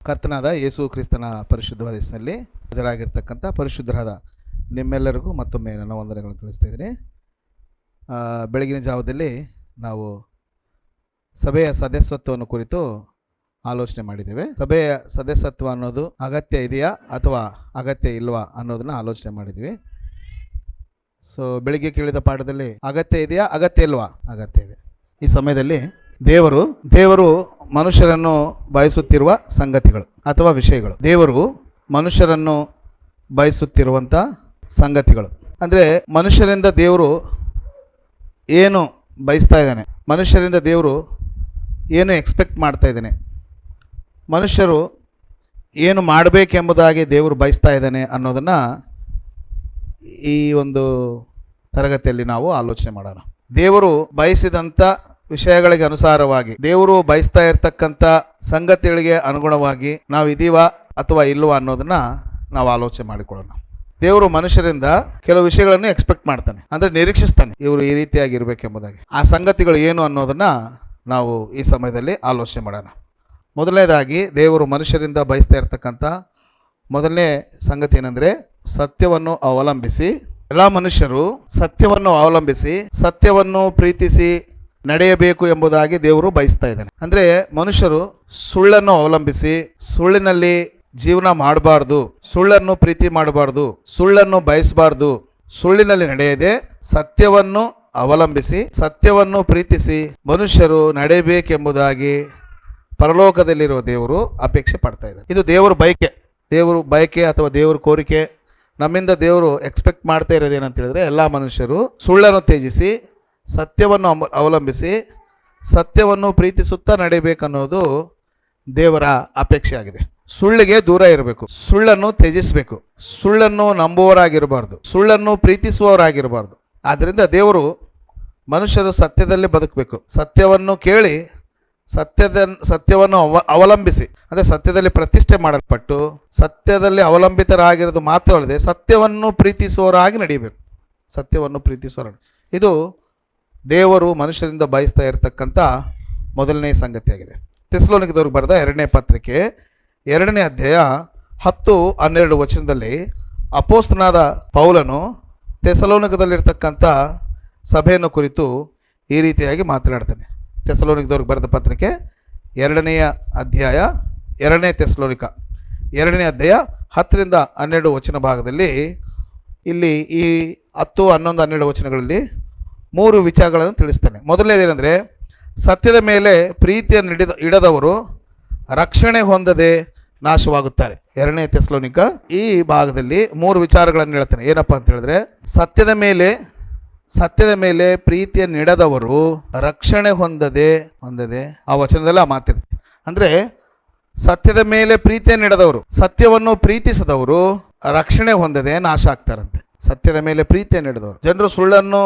ಕರ್ತನಾದ ಯೇಸು ಕ್ರಿಸ್ತನ ಪರಿಶುದ್ಧವಾದ ಹೆಸರಿನಲ್ಲಿ ಹಾಜರಾಗಿರ್ತಕ್ಕಂಥ ಪರಿಶುದ್ಧರಾದ ನಿಮ್ಮೆಲ್ಲರಿಗೂ ಮತ್ತೊಮ್ಮೆ ನನ್ನ ವಂದನೆಗಳನ್ನು ತಿಳಿಸ್ತಾ ಇದ್ದೀನಿ. ಬೆಳಗಿನ ಜಾವದಲ್ಲಿ ನಾವು ಸಭೆಯ ಸದಸ್ಯತ್ವವನ್ನು ಕುರಿತು ಆಲೋಚನೆ ಮಾಡಿದ್ದೇವೆ. ಸಭೆಯ ಸದಸ್ಯತ್ವ ಅನ್ನೋದು ಅಗತ್ಯ ಇದೆಯಾ ಅಥವಾ ಅಗತ್ಯ ಇಲ್ವಾ ಅನ್ನೋದನ್ನ ಆಲೋಚನೆ ಮಾಡಿದ್ವಿ. ಬೆಳಿಗ್ಗೆ ಕೇಳಿದ ಪಾಠದಲ್ಲಿ ಅಗತ್ಯ ಇದೆಯಾ ಅಗತ್ಯ ಇಲ್ವಾ? ಅಗತ್ಯ ಇದೆ. ಈ ಸಮಯದಲ್ಲಿ ದೇವರು ಮನುಷ್ಯರನ್ನು ಬಯಸುತ್ತಿರುವ ಸಂಗತಿಗಳು ಅಥವಾ ವಿಷಯಗಳು, ದೇವರು ಮನುಷ್ಯರನ್ನು ಬಯಸುತ್ತಿರುವಂಥ ಸಂಗತಿಗಳು ಅಂದರೆ ಮನುಷ್ಯರಿಂದ ದೇವರು ಏನು ಬಯಸ್ತಾ ಇದ್ದಾನೆ, ಮನುಷ್ಯರಿಂದ ದೇವರು ಏನು ಎಕ್ಸ್ಪೆಕ್ಟ್ ಮಾಡ್ತಾ ಇದ್ದಾನೆ, ಮನುಷ್ಯರು ಏನು ಮಾಡಬೇಕೆಂಬುದಾಗಿ ದೇವರು ಬಯಸ್ತಾ ಇದ್ದಾನೆ ಅನ್ನೋದನ್ನು ಈ ಒಂದು ತರಗತಿಯಲ್ಲಿ ನಾವು ಆಲೋಚನೆ ಮಾಡೋಣ. ದೇವರು ಬಯಸಿದಂಥ ವಿಷಯಗಳಿಗೆ ಅನುಸಾರವಾಗಿ, ದೇವರು ಬಯಸ್ತಾ ಇರತಕ್ಕಂಥ ಸಂಗತಿಗಳಿಗೆ ಅನುಗುಣವಾಗಿ ನಾವು ಇದೀವಾ ಅಥವಾ ಇಲ್ವಾ ಅನ್ನೋದನ್ನ ನಾವು ಆಲೋಚನೆ ಮಾಡಿಕೊಳ್ಳೋಣ. ದೇವರು ಮನುಷ್ಯರಿಂದ ಕೆಲವು ವಿಷಯಗಳನ್ನು ಎಕ್ಸ್ಪೆಕ್ಟ್ ಮಾಡ್ತಾನೆ, ಅಂದರೆ ನಿರೀಕ್ಷಿಸ್ತಾನೆ ಇವರು ಈ ರೀತಿಯಾಗಿ ಇರಬೇಕೆಂಬುದಾಗಿ. ಆ ಸಂಗತಿಗಳು ಏನು ಅನ್ನೋದನ್ನ ನಾವು ಈ ಸಮಯದಲ್ಲಿ ಆಲೋಚನೆ ಮಾಡೋಣ. ಮೊದಲನೇದಾಗಿ ದೇವರು ಮನುಷ್ಯರಿಂದ ಬಯಸ್ತಾ ಇರತಕ್ಕಂಥ ಮೊದಲನೇ ಸಂಗತಿ ಏನಂದರೆ ಸತ್ಯವನ್ನು ಅವಲಂಬಿಸಿ. ಎಲ್ಲ ಮನುಷ್ಯರು ಸತ್ಯವನ್ನು ಅವಲಂಬಿಸಿ ಸತ್ಯವನ್ನು ಪ್ರೀತಿಸಿ ನಡೆಯಬೇಕು ಎಂಬುದಾಗಿ ದೇವರು ಬಯಸ್ತಾ ಇದ್ದಾನೆ. ಅಂದರೆ ಮನುಷ್ಯರು ಸುಳ್ಳನ್ನು ಅವಲಂಬಿಸಿ ಸುಳ್ಳಿನಲ್ಲಿ ಜೀವನ ಮಾಡಬಾರ್ದು, ಸುಳ್ಳನ್ನು ಪ್ರೀತಿ ಮಾಡಬಾರ್ದು, ಸುಳ್ಳನ್ನು ಬಯಸಬಾರ್ದು, ಸುಳ್ಳಿನಲ್ಲಿ ನಡೆಯದೆ ಸತ್ಯವನ್ನು ಅವಲಂಬಿಸಿ ಸತ್ಯವನ್ನು ಪ್ರೀತಿಸಿ ಮನುಷ್ಯರು ನಡೆಯಬೇಕೆಂಬುದಾಗಿ ಪರಲೋಕದಲ್ಲಿರುವ ದೇವರು ಅಪೇಕ್ಷೆ ಪಡ್ತಾ ಇದ್ದಾರೆ. ಇದು ದೇವರ ಬಯಕೆ ಅಥವಾ ದೇವರ ಕೋರಿಕೆ. ನಮ್ಮಿಂದ ದೇವರು ಎಕ್ಸ್ಪೆಕ್ಟ್ ಮಾಡ್ತಾ ಇರೋದು ಏನಂತ ಹೇಳಿದ್ರೆ, ಎಲ್ಲ ಮನುಷ್ಯರು ಸುಳ್ಳನ್ನು ತ್ಯಜಿಸಿ ಸತ್ಯವನ್ನು ಅವಲಂಬಿಸಿ ಸತ್ಯವನ್ನು ಪ್ರೀತಿಸುತ್ತಾ ನಡೀಬೇಕನ್ನೋದು ದೇವರ ಅಪೇಕ್ಷೆ ಆಗಿದೆ. ಸುಳ್ಳಿಗೆ ದೂರ ಇರಬೇಕು, ಸುಳ್ಳನ್ನು ತ್ಯಜಿಸಬೇಕು, ಸುಳ್ಳನ್ನು ನಂಬುವವರಾಗಿರಬಾರ್ದು, ಸುಳ್ಳನ್ನು ಪ್ರೀತಿಸುವವರಾಗಿರಬಾರ್ದು. ಆದ್ದರಿಂದ ದೇವರು ಮನುಷ್ಯರು ಸತ್ಯದಲ್ಲಿ ಬದುಕಬೇಕು, ಸತ್ಯವನ್ನು ಕೇಳಿ ಸತ್ಯವನ್ನು ಅವಲಂಬಿಸಿ, ಅಂದರೆ ಸತ್ಯದಲ್ಲಿ ಪ್ರತಿಷ್ಠೆ ಮಾಡಲ್ಪಟ್ಟು ಸತ್ಯದಲ್ಲಿ ಅವಲಂಬಿತರಾಗಿರೋದು ಮಾತ್ರವಲ್ಲದೆ ಸತ್ಯವನ್ನು ಪ್ರೀತಿಸುವವರಾಗಿ ನಡೀಬೇಕು, ಸತ್ಯವನ್ನು ಪ್ರೀತಿಸುವವರಾಗಿ. ಇದು ದೇವರು ಮನುಷ್ಯರಿಂದ ಬಯಸ್ತಾ ಇರತಕ್ಕಂಥ ಮೊದಲನೇ ಸಂಗತಿಯಾಗಿದೆ. ಥೆಸಲೋನಿಕದವ್ರಿಗೆ ಬರೆದ 2ನೇ ಪತ್ರಿಕೆ 2ನೇ ಅಧ್ಯಾಯ 10-12 ವಚನದಲ್ಲಿ ಅಪೊಸ್ತಲನಾದ ಪೌಲನು ಥೆಸಲೋನಿಕದಲ್ಲಿರ್ತಕ್ಕಂಥ ಸಭೆಯನ್ನು ಕುರಿತು ಈ ರೀತಿಯಾಗಿ ಮಾತನಾಡ್ತಾನೆ. ಥೆಸಲೋನಿಕದವ್ರಿಗೆ ಬರೆದ ಪತ್ರಿಕೆ 2ನೇ ಅಧ್ಯಾಯ 2ನೇ ಥೆಸಲೋನಿಕ 2ನೇ ಅಧ್ಯಾಯ 10-12 ವಚನ ಭಾಗದಲ್ಲಿ ಇಲ್ಲಿ ಈ 10, 11, 12 ವಚನಗಳಲ್ಲಿ 3 ವಿಚಾರಗಳನ್ನು ತಿಳಿಸ್ತಾನೆ. ಮೊದಲನೇದೇನೆಂದರೆ ಸತ್ಯದ ಮೇಲೆ ಪ್ರೀತಿಯನ್ನು ಇಡದವರು ರಕ್ಷಣೆ ಹೊಂದದೆ ನಾಶವಾಗುತ್ತಾರೆ. 2ನೇ ಥೆಸಲೋನಿಕ ಈ ಭಾಗದಲ್ಲಿ 3 ವಿಚಾರಗಳನ್ನು ಹೇಳ್ತಾನೆ. ಏನಪ್ಪ ಅಂತ ಹೇಳಿದ್ರೆ, ಸತ್ಯದ ಮೇಲೆ ಪ್ರೀತಿಯನ್ನು ಇಡದವರು ರಕ್ಷಣೆ ಹೊಂದದೆ ಆ ವಚನದಲ್ಲಿ ಆ ಮಾತಿರುತ್ತೆ. ಅಂದರೆ ಸತ್ಯದ ಮೇಲೆ ಪ್ರೀತಿಯನ್ನು ಇಡದವರು, ಸತ್ಯವನ್ನು ಪ್ರೀತಿಸದವರು ರಕ್ಷಣೆ ಹೊಂದದೆ ನಾಶ ಆಗ್ತಾರಂತೆ. ಸತ್ಯದ ಮೇಲೆ ಪ್ರೀತಿಯನ್ನು ಹಿಡಿದವರು. ಜನರು ಸುಳ್ಳನ್ನು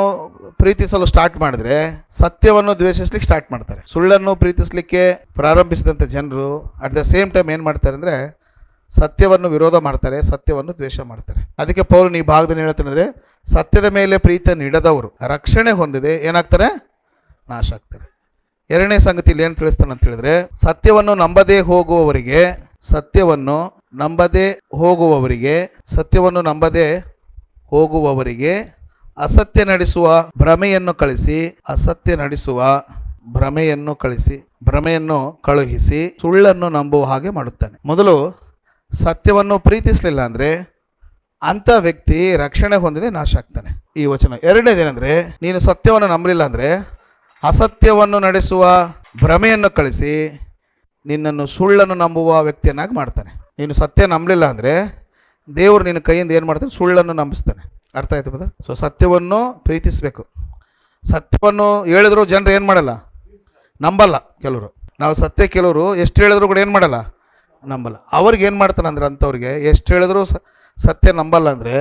ಪ್ರೀತಿಸಲು ಸ್ಟಾರ್ಟ್ ಮಾಡಿದ್ರೆ ಸತ್ಯವನ್ನು ದ್ವೇಷಿಸ್ಲಿಕ್ಕೆ ಸ್ಟಾರ್ಟ್ ಮಾಡ್ತಾರೆ. ಸುಳ್ಳನ್ನು ಪ್ರೀತಿಸಲಿಕ್ಕೆ ಪ್ರಾರಂಭಿಸಿದಂಥ ಜನರು ಅಟ್ ದ ಸೇಮ್ ಟೈಮ್ ಏನು ಮಾಡ್ತಾರೆ ಅಂದರೆ ಸತ್ಯವನ್ನು ವಿರೋಧ ಮಾಡ್ತಾರೆ, ಸತ್ಯವನ್ನು ದ್ವೇಷ ಮಾಡ್ತಾರೆ. ಅದಕ್ಕೆ ಪೌಲನು ಈ ಭಾಗದಲ್ಲಿ ಹೇಳ್ತಾನೆ ಅಂದರೆ ಸತ್ಯದ ಮೇಲೆ ಪ್ರೀತಿಯನ್ನು ಇಡದವರು ರಕ್ಷಣೆ ಹೊಂದಿದೆ ಏನಾಗ್ತಾರೆ? ನಾಶ ಆಗ್ತಾರೆ. 2ನೇ ಸಂಗತಿಯಲ್ಲಿ ಏನು ತಿಳಿಸ್ತಾನೆ ಅಂತ ಹೇಳಿದ್ರೆ, ಸತ್ಯವನ್ನು ನಂಬದೇ ಹೋಗುವವರಿಗೆ ಅಸತ್ಯ ನಡೆಸುವ ಭ್ರಮೆಯನ್ನು ಕಳುಹಿಸಿ ಸುಳ್ಳನ್ನು ನಂಬುವ ಹಾಗೆ ಮಾಡುತ್ತಾನೆ. ಮೊದಲು ಸತ್ಯವನ್ನು ಪ್ರೀತಿಸಲಿಲ್ಲ ಅಂದರೆ ಅಂಥ ವ್ಯಕ್ತಿ ರಕ್ಷಣೆ ಹೊಂದಿದೆ ನಾಶ ಆಗ್ತಾನೆ. ಈ ವಚನ. 2ನೇದೇನೆಂದರೆ, ನೀನು ಸತ್ಯವನ್ನು ನಂಬಲಿಲ್ಲ ಅಂದರೆ ಅಸತ್ಯವನ್ನು ನಡೆಸುವ ಭ್ರಮೆಯನ್ನು ಕಳಿಸಿ ನಿನ್ನನ್ನು ಸುಳ್ಳನ್ನು ನಂಬುವ ವ್ಯಕ್ತಿಯನ್ನಾಗಿ ಮಾಡ್ತಾನೆ. ನೀನು ಸತ್ಯ ನಂಬಲಿಲ್ಲ ಅಂದರೆ ದೇವರು ನಿನ್ನ ಕೈಯಿಂದ ಏನು ಮಾಡ್ತಾನೆ? ಸುಳ್ಳನ್ನು ನಂಬಿಸ್ತಾನೆ. ಅರ್ಥ ಆಯ್ತು ಬದ? ಸತ್ಯವನ್ನು ಪ್ರೀತಿಸಬೇಕು. ಸತ್ಯವನ್ನು ಹೇಳಿದ್ರು ಜನರು ಏನು ಮಾಡಲ್ಲ? ನಂಬಲ್ಲ. ಕೆಲವರು ಎಷ್ಟು ಹೇಳಿದ್ರು ಕೂಡ ಏನು ಮಾಡಲ್ಲ? ನಂಬಲ್ಲ. ಅವ್ರಿಗೆ ಏನು ಮಾಡ್ತಾನೆ ಅಂದರೆ, ಅಂಥವ್ರಿಗೆ ಎಷ್ಟು ಹೇಳಿದ್ರು ಸತ್ಯ ನಂಬಲ್ಲ ಅಂದರೆ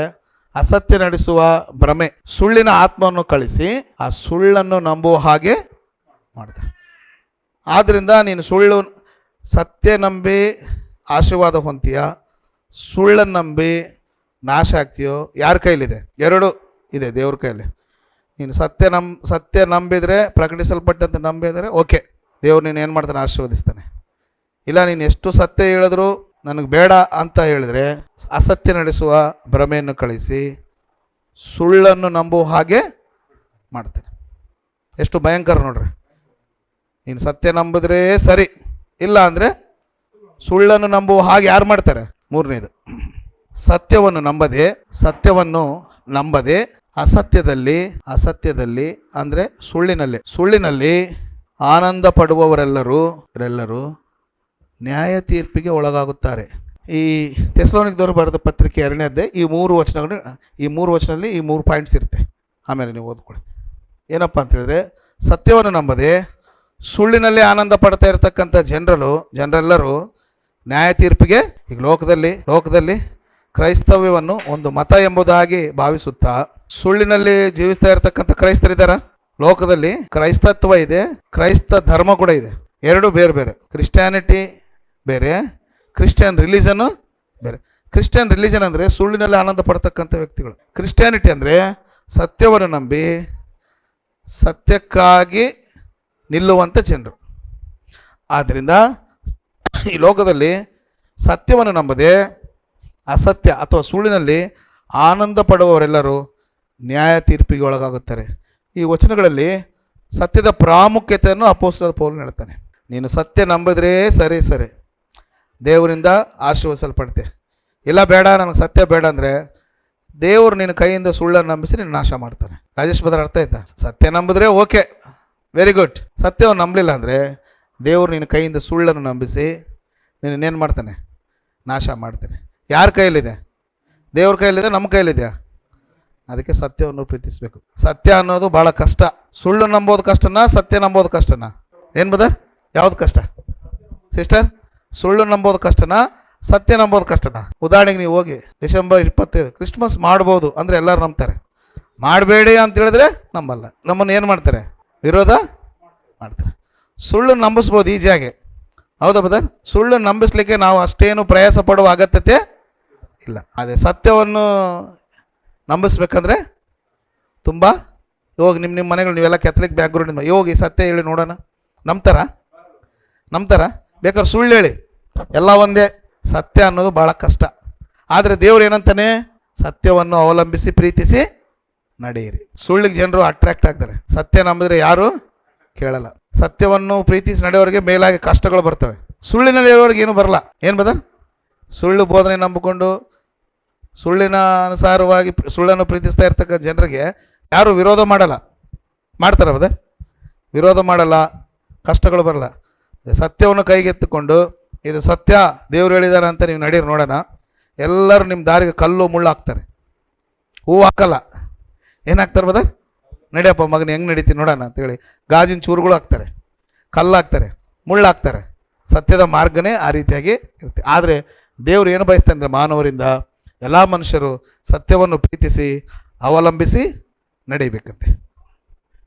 ಅಸತ್ಯ ನಡೆಸುವ ಭ್ರಮೆ, ಸುಳ್ಳಿನ ಆತ್ಮವನ್ನು ಕಳಿಸಿ ಆ ಸುಳ್ಳನ್ನು ನಂಬುವ ಹಾಗೆ ಮಾಡ್ತಾನೆ. ಆದ್ದರಿಂದ ನೀನು ಸತ್ಯ ನಂಬಿ ಆಶೀರ್ವಾದ ಹೊಂತೀಯ, ಸುಳ್ಳನ್ನು ನಂಬಿ ನಾಶ ಆಗ್ತೀಯೋ? ಯಾರ ಕೈಲಿದೆ? 2 ಇದೆ, ದೇವ್ರ ಕೈಯಲ್ಲಿ. ನೀನು ಸತ್ಯ ನಂಬಿದರೆ, ಪ್ರಕಟಿಸಲ್ಪಟ್ಟಂತೆ ನಂಬಿದರೆ ಓಕೆ, ದೇವ್ರು ನೀನು ಏನು ಮಾಡ್ತಾನೆ? ಆಶೀರ್ವದಿಸ್ತಾನೆ. ಇಲ್ಲ ನೀನು ಎಷ್ಟು ಸತ್ಯ ಹೇಳಿದ್ರು ನನಗೆ ಬೇಡ ಅಂತ ಹೇಳಿದ್ರೆ ಅಸತ್ಯ ನಡೆಸುವ ಭ್ರಮೆಯನ್ನು ಕಳಿಸಿ ಸುಳ್ಳನ್ನು ನಂಬುವ ಹಾಗೆ ಮಾಡ್ತಾನೆ. ಎಷ್ಟು ಭಯಂಕರ ನೋಡ್ರಿ. ನೀನು ಸತ್ಯ ನಂಬಿದ್ರೆ ಸರಿ, ಇಲ್ಲ ಅಂದರೆ ಸುಳ್ಳನ್ನು ನಂಬುವ ಹಾಗೆ ಯಾರು ಮಾಡ್ತಾರೆ? ಮೂರನೇದು, ಸತ್ಯವನ್ನು ನಂಬದೆ ಅಸತ್ಯದಲ್ಲಿ ಅಂದರೆ ಸುಳ್ಳಿನಲ್ಲಿ ಆನಂದ ಪಡುವವರೆಲ್ಲರೂ ನ್ಯಾಯ ತೀರ್ಪಿಗೆ ಒಳಗಾಗುತ್ತಾರೆ. ಈ ಥೆಸಲೋನಿಕದವರು ಬರೆದ ಪತ್ರಿಕೆ 2ನೇ ಅಧ್ಯಾಯ ಈ ಮೂರು ವಚನದಲ್ಲಿ ಈ 3 ಪಾಯಿಂಟ್ಸ್ ಇರುತ್ತೆ. ಆಮೇಲೆ ನೀವು ಓದ್ಕೊಳ್ಳಿ. ಏನಪ್ಪ ಅಂತ ಹೇಳಿದ್ರೆ, ಸತ್ಯವನ್ನು ನಂಬದೆ ಸುಳ್ಳಿನಲ್ಲಿ ಆನಂದ ಪಡ್ತಾ ಇರತಕ್ಕಂಥ ಜನರೆಲ್ಲರೂ ನ್ಯಾಯ ತೀರ್ಪಿಗೆ, ಈಗ ಲೋಕದಲ್ಲಿ ಕ್ರೈಸ್ತವ್ಯವನ್ನು ಒಂದು ಮತ ಎಂಬುದಾಗಿ ಭಾವಿಸುತ್ತಾ ಸುಳ್ಳಿನಲ್ಲಿ ಜೀವಿಸ್ತಾ ಇರತಕ್ಕಂಥ ಕ್ರೈಸ್ತರಿದ್ದಾರ. ಲೋಕದಲ್ಲಿ ಕ್ರೈಸ್ತತ್ವ ಇದೆ, ಕ್ರೈಸ್ತ ಧರ್ಮ ಕೂಡ ಇದೆ. ಎರಡು ಬೇರೆ ಬೇರೆ. ಕ್ರಿಶ್ಚಿಯಾನಿಟಿ ಬೇರೆ, ಕ್ರಿಶ್ಚಿಯನ್ ರಿಲಿಜನ್ನು ಬೇರೆ. ಕ್ರಿಶ್ಚಿಯನ್ ರಿಲಿಜನ್ ಅಂದರೆ ಸುಳ್ಳಿನಲ್ಲಿ ಆನಂದ ಪಡ್ತಕ್ಕಂಥ ವ್ಯಕ್ತಿಗಳು. ಕ್ರಿಶ್ಚಿಯಾನಿಟಿ ಅಂದರೆ ಸತ್ಯವನ್ನು ನಂಬಿ ಸತ್ಯಕ್ಕಾಗಿ ನಿಲ್ಲುವಂಥ ಜನರು. ಆದ್ದರಿಂದ ಈ ಲೋಕದಲ್ಲಿ ಸತ್ಯವನ್ನು ನಂಬದೆ ಅಸತ್ಯ ಅಥವಾ ಸುಳ್ಳಿನಲ್ಲಿ ಆನಂದ ಪಡುವವರೆಲ್ಲರೂ ನ್ಯಾಯ ತೀರ್ಪಿಗೆ ಒಳಗಾಗುತ್ತಾರೆ. ಈ ವಚನಗಳಲ್ಲಿ ಸತ್ಯದ ಪ್ರಾಮುಖ್ಯತೆಯನ್ನು ಅಪೊಸ್ತಲನಾದ ಪೌಲನು ಹೇಳ್ತಾನೆ. ನೀನು ಸತ್ಯ ನಂಬಿದ್ರೆ ಸರಿ, ದೇವರಿಂದ ಆಶೀರ್ವದಿಸಲ್ಪಡ್ತೆ. ಇಲ್ಲ ಬೇಡ, ನನಗೆ ಸತ್ಯ ಬೇಡ ಅಂದರೆ ದೇವರು ನಿನ್ನ ಕೈಯಿಂದ ಸುಳ್ಳನ್ನು ನಂಬಿಸಿ ನಿನ್ನ ನಾಶ ಮಾಡ್ತಾನೆ. ರಾಜೇಶ್ ಬದರ್ ಅರ್ಥ ಆಯ್ತಾ? ಸತ್ಯ ನಂಬಿದ್ರೆ ಓಕೆ, ವೆರಿ ಗುಡ್. ಸತ್ಯವನ್ನು ನಂಬಲಿಲ್ಲ ಅಂದರೆ ದೇವರು ನಿನ್ನ ಕೈಯಿಂದ ಸುಳ್ಳನ್ನು ನಂಬಿಸಿ ನಿನ್ನೇನು ಮಾಡ್ತಾನೆ? ನಾಶ ಮಾಡ್ತಾನೆ. ಯಾರ ಕೈಯಲ್ಲಿದೆ? ದೇವ್ರ ಕೈಯಲ್ಲಿದೆ, ನಮ್ಮ ಕೈಯಲ್ಲಿದೆಯಾ? ಅದಕ್ಕೆ ಸತ್ಯವನ್ನು ಪ್ರೀತಿಸಬೇಕು. ಸತ್ಯ ಅನ್ನೋದು ಭಾಳ ಕಷ್ಟ. ಸುಳ್ಳು ನಂಬೋದು ಕಷ್ಟನಾ, ಸತ್ಯ ನಂಬೋದು ಕಷ್ಟನಾ? ಏನು ಬದರ್, ಯಾವ್ದು ಕಷ್ಟ ಸಿಸ್ಟರ್? ಸುಳ್ಳು ನಂಬೋದು ಕಷ್ಟನಾ, ಸತ್ಯ ನಂಬೋದು ಕಷ್ಟನಾ? ಉದಾಹರಣೆಗೆ ನೀವು ಹೋಗಿ ಡಿಸೆಂಬರ್ 25 ಕ್ರಿಸ್ಮಸ್ ಮಾಡ್ಬೋದು ಅಂದರೆ ಎಲ್ಲರೂ ನಂಬ್ತಾರೆ. ಮಾಡಬೇಡಿ ಅಂತ ಹೇಳಿದ್ರೆ ನಂಬಲ್ಲ. ನಮ್ಮನ್ನು ಏನು ಮಾಡ್ತಾರೆ? ವಿರೋಧ ಮಾಡ್ತಾರೆ. ಸುಳ್ಳು ನಂಬಿಸ್ಬೋದು ಈಸಿಯಾಗಿ, ಹೌದಾ ಬದರ್? ಸುಳ್ಳು ನಂಬಿಸ್ಲಿಕ್ಕೆ ನಾವು ಅಷ್ಟೇನು ಪ್ರಯಾಸ ಪಡುವ ಅಗತ್ಯತೆ ಇಲ್ಲ. ಅದೇ ಸತ್ಯವನ್ನು ನಂಬಿಸ್ಬೇಕಂದ್ರೆ ತುಂಬ ಹೋಗಿ ನಿಮ್ಮ ಮನೆಗಳು, ನೀವೆಲ್ಲ ಕ್ಯಾಥಲಿಕ್ ಬ್ಯಾಕ್ಗ್ರೌಂಡಿಂದ ಹೋಗಿ ಸತ್ಯ ಹೇಳಿ ನೋಡೋಣ. ನಂಬ್ತಾರ? ಬೇಕಾದ್ರೆ ಸುಳ್ಳು ಹೇಳಿ, ಎಲ್ಲ ಒಂದೇ. ಸತ್ಯ ಅನ್ನೋದು ಭಾಳ ಕಷ್ಟ. ಆದರೆ ದೇವ್ರು ಏನಂತಾನೆ? ಸತ್ಯವನ್ನು ಅವಲಂಬಿಸಿ ಪ್ರೀತಿಸಿ ನಡೆಯಿರಿ. ಸುಳ್ಳಿಗೆ ಜನರು ಅಟ್ರಾಕ್ಟ್ ಆಗ್ತಾರೆ. ಸತ್ಯ ನಂಬಿದ್ರೆ ಯಾರು ಕೇಳಲ್ಲ. ಸತ್ಯವನ್ನು ಪ್ರೀತಿಸಿ ನಡೆಯೋರಿಗೆ ಮೇಲಾಗಿ ಕಷ್ಟಗಳು ಬರ್ತವೆ. ಸುಳ್ಳಿನಲ್ಲಿ ಇರೋರಿಗೆ ಏನು ಬರಲ್ಲ. ಏನು ಬದರ್? ಸುಳ್ಳು ಬೋಧನೆ ನಂಬಿಕೊಂಡು ಸುಳ್ಳಿನ ಅನುಸಾರವಾಗಿ ಸುಳ್ಳನ್ನು ಪ್ರೀತಿಸ್ತಾ ಇರ್ತಕ್ಕ ಜನರಿಗೆ ಯಾರು ವಿರೋಧ ಮಾಡಲ್ಲ. ಮಾಡ್ತಾರ ಬದರ್? ವಿರೋಧ ಮಾಡಲ್ಲ, ಕಷ್ಟಗಳು ಬರಲ್ಲ. ಸತ್ಯವನ್ನು ಕೈಗೆತ್ತಿಕೊಂಡು ಇದು ಸತ್ಯ, ದೇವ್ರು ಹೇಳಿದಾರೆ ಅಂತ ನೀವು ನಡೀರಿ ನೋಡೋಣ, ಎಲ್ಲರೂ ನಿಮ್ಮ ದಾರಿಗೆ ಕಲ್ಲು ಮುಳ್ಳು ಹಾಕ್ತಾರೆ. ಹೂವು ಹಾಕಲ್ಲ. ಏನಾಗ್ತಾರೆ ಬದರ್? ನಡಿಯಪ್ಪ ಮಗನ ಹೆಂಗೆ ನಡೀತೀನಿ ನೋಡೋಣ ಅಂತೇಳಿ ಗಾಜಿನ ಚೂರುಗಳು ಹಾಕ್ತಾರೆ, ಕಲ್ಲು ಹಾಕ್ತಾರೆ, ಮುಳ್ಳು ಹಾಕ್ತಾರೆ. ಸತ್ಯದ ಮಾರ್ಗನೇ ಆ ರೀತಿಯಾಗಿ ಇರುತ್ತೆ. ಆದರೆ ದೇವ್ರು ಏನು ಬಯಸ್ತಾನೆ ಅಂದರೆ ಮಾನವರಿಂದ ಎಲ್ಲ ಮನುಷ್ಯರು ಸತ್ಯವನ್ನು ಪ್ರೀತಿಸಿ ಅವಲಂಬಿಸಿ ನಡೆಯಬೇಕಂತೆ.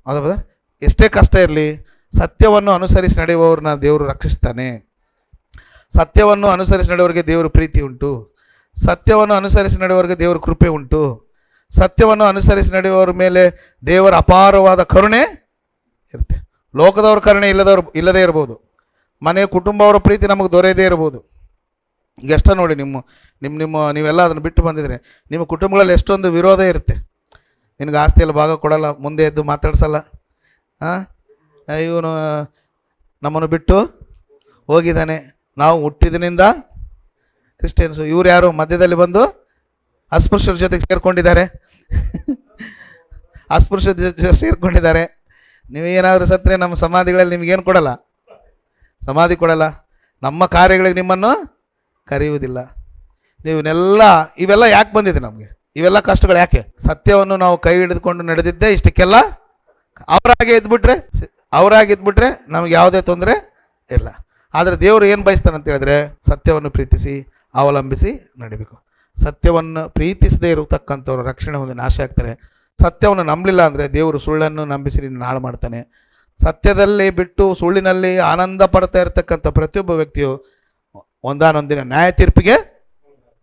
ಹೌದಾ ಬದರ್? ಎಷ್ಟೇ ಕಷ್ಟ ಇರಲಿ ಸತ್ಯವನ್ನು ಅನುಸರಿಸಿ ನಡೆಯುವವ್ರನ್ನ ದೇವರು ರಕ್ಷಿಸ್ತಾನೆ. ಸತ್ಯವನ್ನು ಅನುಸರಿಸಿ ನಡೆಯುವವರಿಗೆ ದೇವರು ಪ್ರೀತಿ ಉಂಟು. ಸತ್ಯವನ್ನು ಅನುಸರಿಸಿ ನಡೆಯುವವರಿಗೆ ದೇವರ ಕೃಪೆ ಉಂಟು. ಸತ್ಯವನ್ನು ಅನುಸರಿಸಿ ನಡೆಯುವವರ ಮೇಲೆ ದೇವರ ಅಪಾರವಾದ ಕರುಣೆ ಇರುತ್ತೆ. ಲೋಕದವ್ರ ಕರುಣೆ ಇಲ್ಲದೇ ಇರ್ಬೋದು, ಮನೆ ಕುಟುಂಬವರ ಪ್ರೀತಿ ನಮಗೆ ದೊರೆಯದೇ ಇರ್ಬೋದು. ಈಗ ಎಷ್ಟ ನೋಡಿ, ನೀವೆಲ್ಲ ಅದನ್ನು ಬಿಟ್ಟು ಬಂದಿದ್ರೆ ನಿಮ್ಮ ಕುಟುಂಬಗಳಲ್ಲಿ ಎಷ್ಟೊಂದು ವಿರೋಧ ಇರುತ್ತೆ. ನಿನಗೆ ಆಸ್ತಿಯಲ್ಲಿ ಭಾಗ ಕೊಡಲ್ಲ, ಮುಂದೆ ಎದ್ದು ಮಾತಾಡ್ಸಲ್ಲ, ಇವನು ನಮ್ಮನ್ನು ಬಿಟ್ಟು ಹೋಗಿದ್ದಾನೆ, ನಾವು ಹುಟ್ಟಿದಿನಿಂದ ಕ್ರಿಶ್ಚಿಯನ್ಸು, ಇವ್ರು ಯಾರು ಮಧ್ಯದಲ್ಲಿ ಬಂದು ಅಸ್ಪೃಶ್ಯರ ಜೊತೆಗೆ ಸೇರ್ಕೊಂಡಿದ್ದಾರೆ, ಸೇರ್ಕೊಂಡಿದ್ದಾರೆ. ನೀವೇನಾದರೂ ಸತ್ತರೆ ನಮ್ಮ ಸಮಾಧಿಗಳಲ್ಲಿ ನಿಮಗೇನು ಕೊಡಲ್ಲ, ಸಮಾಧಿ ಕೊಡಲ್ಲ. ನಮ್ಮ ಕಾರ್ಯಗಳಿಗೆ ನಿಮ್ಮನ್ನು ಕರೆಯುವುದಿಲ್ಲ. ಇವೆಲ್ಲ ಯಾಕೆ ಬಂದಿದೆ ನಮಗೆ? ಇವೆಲ್ಲ ಕಷ್ಟಗಳು ಯಾಕೆ? ಸತ್ಯವನ್ನು ನಾವು ಕೈ ಹಿಡಿದುಕೊಂಡು ನಡೆದಿದ್ದೇ ಇಷ್ಟಕ್ಕೆಲ್ಲ. ಅವರಾಗೆ ಇದ್ಬಿಟ್ರೆ ನಮಗೆ ಯಾವುದೇ ತೊಂದರೆ ಇಲ್ಲ. ಆದರೆ ದೇವರು ಏನು ಬಯಸ್ತಾನೆ ಅಂತ ಹೇಳಿದ್ರೆ ಸತ್ಯವನ್ನು ಪ್ರೀತಿಸಿ ಅವಲಂಬಿಸಿ ನಡಿಬೇಕು. ಸತ್ಯವನ್ನು ಪ್ರೀತಿಸದೇ ಇರತಕ್ಕಂಥವ್ರು ರಕ್ಷಣೆ ಹೊಂದಿ ನಾಶ ಆಗ್ತಾರೆ. ಸತ್ಯವನ್ನು ನಂಬಲಿಲ್ಲ ಅಂದರೆ ದೇವರು ಸುಳ್ಳನ್ನು ನಂಬಿಸಿ ನಿನ್ನ ಹಾಳು ಮಾಡ್ತಾನೆ. ಸತ್ಯದಲ್ಲಿ ಬಿಟ್ಟು ಸುಳ್ಳಿನಲ್ಲಿ ಆನಂದ ಪಡ್ತಾ ಇರತಕ್ಕಂಥ ಪ್ರತಿಯೊಬ್ಬ ವ್ಯಕ್ತಿಯು ಒಂದಾನೊಂದಿನ ನ್ಯಾಯ ತೀರ್ಪಿಗೆ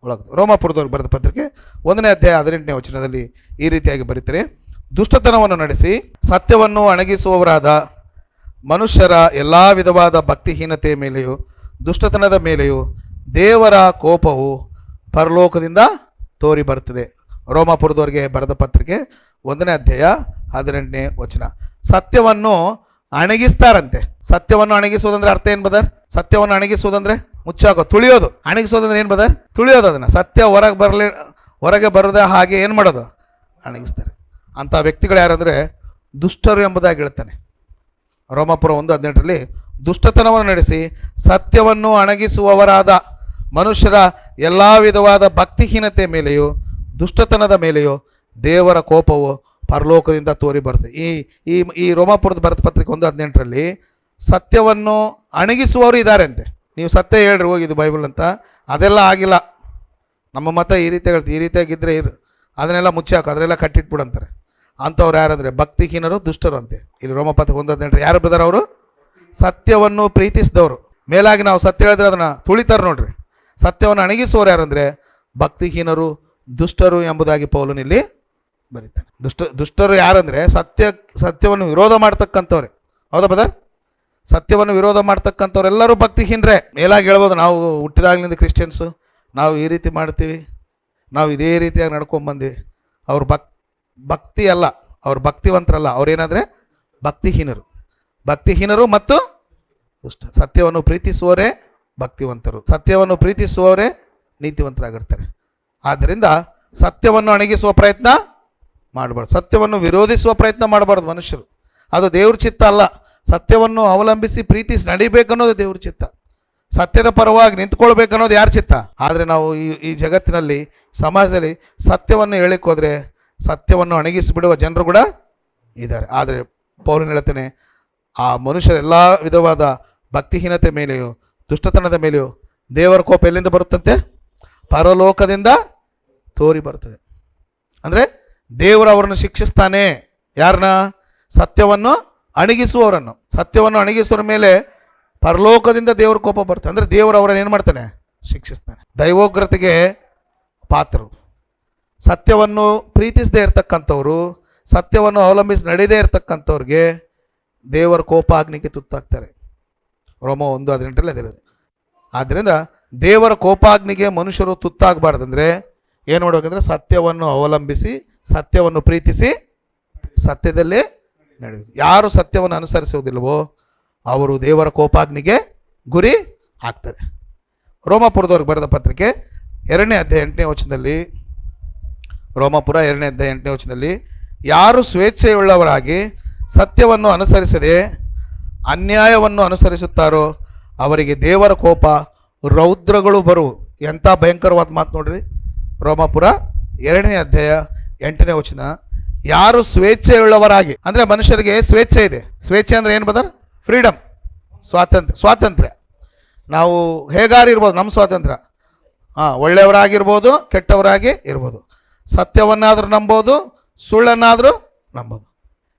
ಒಳಗ. ರೋಮಾಪುರದವ್ರಿಗೆ ಬರೆದ ಪತ್ರಿಕೆ 1ನೇ ಅಧ್ಯಾಯ 18ನೇ ವಚನದಲ್ಲಿ ಈ ರೀತಿಯಾಗಿ ಬರೀತಾರೆ: ದುಷ್ಟತನವನ್ನು ನಡೆಸಿ ಸತ್ಯವನ್ನು ಅಣಗಿಸುವವರಾದ ಮನುಷ್ಯರ ಎಲ್ಲ ವಿಧವಾದ ಭಕ್ತಿಹೀನತೆಯ ಮೇಲೆಯೂ ದುಷ್ಟತನದ ಮೇಲೆಯೂ ದೇವರ ಕೋಪವು ಪರಲೋಕದಿಂದ ತೋರಿ ಬರುತ್ತದೆ. ರೋಮಾಪುರದವರಿಗೆ ಬರೆದ ಪತ್ರಿಕೆ 1ನೇ ಅಧ್ಯಾಯ 18ನೇ ವಚನ. ಸತ್ಯವನ್ನು ಅಣಗಿಸ್ತಾರಂತೆ. ಸತ್ಯವನ್ನು ಅಣಗಿಸುವುದಂದ್ರೆ ಅರ್ಥ ಏನು ಬದರ್? ಸತ್ಯವನ್ನು ಅಣಗಿಸುವುದಂದ್ರೆ ಮುಚ್ಚಾಕೋ, ತುಳಿಯೋದು. ಅಣಗಿಸೋದಂದ್ರೆ ಏನು ಬದರ್? ತುಳಿಯೋದು. ಅದನ್ನು ಸತ್ಯ ಹೊರಗೆ ಬರದೆ ಹಾಗೆ ಏನು ಮಾಡೋದು? ಅಣಗಿಸ್ತಾರೆ. ಅಂಥ ವ್ಯಕ್ತಿಗಳು ಯಾರಂದರೆ ದುಷ್ಟರು ಎಂಬುದಾಗಿ ಹೇಳ್ತಾನೆ. ರೋಮಾಪುರ 1:18 ದುಷ್ಟತನವನ್ನು ನಡೆಸಿ ಸತ್ಯವನ್ನು ಅಣಗಿಸುವವರಾದ ಮನುಷ್ಯರ ಎಲ್ಲ ವಿಧವಾದ ಭಕ್ತಿಹೀನತೆ ಮೇಲೆಯೂ ದುಷ್ಟತನದ ಮೇಲೆಯೂ ದೇವರ ಕೋಪವು ಪರಲೋಕದಿಂದ ತೋರಿ ಬರ್ತದೆ. ಈ ರೋಮಾಪುರದ ಬರೆದ ಪತ್ರಿಕೆ 1:18 ಸತ್ಯವನ್ನು ಅಣಗಿಸುವವರು ಇದ್ದಾರೆ ಅಂತೆ. ನೀವು ಸತ್ಯ ಹೇಳ್ರಿ ಹೋಗಿ ಇದು ಬೈಬಲ್ ಅಂತ, ಅದೆಲ್ಲ ಆಗಿಲ್ಲ, ನಮ್ಮ ಮತ ಈ ರೀತಿ ಹೇಳ್ತೀವಿ, ಈ ರೀತಿಯಾಗಿದ್ದರೆ ಅದನ್ನೆಲ್ಲ ಮುಚ್ಚಿ ಹಾಕು, ಅದನ್ನೆಲ್ಲ ಕಟ್ಟಿಟ್ಬಿಡಂತಾರೆ. ಅಂಥವ್ರು ಯಾರಂದರೆ ಭಕ್ತಿಹೀನರು, ದುಷ್ಟರು ಅಂತೆ. ಇಲ್ಲಿ ರೋಮಪತ್ರಿಕೆ 1:18 ಯಾರು ಬಿದ್ದಾರೆ? ಅವರು ಸತ್ಯವನ್ನು ಪ್ರೀತಿಸಿದವರು. ಮೇಲಾಗಿ ನಾವು ಸತ್ಯ ಹೇಳಿದ್ರೆ ಅದನ್ನು ತುಳಿತಾರೆ ನೋಡ್ರಿ. ಸತ್ಯವನ್ನು ಅಣಗಿಸುವವರು ಯಾರಂದರೆ ಭಕ್ತಿಹೀನರು, ದುಷ್ಟರು ಎಂಬುದಾಗಿ ಪೌಲನಿಲ್ಲಿ ಬರೀತಾನೆ. ದುಷ್ಟರು ಯಾರಂದರೆ ಸತ್ಯವನ್ನು ವಿರೋಧ ಮಾಡ್ತಕ್ಕಂಥವ್ರೆ. ಹೌದಾ ಬದರ್? ಸತ್ಯವನ್ನು ವಿರೋಧ ಮಾಡ್ತಕ್ಕಂಥವ್ರೆಲ್ಲರೂ ಭಕ್ತಿಹೀನರೇ. ಮೇಲಾಗಿ ಹೇಳ್ಬೋದು, ನಾವು ಹುಟ್ಟಿದಾಗಲಿಂದ ಕ್ರಿಶ್ಚಿಯನ್ಸು, ನಾವು ಈ ರೀತಿ ಮಾಡ್ತೀವಿ, ನಾವು ಇದೇ ರೀತಿಯಾಗಿ ನಡ್ಕೊಂಡ್ಬಂದ್ವಿ. ಅವ್ರು ಭಕ್ತಿ ಅಲ್ಲ, ಅವ್ರು ಭಕ್ತಿವಂತರಲ್ಲ, ಅವ್ರೇನಾದರೆ ಭಕ್ತಿಹೀನರು ಮತ್ತು ದುಷ್ಟ. ಸತ್ಯವನ್ನು ಪ್ರೀತಿಸುವವರೇ ಭಕ್ತಿವಂತರು, ಸತ್ಯವನ್ನು ಪ್ರೀತಿಸುವವರೇ ನೀತಿವಂತರಾಗಿರ್ತಾರೆ. ಆದ್ದರಿಂದ ಸತ್ಯವನ್ನು ಅಣಗಿಸುವ ಪ್ರಯತ್ನ ಮಾಡಬಾರ್ದು, ಸತ್ಯವನ್ನು ವಿರೋಧಿಸುವ ಪ್ರಯತ್ನ ಮಾಡಬಾರ್ದು ಮನುಷ್ಯರು. ಅದು ದೇವ್ರ ಚಿತ್ತ ಅಲ್ಲ. ಸತ್ಯವನ್ನು ಅವಲಂಬಿಸಿ ಪ್ರೀತಿಸಿ ನಡಿಬೇಕನ್ನೋದು ದೇವ್ರ ಚಿತ್ತ. ಸತ್ಯದ ಪರವಾಗಿ ನಿಂತ್ಕೊಳ್ಬೇಕನ್ನೋದು ಯಾರ ಚಿತ್ತ? ಆದರೆ ನಾವು ಈ ಜಗತ್ತಿನಲ್ಲಿ, ಸಮಾಜದಲ್ಲಿ ಸತ್ಯವನ್ನು ಹೇಳಿಕ್ಕೆ ಹೋದರೆ ಸತ್ಯವನ್ನು ಅಣಗಿಸಿಬಿಡುವ ಜನರು ಕೂಡ ಇದ್ದಾರೆ. ಆದರೆ ಪೌಲನು ಹೇಳ್ತಾನೆ, ಆ ಮನುಷ್ಯರ ಎಲ್ಲ ವಿಧವಾದ ಭಕ್ತಿಹೀನತೆ ಮೇಲೆಯೂ ದುಷ್ಟತನದ ಮೇಲೆಯೂ ದೇವರ ಕೋಪ ಎಲ್ಲಿಂದ ಬರುತ್ತಂತೆ? ಪರಲೋಕದಿಂದ ತೋರಿ ಬರ್ತದೆ. ಅಂದರೆ ದೇವರು ಅವರನ್ನು ಶಿಕ್ಷಿಸ್ತಾನೆ. ಯಾರನ್ನ? ಸತ್ಯವನ್ನು ಅಣಗಿಸುವವರನ್ನು. ಸತ್ಯವನ್ನು ಅಣಗಿಸುವರ ಮೇಲೆ ಪರಲೋಕದಿಂದ ದೇವರ ಕೋಪ ಬರ್ತದೆ. ಅಂದರೆ ದೇವರು ಅವರನ್ನು ಏನು ಮಾಡ್ತಾನೆ? ಶಿಕ್ಷಿಸ್ತಾನೆ. ದೈವೋಗ್ರತೆಗೆ ಪಾತ್ರರು, ಸತ್ಯವನ್ನು ಪ್ರೀತಿಸದೇ ಇರ್ತಕ್ಕಂಥವ್ರು, ಸತ್ಯವನ್ನು ಅವಲಂಬಿಸಿ ನಡೆಯದೇ ಇರ್ತಕ್ಕಂಥವ್ರಿಗೆ ದೇವರ ಕೋಪಾಗ್ನಿಗೆ ತುತ್ತಾಗ್ತಾರೆ. ರೋಮ 1:18 ಅದಿರೋದು. ಆದ್ದರಿಂದ ದೇವರ ಕೋಪಾಗ್ನಿಗೆ ಮನುಷ್ಯರು ತುತ್ತಾಗಬಾರ್ದಂದ್ರೆ ಏನು ಮಾಡಬೇಕಂದ್ರೆ ಸತ್ಯವನ್ನು ಅವಲಂಬಿಸಿ, ಸತ್ಯವನ್ನು ಪ್ರೀತಿಸಿ, ಸತ್ಯದಲ್ಲೇ ನಡೆಯಬೇಕು. ಯಾರು ಸತ್ಯವನ್ನು ಅನುಸರಿಸುವುದಿಲ್ಲವೋ ಅವರು ದೇವರ ಕೋಪಾಗ್ನಿಗೆ ಗುರಿ ಆಗ್ತಾರೆ. ರೋಮಾಪುರದವ್ರಿಗೆ ಬರೆದ ಪತ್ರಿಕೆ 2ನೇ ಅಧ್ಯಾಯ 8ನೇ ವಚನದಲ್ಲಿ, ರೋಮಾಪುರ 2ನೇ ಅಧ್ಯಾಯ 8ನೇ ವಚನದಲ್ಲಿ, ಯಾರು ಸ್ವೇಚ್ಛೆಯುಳ್ಳವರಾಗಿ ಸತ್ಯವನ್ನು ಅನುಸರಿಸದೆ ಅನ್ಯಾಯವನ್ನು ಅನುಸರಿಸುತ್ತಾರೋ ಅವರಿಗೆ ದೇವರ ಕೋಪ ರೌದ್ರಗಳು ಬರುವು. ಎಂಥ ಭಯಂಕರವಾದ ಮಾತು ನೋಡ್ರಿ. ರೋಮಾಪುರ 2ನೇ ಅಧ್ಯಾಯ 8ನೇ ವಚನ. ಯಾರು ಸ್ವೇಚ್ಛೆಯುಳ್ಳವರಾಗಿ, ಅಂದರೆ ಮನುಷ್ಯರಿಗೆ ಸ್ವೇಚ್ಛೆ ಇದೆ. ಸ್ವೇಚ್ಛೆ ಅಂದರೆ ಏನು ಬದರ್? ಫ್ರೀಡಮ್, ಸ್ವಾತಂತ್ರ್ಯ. ನಾವು ಹೇಗಾರು ಇರ್ಬೋದು, ನಮ್ಮ ಸ್ವಾತಂತ್ರ್ಯ. ಒಳ್ಳೆಯವರಾಗಿರ್ಬೋದು, ಕೆಟ್ಟವರಾಗಿ ಇರ್ಬೋದು. ಸತ್ಯವನ್ನಾದರೂ ನಂಬೋದು, ಸುಳ್ಳನ್ನಾದರೂ ನಂಬೋದು,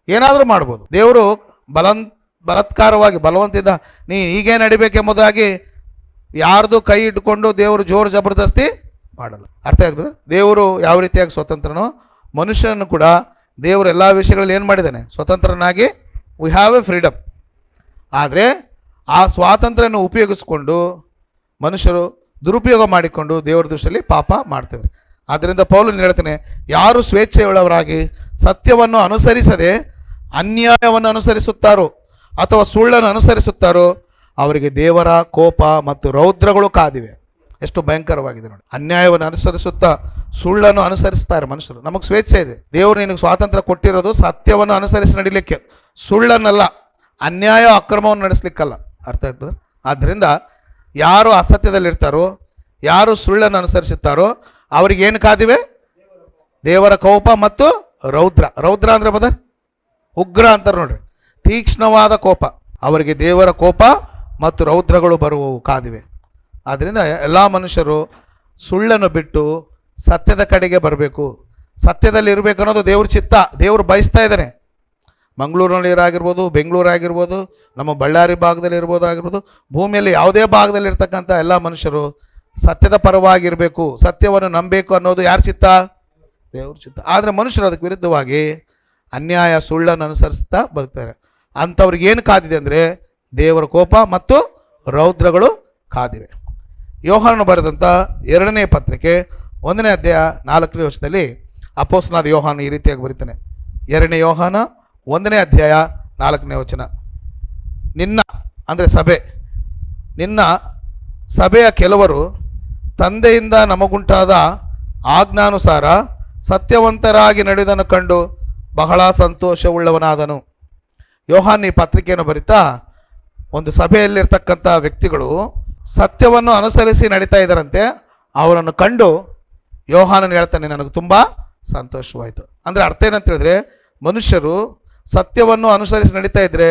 ಏನಾದರೂ ಮಾಡ್ಬೋದು. ದೇವರು ಬಲಾತ್ಕಾರವಾಗಿ ಬಲವಂತಿದ್ದ ನೀ ಹೀಗೆ ನಡಿಬೇಕೆಂಬುದಾಗಿ ಯಾರ್ದು ಕೈ ಇಟ್ಕೊಂಡು ದೇವರು ಜೋರು ಜಬರ್ದಸ್ತಿ ಮಾಡಲ್ಲ. ಅರ್ಥ ಆಯ್ತು? ದೇವರು ಯಾವ ರೀತಿಯಾಗಿ ಸ್ವತಂತ್ರನೋ ಮನುಷ್ಯನನ್ನು ಕೂಡ ದೇವರು ಎಲ್ಲ ವಿಷಯಗಳಲ್ಲಿ ಏನು ಮಾಡಿದ್ದಾನೆ? ಸ್ವತಂತ್ರನಾಗಿ ವಿ ಹ್ಯಾವ್ ಎ ಫ್ರೀಡಮ್. ಆದರೆ ಆ ಸ್ವಾತಂತ್ರ್ಯವನ್ನು ಉಪಯೋಗಿಸ್ಕೊಂಡು ಮನುಷ್ಯರು ದುರುಪಯೋಗ ಮಾಡಿಕೊಂಡು ದೇವರ ದೃಷ್ಟಿಯಲ್ಲಿ ಪಾಪ ಮಾಡ್ತಿದ್ದಾರೆ. ಆದ್ದರಿಂದ ಪೌಲನು ಹೇಳ್ತಾನೆ, ಯಾರು ಸ್ವೇಚ್ಛೆಯುಳ್ಳವರಾಗಿ ಸತ್ಯವನ್ನು ಅನುಸರಿಸದೆ ಅನ್ಯಾಯವನ್ನು ಅನುಸರಿಸುತ್ತಾರೋ ಅಥವಾ ಸುಳ್ಳನ್ನು ಅನುಸರಿಸುತ್ತಾರೋ ಅವರಿಗೆ ದೇವರ ಕೋಪ ಮತ್ತು ರೌದ್ರಗಳು ಕಾದಿವೆ. ಎಷ್ಟು ಭಯಂಕರವಾಗಿದೆ ನೋಡಿ. ಅನ್ಯಾಯವನ್ನು ಅನುಸರಿಸುತ್ತಾ ಸುಳ್ಳನ್ನು ಅನುಸರಿಸ್ತಾರೆ ಮನುಷ್ಯರು. ನಮಗೆ ಸ್ವೇಚ್ಛೆ ಇದೆ. ದೇವರು ನಿನಗೆ ಸ್ವಾತಂತ್ರ್ಯ ಕೊಟ್ಟಿರೋದು ಸತ್ಯವನ್ನು ಅನುಸರಿಸಿ ನಡಿಲಿಕ್ಕೆ, ಸುಳ್ಳನ್ನಲ್ಲ, ಅನ್ಯಾಯ ಅಕ್ರಮವನ್ನು ನಡೆಸಲಿಕ್ಕಲ್ಲ. ಅರ್ಥ ಆಗ್ತದೆ? ಆದ್ದರಿಂದ ಯಾರು ಅಸತ್ಯದಲ್ಲಿರ್ತಾರೋ, ಯಾರು ಸುಳ್ಳನ್ನು ಅನುಸರಿಸುತ್ತಾರೋ ಅವರಿಗೆ ಏನು ಕಾದಿವೆ? ದೇವರ ಕೋಪ ಮತ್ತು ರೌದ್ರ. ರೌದ್ರ ಅಂದರೆ ಬದರ್ ಉಗ್ರ ಅಂತಾರೆ ನೋಡ್ರಿ, ತೀಕ್ಷ್ಣವಾದ ಕೋಪ. ಅವರಿಗೆ ದೇವರ ಕೋಪ ಮತ್ತು ರೌದ್ರಗಳು ಬರುವವು, ಕಾದಿವೆ. ಆದ್ದರಿಂದ ಎಲ್ಲ ಮನುಷ್ಯರು ಸುಳ್ಳನ್ನು ಬಿಟ್ಟು ಸತ್ಯದ ಕಡೆಗೆ ಬರಬೇಕು. ಸತ್ಯದಲ್ಲಿ ಇರಬೇಕು ಅನ್ನೋದು ದೇವ್ರ ಚಿತ್ತ. ದೇವರು ಬಯಸ್ತಾ ಇದ್ದಾನೆ. ಮಂಗಳೂರಿನಲ್ಲಿ ಆಗಿರ್ಬೋದು, ಬೆಂಗಳೂರು ಆಗಿರ್ಬೋದು, ನಮ್ಮ ಬಳ್ಳಾರಿ ಭಾಗದಲ್ಲಿ ಆಗಿರ್ಬೋದು, ಭೂಮಿಯಲ್ಲಿ ಯಾವುದೇ ಭಾಗದಲ್ಲಿ ಇರ್ತಕ್ಕಂಥ ಎಲ್ಲ ಮನುಷ್ಯರು ಸತ್ಯದ ಪರವಾಗಿರಬೇಕು, ಸತ್ಯವನ್ನು ನಂಬಬೇಕು ಅನ್ನೋದು ಯಾರ ಚಿತ್ತ? ದೇವ್ರ ಚಿತ್ತ. ಆದರೆ ಮನುಷ್ಯರು ಅದಕ್ಕೆ ವಿರುದ್ಧವಾಗಿ ಅನ್ಯಾಯ, ಸುಳ್ಳನ್ನು ಅನುಸರಿಸ್ತಾ ಬದುಕ್ತಾರೆ. ಅಂಥವ್ರಿಗೆ ಏನು ಕಾದಿದೆ ಅಂದರೆ ದೇವರ ಕೋಪ ಮತ್ತು ರೌದ್ರಗಳು ಕಾದಿವೆ. ಯೋಹಾನನು ಬರೆದಂಥ 2ನೇ ಪತ್ರಿಕೆ 1ನೇ ಅಧ್ಯಾಯ 4ನೇ ವಚನದಲ್ಲಿ ಅಪೊಸ್ತಲನಾದ ಯೋಹಾನ ಈ ರೀತಿಯಾಗಿ ಬರೀತಾನೆ. 2ನೇ ಯೋಹಾನ 1ನೇ ಅಧ್ಯಾಯ 4ನೇ ವಚನ. ನಿನ್ನ ಅಂದರೆ ಸಭೆ, ನಿನ್ನ ಸಭೆಯ ಕೆಲವರು ತಂದೆಯಿಂದ ನಮಗುಂಟಾದ ಆಜ್ಞಾನುಸಾರ ಸತ್ಯವಂತರಾಗಿ ನಡೆದನ್ನು ಕಂಡು ಬಹಳ ಸಂತೋಷವುಳ್ಳವನಾದನು. ಯೋಹಾನ್ ಈ ಪತ್ರಿಕೆಯನ್ನು ಬರಿತಾ ಒಂದು ಸಭೆಯಲ್ಲಿರ್ತಕ್ಕಂಥ ವ್ಯಕ್ತಿಗಳು ಸತ್ಯವನ್ನು ಅನುಸರಿಸಿ ನಡೀತಾ ಇದ್ದಾರಂತೆ. ಅವರನ್ನು ಕಂಡು ಯೋಹಾನನು ಹೇಳ್ತಾನೆ, ನನಗೆ ತುಂಬ ಸಂತೋಷವಾಯಿತು. ಅಂದರೆ ಅರ್ಥ ಏನಂತ ಹೇಳಿದ್ರೆ, ಮನುಷ್ಯರು ಸತ್ಯವನ್ನು ಅನುಸರಿಸಿ ನಡೀತಾ ಇದ್ದರೆ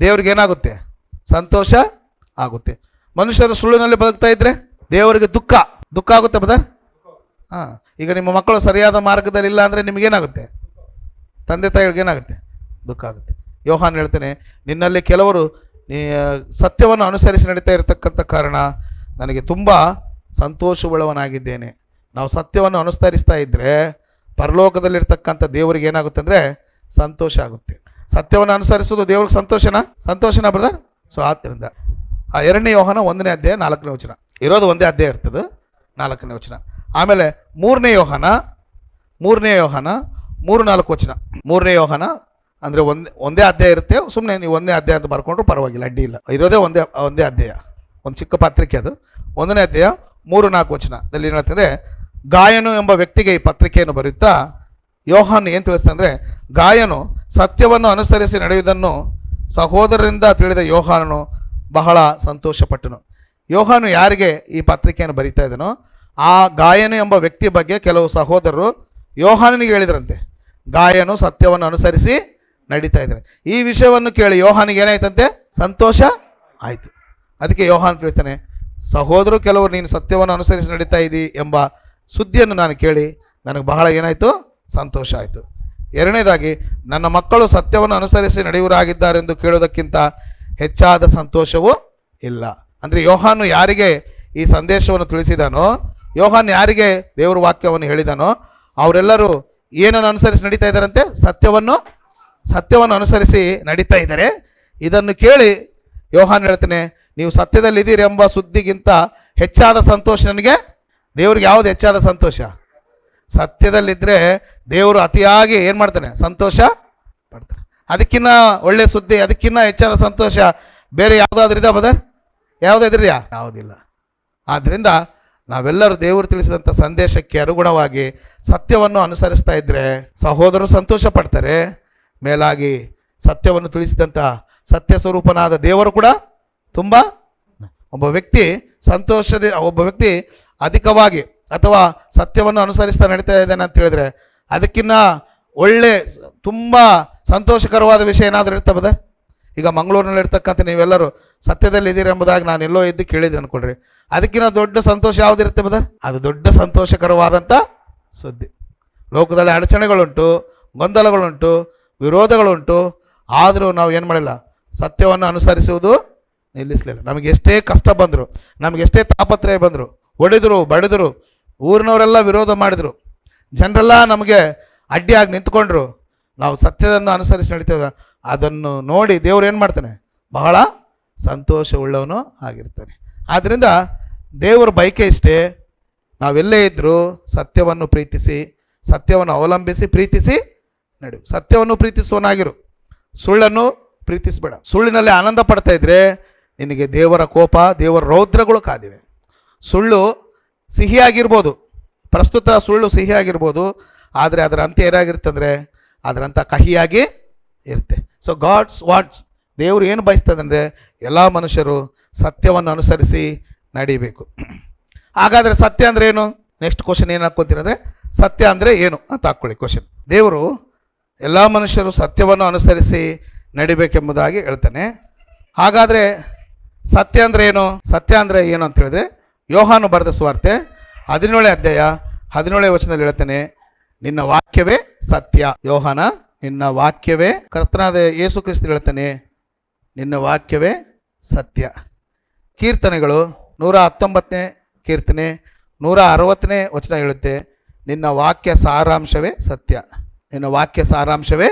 ದೇವ್ರಿಗೆ ಏನಾಗುತ್ತೆ? ಸಂತೋಷ ಆಗುತ್ತೆ. ಮನುಷ್ಯರು ಸುಳ್ಳಿನಲ್ಲಿ ಬದುಕ್ತಾ ಇದ್ದರೆ ದೇವರಿಗೆ ದುಃಖ ಆಗುತ್ತೆ ಬದರ್. ಈಗ ನಿಮ್ಮ ಮಕ್ಕಳು ಸರಿಯಾದ ಮಾರ್ಗದಲ್ಲಿ ಇಲ್ಲ ಅಂದರೆ ನಿಮಗೇನಾಗುತ್ತೆ? ತಂದೆ ತಾಯಿಗಳಿಗೆ ಏನಾಗುತ್ತೆ? ದುಃಖ ಆಗುತ್ತೆ. ಯೋಹಾನ್ ಹೇಳ್ತಾನೆ, ನಿನ್ನಲ್ಲಿ ಕೆಲವರು ಸತ್ಯವನ್ನು ಅನುಸರಿಸಿ ನಡೀತಾ ಇರತಕ್ಕಂಥ ಕಾರಣ ನನಗೆ ತುಂಬ ಸಂತೋಷವುಳ್ಳವನಾಗಿದ್ದೇನೆ. ನಾವು ಸತ್ಯವನ್ನು ಅನುಸರಿಸ್ತಾ ಇದ್ದರೆ ಪರಲೋಕದಲ್ಲಿರ್ತಕ್ಕಂಥ ದೇವರಿಗೆ ಏನಾಗುತ್ತೆ ಅಂದರೆ ಸಂತೋಷ ಆಗುತ್ತೆ. ಸತ್ಯವನ್ನು ಅನುಸರಿಸೋದು ದೇವ್ರಿಗೆ ಸಂತೋಷನಾ ಬ್ರದರ್? ಸೊ ಆದ್ದರಿಂದ ಆ 2ನೇ ಯೋಹಾನ 1ನೇ ಅಧ್ಯಾಯ 4ನೇ ವಚನ ಇರೋದು ಒಂದೇ ಅಧ್ಯಾಯ ಇರ್ತದೆ, 4ನೇ ವಚನ. ಆಮೇಲೆ 3ನೇ ಯೋಹಾನ 3-4 ವಚನ. 3ನೇ ಯೋಹಾನ ಅಂದರೆ ಒಂದೇ ಅಧ್ಯಾಯ ಇರುತ್ತೆ. ಸುಮ್ಮನೆ ನೀವು ಒಂದೇ ಅಧ್ಯಾಯ ಅಂತ ಬರ್ಕೊಂಡ್ರು ಪರವಾಗಿಲ್ಲ, ಅಡ್ಡಿ ಇಲ್ಲ. ಇರೋದೇ ಒಂದೇ ಅಧ್ಯಾಯ, ಒಂದು ಚಿಕ್ಕ ಪತ್ರಿಕೆ ಅದು. 1ನೇ ಅಧ್ಯಾಯ 3-4 ವಚನದಲ್ಲಿ ಏನು ಹೇಳ್ತಂದರೆ, ಗಾಯನು ಎಂಬ ವ್ಯಕ್ತಿಗೆ ಈ ಪತ್ರಿಕೆಯನ್ನು ಬರೆಯುತ್ತಾ ಯೋಹಾನ್ ಏನು ತಿಳಿಸ್ತಾನೆ, ಗಾಯನು ಸತ್ಯವನ್ನು ಅನುಸರಿಸಿ ನಡೆಯುವುದನ್ನು ಸಹೋದರರಿಂದ ತಿಳಿದ ಯೋಹಾನನು ಬಹಳ ಸಂತೋಷಪಟ್ಟನು. ಯೋಹಾನು ಯಾರಿಗೆ ಈ ಪತ್ರಿಕೆಯನ್ನು ಬರೀತಾ ಇದ್ದನೋ ಆ ಗಾಯನು ಎಂಬ ವ್ಯಕ್ತಿ ಬಗ್ಗೆ ಕೆಲವು ಸಹೋದರರು ಯೋಹಾನನಿಗೆ ಹೇಳಿದ್ರಂತೆ, ಗಾಯನು ಸತ್ಯವನ್ನು ಅನುಸರಿಸಿ ನಡೀತಾ ಇದ್ದಾರೆ. ಈ ವಿಷಯವನ್ನು ಕೇಳಿ ಯೋಹಾನಿಗೆ ಏನಾಯ್ತಂತೆ? ಸಂತೋಷ ಆಯಿತು. ಅದಕ್ಕೆ ಯೋಹಾನ್ ತಿಳಿಸ್ತಾನೆ, ಸಹೋದರು ಕೆಲವರು ನೀನು ಸತ್ಯವನ್ನು ಅನುಸರಿಸಿ ನಡೀತಾ ಇದ್ದೀ ಎಂಬ ಸುದ್ದಿಯನ್ನು ನಾನು ಕೇಳಿ ನನಗೆ ಬಹಳ ಏನಾಯಿತು? ಸಂತೋಷ ಆಯಿತು. 2ನೇದಾಗಿ, ನನ್ನ ಮಕ್ಕಳು ಸತ್ಯವನ್ನು ಅನುಸರಿಸಿ ನಡೆಯುವರಾಗಿದ್ದಾರೆಂದು ಕೇಳೋದಕ್ಕಿಂತ ಹೆಚ್ಚಾದ ಸಂತೋಷವೂ ಇಲ್ಲ. ಅಂದರೆ ಯೋಹಾನು ಯಾರಿಗೆ ಈ ಸಂದೇಶವನ್ನು ತಿಳಿಸಿದಾನೋ, ಯೋಹಾನ್ ಯಾರಿಗೆ ದೇವರ ವಾಕ್ಯವನ್ನು ಹೇಳಿದಾನೋ ಅವರೆಲ್ಲರೂ ಏನನ್ನು ಅನುಸರಿಸಿ ನಡೀತಾ ಇದ್ದಾರಂತೆ? ಸತ್ಯವನ್ನು ಅನುಸರಿಸಿ ನಡೀತಾ ಇದ್ದಾರೆ. ಇದನ್ನು ಕೇಳಿ ಯೋಹಾನ್ ಹೇಳ್ತಾನೆ, ನೀವು ಸತ್ಯದಲ್ಲಿದ್ದೀರಿ ಎಂಬ ಸುದ್ದಿಗಿಂತ ಹೆಚ್ಚಾದ ಸಂತೋಷ ನನಗೆ. ದೇವ್ರಿಗೆ ಯಾವುದು ಹೆಚ್ಚಾದ ಸಂತೋಷ? ಸತ್ಯದಲ್ಲಿದ್ದರೆ ದೇವರು ಅತಿಯಾಗಿ ಏನು ಮಾಡ್ತಾನೆ? ಸಂತೋಷ ಪಡ್ತಾನೆ. ಅದಕ್ಕಿಂತ ಒಳ್ಳೆ ಸುದ್ದಿ, ಅದಕ್ಕಿಂತ ಹೆಚ್ಚಾದ ಸಂತೋಷ ಬೇರೆ ಯಾವುದಾದ್ರೂ ಇದೆಯಾ ಬದರ್? ಯಾವುದಾದ್ರಿಯಾ? ಯಾವುದಿಲ್ಲ. ಆದ್ದರಿಂದ ನಾವೆಲ್ಲರೂ ದೇವರು ತಿಳಿಸಿದಂಥ ಸಂದೇಶಕ್ಕೆ ಅನುಗುಣವಾಗಿ ಸತ್ಯವನ್ನು ಅನುಸರಿಸ್ತಾ ಇದ್ದರೆ ಸಹೋದರರು ಸಂತೋಷ ಪಡ್ತಾರೆ. ಮೇಲಾಗಿ ಸತ್ಯವನ್ನು ತಿಳಿಸಿದಂಥ ಸತ್ಯ ಸ್ವರೂಪನಾದ ದೇವರು ಕೂಡ ತುಂಬ, ಒಬ್ಬ ವ್ಯಕ್ತಿ ಅಧಿಕವಾಗಿ ಅಥವಾ ಸತ್ಯವನ್ನು ಅನುಸರಿಸ್ತಾ ನಡೀತಾ ಇದ್ದಾನೆ ಅಂತ ಹೇಳಿದ್ರೆ ಅದಕ್ಕಿಂತ ಒಳ್ಳೆ ತುಂಬ ಸಂತೋಷಕರವಾದ ವಿಷಯ ಏನಾದರೂ ಇರ್ತಾ ಬದರ್? ಈಗ ಮಂಗಳೂರಿನಲ್ಲಿ ಇರ್ತಕ್ಕಂಥ ನೀವೆಲ್ಲರೂ ಸತ್ಯದಲ್ಲಿ ಇದ್ದೀರಿ ಎಂಬುದಾಗಿ ನಾನು ಎಲ್ಲೋ ಇದ್ದು ಕೇಳಿದ್ದೆ ಅನ್ಕೊಳ್ರಿ, ಅದಕ್ಕಿಂತ ದೊಡ್ಡ ಸಂತೋಷ ಯಾವುದಿರುತ್ತೆ ಬದರ್? ಅದು ದೊಡ್ಡ ಸಂತೋಷಕರವಾದಂಥ ಸುದ್ದಿ. ಲೋಕದಲ್ಲಿ ಅಡಚಣೆಗಳುಂಟು, ಗೊಂದಲಗಳುಂಟು, ವಿರೋಧಗಳುಂಟು, ಆದರೂ ನಾವು ಏನು ಮಾಡಿಲ್ಲ, ಸತ್ಯವನ್ನು ಅನುಸರಿಸುವುದು ನಿಲ್ಲಿಸಲಿಲ್ಲ. ನಮಗೆ ಎಷ್ಟೇ ಕಷ್ಟ ಬಂದರು, ನಮಗೆ ಎಷ್ಟೇ ತಾಪತ್ರಯ ಬಂದರು, ಹೊಡೆದರು ಬಡಿದರು, ಊರಿನವರೆಲ್ಲ ವಿರೋಧ ಮಾಡಿದರು, ಜನರೆಲ್ಲ ನಮಗೆ ಅಡ್ಡಿಯಾಗಿ ನಿಂತ್ಕೊಂಡ್ರು, ನಾವು ಸತ್ಯವನ್ನು ಅನುಸರಿಸಿ ನಡೀತೇವೆ. ಅದನ್ನು ನೋಡಿ ದೇವರು ಏನು ಮಾಡ್ತಾನೆ? ಬಹಳ ಸಂತೋಷವುಳ್ಳವನು ಆಗಿರ್ತಾನೆ. ಆದ್ದರಿಂದ ದೇವರ ಬಯಕೆ ಇಷ್ಟೇ, ನಾವೆಲ್ಲೇ ಇದ್ದರೂ ಸತ್ಯವನ್ನು ಪ್ರೀತಿಸಿ, ಸತ್ಯವನ್ನು ಅವಲಂಬಿಸಿ ಪ್ರೀತಿಸಿ ನಡು. ಸತ್ಯವನ್ನು ಪ್ರೀತಿಸುವನಾಗಿರು, ಸುಳ್ಳನ್ನು ಪ್ರೀತಿಸಬೇಡ. ಸುಳ್ಳಿನಲ್ಲಿ ಆನಂದ ಪಡ್ತಾ ಇದ್ರೆ ನಿನಗೆ ದೇವರ ಕೋಪ, ದೇವರ ರೌದ್ರಗಳು ಕಾದಿವೆ. ಸುಳ್ಳು ಸಿಹಿಯಾಗಿರ್ಬೋದು, ಪ್ರಸ್ತುತ ಸುಳ್ಳು ಸಿಹಿಯಾಗಿರ್ಬೋದು, ಆದರೆ ಅದರ ಅಂತ್ಯ ಏನಾಗಿರ್ತಂದರೆ ಅದರಂಥ ಕಹಿಯಾಗಿ ಇರುತ್ತೆ. ಸೊ ಗಾಡ್ಸ್ ವಾಂಟ್ಸ್, ದೇವರು ಏನು ಬಯಸ್ತದಂದರೆ ಎಲ್ಲ ಮನುಷ್ಯರು ಸತ್ಯವನ್ನು ಅನುಸರಿಸಿ ನಡೀಬೇಕು. ಹಾಗಾದರೆ ಸತ್ಯ ಅಂದರೆ ಏನು? ನೆಕ್ಸ್ಟ್ ಕ್ವಶನ್ ಏನು ಹಾಕ್ಕೊತೀರಂದರೆ ಸತ್ಯ ಅಂದರೆ ಏನು ಅಂತ ಹಾಕ್ಕೊಳ್ಳಿ ಕ್ವಶನ್. ದೇವರು ಎಲ್ಲ ಮನುಷ್ಯರು ಸತ್ಯವನ್ನು ಅನುಸರಿಸಿ ನಡಿಬೇಕೆಂಬುದಾಗಿ ಹೇಳ್ತಾನೆ. ಹಾಗಾದರೆ ಸತ್ಯ ಅಂದರೆ ಏನು? ಸತ್ಯ ಅಂದರೆ ಏನು ಅಂತ ಹೇಳಿದ್ರೆ ಯೋಹಾನು ಬರೆದ ಸುವಾರ್ತೆ 17ನೇ ಅಧ್ಯಾಯ 17ನೇ ವಚನದಲ್ಲಿ ಹೇಳ್ತಾನೆ, ನಿನ್ನ ವಾಕ್ಯವೇ ಸತ್ಯ. ಯೋಹಾನ, ನಿನ್ನ ವಾಕ್ಯವೇ, ಕರ್ತನಾದ ಯೇಸು ಕ್ರಿಸ್ತ ಹೇಳ್ತಾನೆ, ನಿನ್ನ ವಾಕ್ಯವೇ ಸತ್ಯ. ಕೀರ್ತನೆಗಳು 119ನೇ ಕೀರ್ತನೆ 160ನೇ ವಚನ ಹೇಳುತ್ತೆ, ನಿನ್ನ ವಾಕ್ಯ ಸಾರಾಂಶವೇ ಸತ್ಯ. ನಿನ್ನ ವಾಕ್ಯ ಸಾರಾಂಶವೇ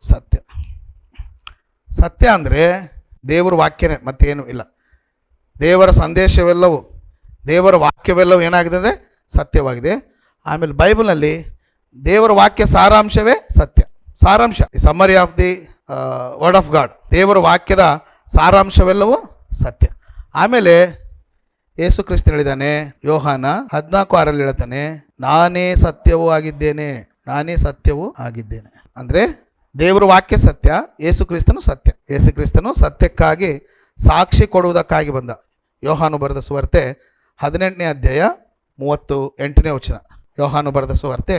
ಸತ್ಯ. ಸತ್ಯ ಅಂದರೆ ದೇವ್ರ ವಾಕ್ಯನೇ, ಮತ್ತೇನು ಇಲ್ಲ. ದೇವರ ಸಂದೇಶವೆಲ್ಲವೂ, ದೇವರ ವಾಕ್ಯವೆಲ್ಲವೂ ಏನಾಗಿದೆ ಅಂದರೆ ಸತ್ಯವಾಗಿದೆ. ಆಮೇಲೆ ಬೈಬಲ್ನಲ್ಲಿ ದೇವರ ವಾಕ್ಯ ಸಾರಾಂಶವೇ ಸತ್ಯ. ಸಾರಾಂಶ, the summary of the word of god, ದೇವರ ವಾಕ್ಯದ ಸಾರಾಂಶವೆಲ್ಲವೂ ಸತ್ಯ. ಆಮೇಲೆ ಯೇಸು ಕ್ರಿಸ್ತನು ಹೇಳಿದ್ದಾನೆ, ಯೋಹಾನ 14:6 ಹೇಳ್ತಾನೆ, ನಾನೇ ಸತ್ಯವೂ ಆಗಿದ್ದೇನೆ, ನಾನೇ ಸತ್ಯವೂ ಆಗಿದ್ದೇನೆ. ಅಂದರೆ ದೇವರ ವಾಕ್ಯ ಸತ್ಯ, ಯೇಸು ಕ್ರಿಸ್ತನು ಸತ್ಯ. ಯೇಸು ಕ್ರಿಸ್ತನು ಸತ್ಯಕ್ಕಾಗಿ ಸಾಕ್ಷಿ ಕೊಡುವುದಕ್ಕಾಗಿ ಬಂದ. ಯೋಹಾನು ಬರೆದ ಸುವಾರ್ತೆ 18ನೇ ಅಧ್ಯಾಯ 38ನೇ ವಚನ. ಯೋಹಾನು ಬರೆದ ಸುವಾರ್ತೆ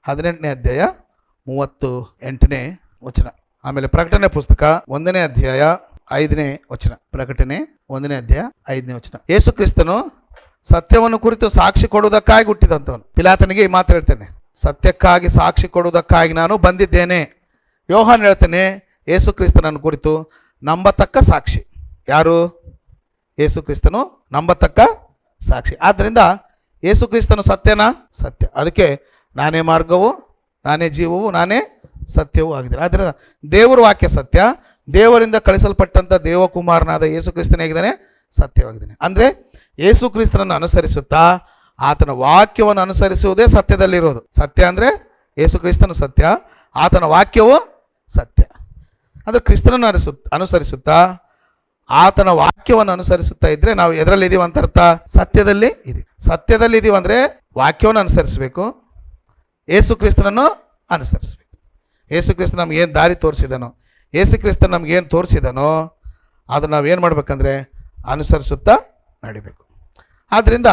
18ನೇ ಅಧ್ಯಾಯ 38ನೇ ವಚನ. ಆಮೇಲೆ ಪ್ರಕಟಣೆ ಪುಸ್ತಕ 1ನೇ ಅಧ್ಯಾಯ 5ನೇ ವಚನ. ಪ್ರಕಟಣೆ 1ನೇ ಅಧ್ಯಾಯ 5ನೇ ವಚನ. ಯೇಸು ಕ್ರಿಸ್ತನು ಸತ್ಯವನ್ನು ಕುರಿತು ಸಾಕ್ಷಿ ಕೊಡುವುದಕ್ಕಾಗಿ ಹುಟ್ಟಿದಂಥವನು. ಪಿಲಾತನಿಗೆ ಈ ಮಾತು ಹೇಳ್ತಾನೆ, ಸತ್ಯಕ್ಕಾಗಿ ಸಾಕ್ಷಿ ಕೊಡುವುದಕ್ಕಾಗಿ ನಾನು ಬಂದಿದ್ದೇನೆ. ಯೋಹಾನ್ ಹೇಳ್ತಾನೆ, ಯೇಸು ಕ್ರಿಸ್ತನನ್ನು ಕುರಿತು ನಂಬತಕ್ಕ ಸಾಕ್ಷಿ. ಯಾರು? ಯೇಸು ಕ್ರಿಸ್ತನು ನಂಬತಕ್ಕ ಸಾಕ್ಷಿ. ಆದ್ದರಿಂದ ಯೇಸು ಕ್ರಿಸ್ತನು ಸತ್ಯನಾ? ಸತ್ಯ. ಅದಕ್ಕೆ ನಾನೇ ಮಾರ್ಗವು, ನಾನೇ ಜೀವವು, ನಾನೇ ಸತ್ಯವೂ ಆಗಿದ್ದೇನೆ. ಆದ್ದರಿಂದ ದೇವರ ವಾಕ್ಯ ಸತ್ಯ, ದೇವರಿಂದ ಕಳಿಸಲ್ಪಟ್ಟಂಥ ದೇವಕುಮಾರನಾದ ಯೇಸು ಕ್ರಿಸ್ತನಾಗಿದ್ದಾನೆ, ಸತ್ಯವಾಗಿದ್ದಾನೆ. ಅಂದರೆ ಯೇಸು ಕ್ರಿಸ್ತನನ್ನು ಅನುಸರಿಸುತ್ತಾ ಆತನ ವಾಕ್ಯವನ್ನು ಅನುಸರಿಸುವುದೇ ಸತ್ಯದಲ್ಲಿರೋದು. ಸತ್ಯ ಅಂದರೆ ಯೇಸು ಕ್ರಿಸ್ತನು ಸತ್ಯ, ಆತನ ವಾಕ್ಯವು ಸತ್ಯ. ಅಂದರೆ ಕ್ರಿಸ್ತನನ್ನು ಅನುಸರಿಸುತ್ತಾ ಆತನ ವಾಕ್ಯವನ್ನು ಅನುಸರಿಸುತ್ತಾ ಇದ್ದರೆ ನಾವು ಎದರಲ್ಲಿದ್ದೀವಿ ಅಂತ ಅರ್ಥ? ಸತ್ಯದಲ್ಲಿ ಇದೆ. ಸತ್ಯದಲ್ಲಿ ಇದ್ದೀವಿ ಅಂದರೆ ವಾಕ್ಯವನ್ನು ಅನುಸರಿಸಬೇಕು, ಯೇಸು ಕ್ರಿಸ್ತನನ್ನು ಅನುಸರಿಸಬೇಕು. ಯೇಸು ಕ್ರಿಸ್ತ ನಮಗೇನು ದಾರಿ ತೋರಿಸಿದನೋ, ಯೇಸು ಕ್ರಿಸ್ತ ನಮಗೇನು ತೋರಿಸಿದನೋ ಅದನ್ನು ನಾವೇನು ಮಾಡಬೇಕಂದ್ರೆ ಅನುಸರಿಸುತ್ತಾ ನಡಿಬೇಕು. ಆದ್ದರಿಂದ